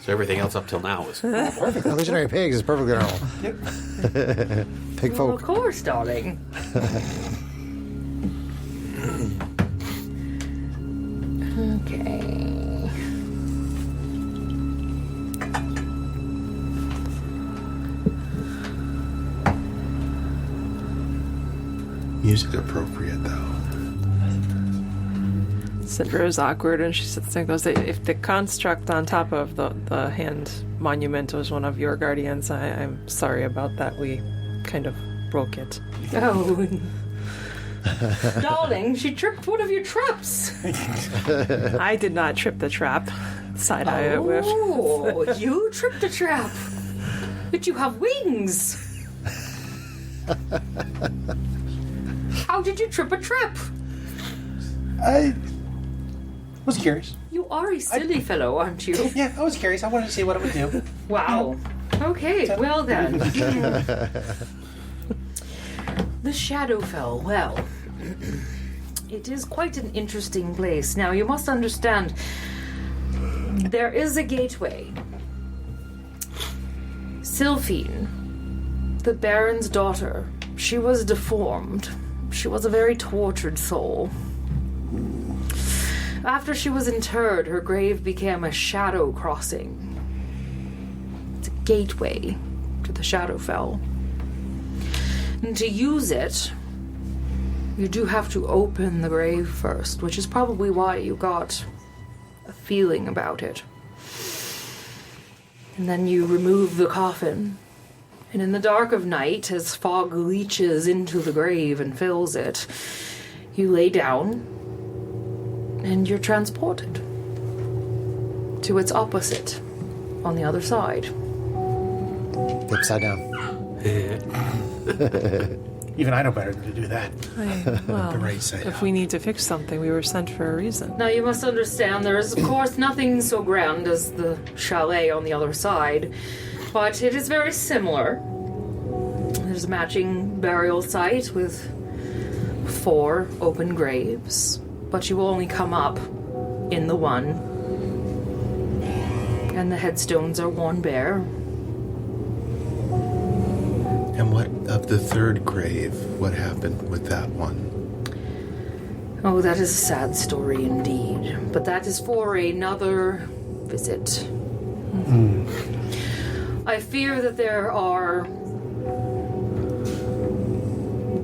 S6: So everything else up till now is
S7: Perfect.
S1: Illusionary pigs is perfectly normal.
S7: Yep.
S1: Pig
S2: Well, of
S1: folk.
S2: course, darling. Okay.
S5: Music appropriate, though.
S4: Sindra is awkward, and she sits there and goes, if the construct on top of the hand monument was one of your guardians, I'm sorry about that. We kind of broke it.
S2: Oh. Darling, she tripped one of your traps.
S4: I did not trip the trap. Side eye at Whiff.
S2: Oh, you tripped a trap. But you have wings. How did you trip a trap?
S7: I was curious.
S2: You are a silly fellow, aren't you?
S7: Yeah, I was curious. I wanted to see what it would do.
S2: Wow. Okay, well then. The Shadowfell, well, it is quite an interesting place. Now, you must understand, there is a gateway. Sylphine, the Baron's daughter, she was deformed. She was a very tortured soul. After she was interred, her grave became a shadow crossing. It's a gateway to the Shadowfell. And to use it, you do have to open the grave first, which is probably why you got a feeling about it. And then you remove the coffin. And in the dark of night, as fog leaches into the grave and fills it, you lay down and you're transported to its opposite on the other side.
S1: Upside down.
S7: Even I know better than to do that.
S4: Well,
S5: The right side
S4: if
S5: out.
S4: we need to fix something, we were sent for a reason.
S2: Now you must understand there is of course nothing so grand as the chalet on the other side, but it is very similar. There's a matching burial site with 4 open graves, but you will only come up in the one. And the headstones are worn bare.
S5: And what of the third grave? What happened with that one?
S2: Oh, that is a sad story indeed. But that is for another visit. I fear that there are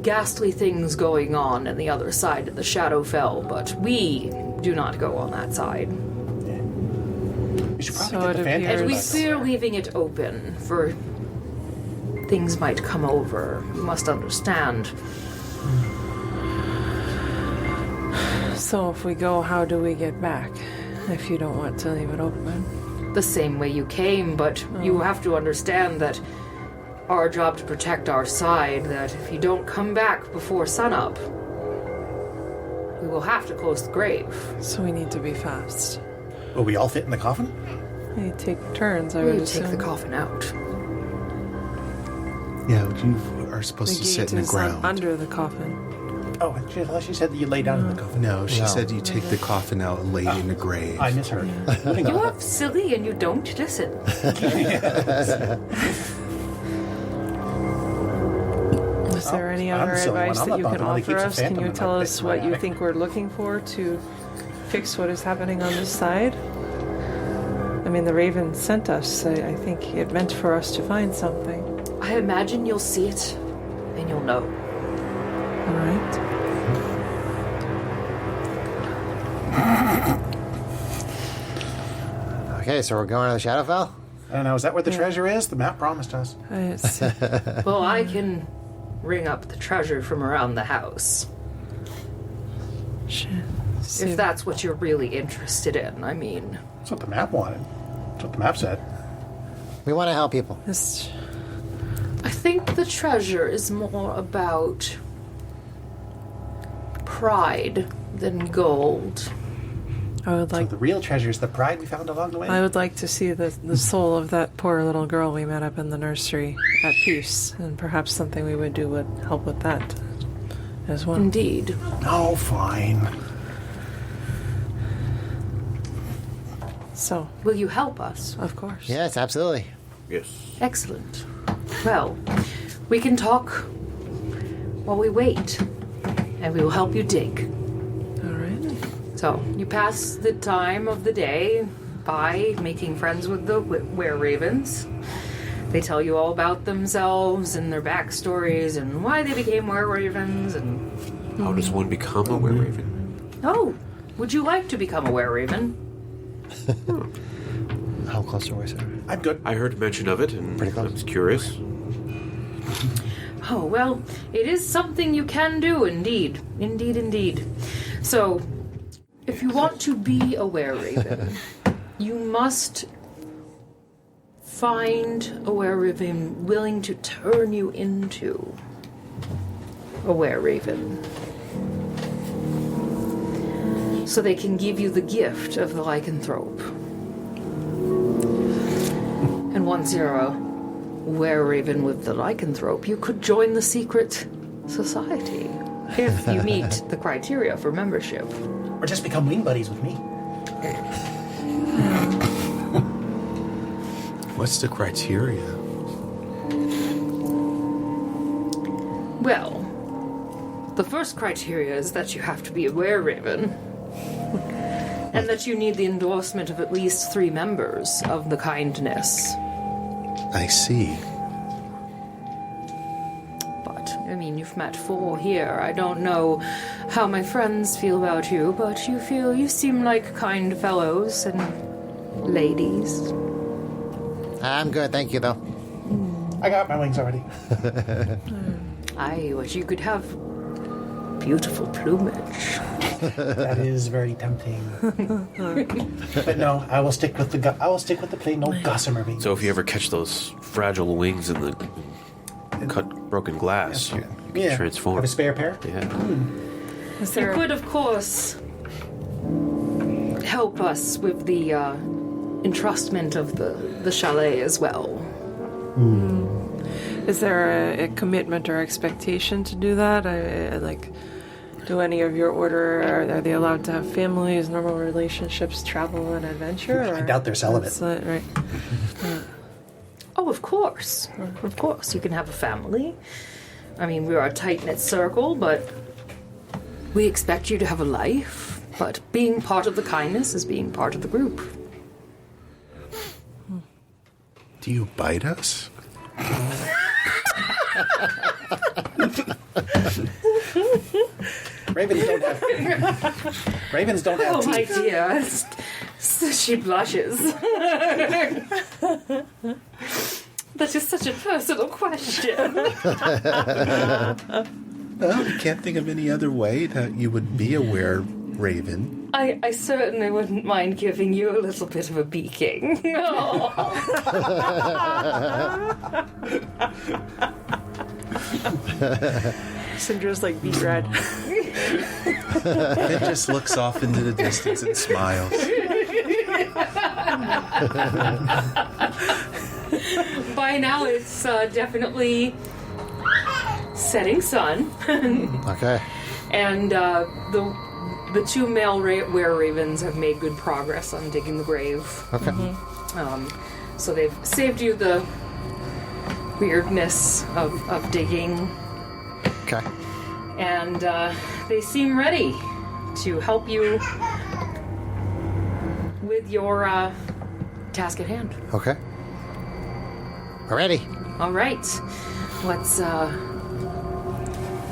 S2: ghastly things going on the other side of the Shadowfell, but we do not go on that side.
S7: We should probably
S4: So
S7: get
S4: it
S7: the fan
S4: appears-
S2: And we
S7: back.
S2: fear leaving it open for things might come over. You must understand.
S4: So if we go, how do we get back? If you don't want to leave it open.
S2: The same way you came, but you have to understand that our job to protect our side, that if you don't come back before sunup, we will have to close the grave.
S4: So we need to be fast.
S7: Will we all fit in the coffin?
S4: We take turns, I would
S2: We
S4: assume.
S2: take the coffin out.
S5: Yeah, you are
S4: The
S5: supposed to sit
S4: gate
S5: in the
S4: is
S5: ground.
S4: under the coffin.
S7: Oh, I thought she said that you lay down in the coffin.
S5: No, she
S1: No.
S5: said you take the coffin out and lay it in the grave.
S7: I misheard. Moving
S2: You
S7: on.
S2: are silly and you don't listen.
S4: Is there any
S7: I'm
S4: other
S7: silly one.
S4: advice
S7: I'm
S4: that you
S7: not
S4: can
S7: the one that
S4: offer
S7: keeps a
S4: us? Can
S7: phantom
S4: you
S7: in
S4: tell
S7: my
S4: us
S7: eye.
S4: what you think we're looking for to fix what is happening on this side? I mean, the Raven sent us. I think it meant for us to find something.
S2: I imagine you'll see it and you'll know.
S4: All right.
S1: Okay, so we're going to the Shadowfell?
S7: I don't know. Is that where the treasure is? The map promised us.
S2: Well, I can ring up the treasure from around the house. If that's what you're really interested in, I mean.
S7: That's what the map wanted. That's what the map said.
S1: We want to help people.
S2: I think the treasure is more about pride than gold.
S4: I would
S7: So
S4: like.
S7: the real treasure is the pride we found along the way.
S4: I would like to see the soul of that poor little girl we met up in the nursery at peace, and perhaps something we would do would help with that as well.
S2: Indeed.
S7: Oh, fine.
S4: So,
S2: Will you help us?
S4: of course.
S1: Yes, absolutely.
S6: Yes.
S2: Excellent. Well, we can talk while we wait, and we will help you dig.
S4: All right.
S2: So, you pass the time of the day by making friends with the were-ravens. They tell you all about themselves and their backstories and why they became were-ravens and...
S6: How does one become a were-raven?
S2: Oh, would you like to become a were-raven?
S1: How close are we, sir?
S7: I'm good.
S6: I heard mention of it, and
S1: Pretty close.
S6: I was curious.
S2: Oh, well, it is something you can do, indeed. Indeed, indeed. So, if you want to be a were-raven, You must find a were-raven willing to turn you into a were-raven. So they can give you the gift of the lycanthrope. And once you're a were-raven with the lycanthrope, you could join the secret society if you meet the criteria for membership.
S7: Or just become wing buddies with me.
S5: What's the criteria?
S2: Well, the first criteria is that you have to be a were-raven, and that you need the endorsement of at least 3 members of the kindness.
S5: I see.
S2: But, I mean, you've met 4 here. I don't know how my friends feel about you, but you seem like kind fellows and ladies.
S1: I'm good, thank you, though.
S7: I got my wings already.
S2: I wish you could have beautiful plumage.
S7: That is very tempting. But no, I will stick with the plain old gossamer wings.
S6: So if you ever catch those fragile wings in the broken glass, you can transform.
S7: Have a spare pair?
S6: Yeah.
S4: Is
S2: You
S4: there
S2: could, of course, help us with the entrustment of the chalet as well.
S4: Is there a commitment or expectation to do that? Do any of your order, are they allowed to have families, normal relationships, travel, and adventure?
S7: I doubt they're celibate.
S4: Right.
S2: Oh, of course. Of course. You can have a family. I mean, we are a tight-knit circle, but we expect you to have a life. But being part of the kindness is being part of the group.
S5: Do you bite us?
S7: Ravens don't have
S2: Oh, my
S7: teeth.
S2: dear. She blushes. That is such a personal question.
S5: Well, you can't think of any other way that you would be a were-raven.
S2: I certainly wouldn't mind giving you a little bit of a beaking.
S4: Cinder's like beet red.
S5: It just looks off into the distance and smiles.
S2: By now, it's definitely setting sun.
S1: Okay.
S2: And the 2 male were-ravens have made good progress on digging the grave.
S1: Okay.
S2: So they've saved you the weirdness of digging.
S1: Okay.
S2: And they seem ready to help you with your task at hand.
S1: Okay. We're ready.
S2: All right. Let's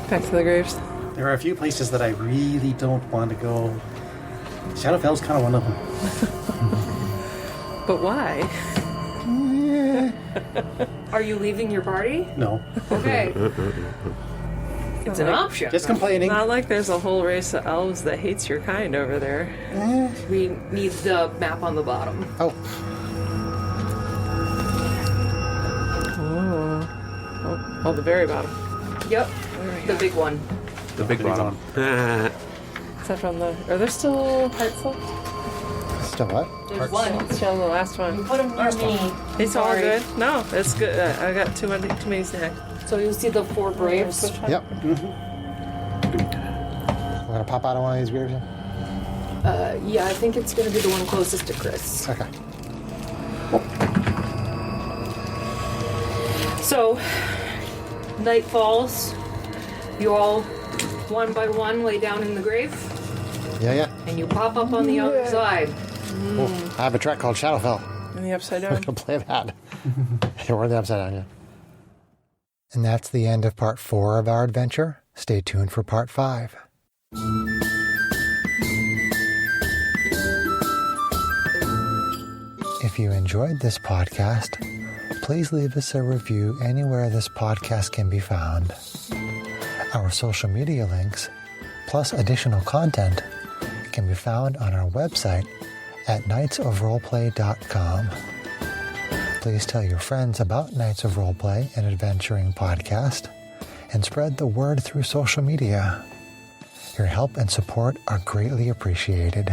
S4: Back to the graves.
S7: There are a few places that I really don't want to go. Shadowfell's kind of one of them.
S4: But why?
S2: Are you leaving your party?
S7: No.
S2: Okay. It's an option.
S7: Just complaining.
S4: Not like there's a whole race of elves that hates your kind over there.
S2: We need the map on the bottom.
S1: Oh,
S4: Oh, the very bottom.
S2: Yep. The big one.
S6: The big bottom.
S4: Is that from the... Are there still parts left?
S1: still what?
S2: There's one.
S4: Still the last one.
S2: Put them near me.
S4: It's all good. No, it's good. I got too many snacks.
S2: So you'll see the 4 graves.
S1: Yep. We're gonna pop out of one of these graves.
S2: Yeah, I think it's going to be the one closest to Chris.
S1: Okay.
S2: So, night falls. You all, one by one, lay down in the grave,
S1: Yeah.
S2: and you pop up on the other side.
S1: Oh, I have a track called Shadowfell.
S4: In the upside
S1: We're
S4: down.
S1: gonna play that. We're in the upside down, yeah. And that's the end of part 4 of our adventure. Stay tuned for part 5. If you enjoyed this podcast, please leave us a review anywhere this podcast can be found. Our social media links, plus additional content, can be found on our website at knightsofroleplay.com. Please tell your friends about Knights of Roleplay and Adventuring Podcast and spread the word through social media. Your help and support are greatly appreciated.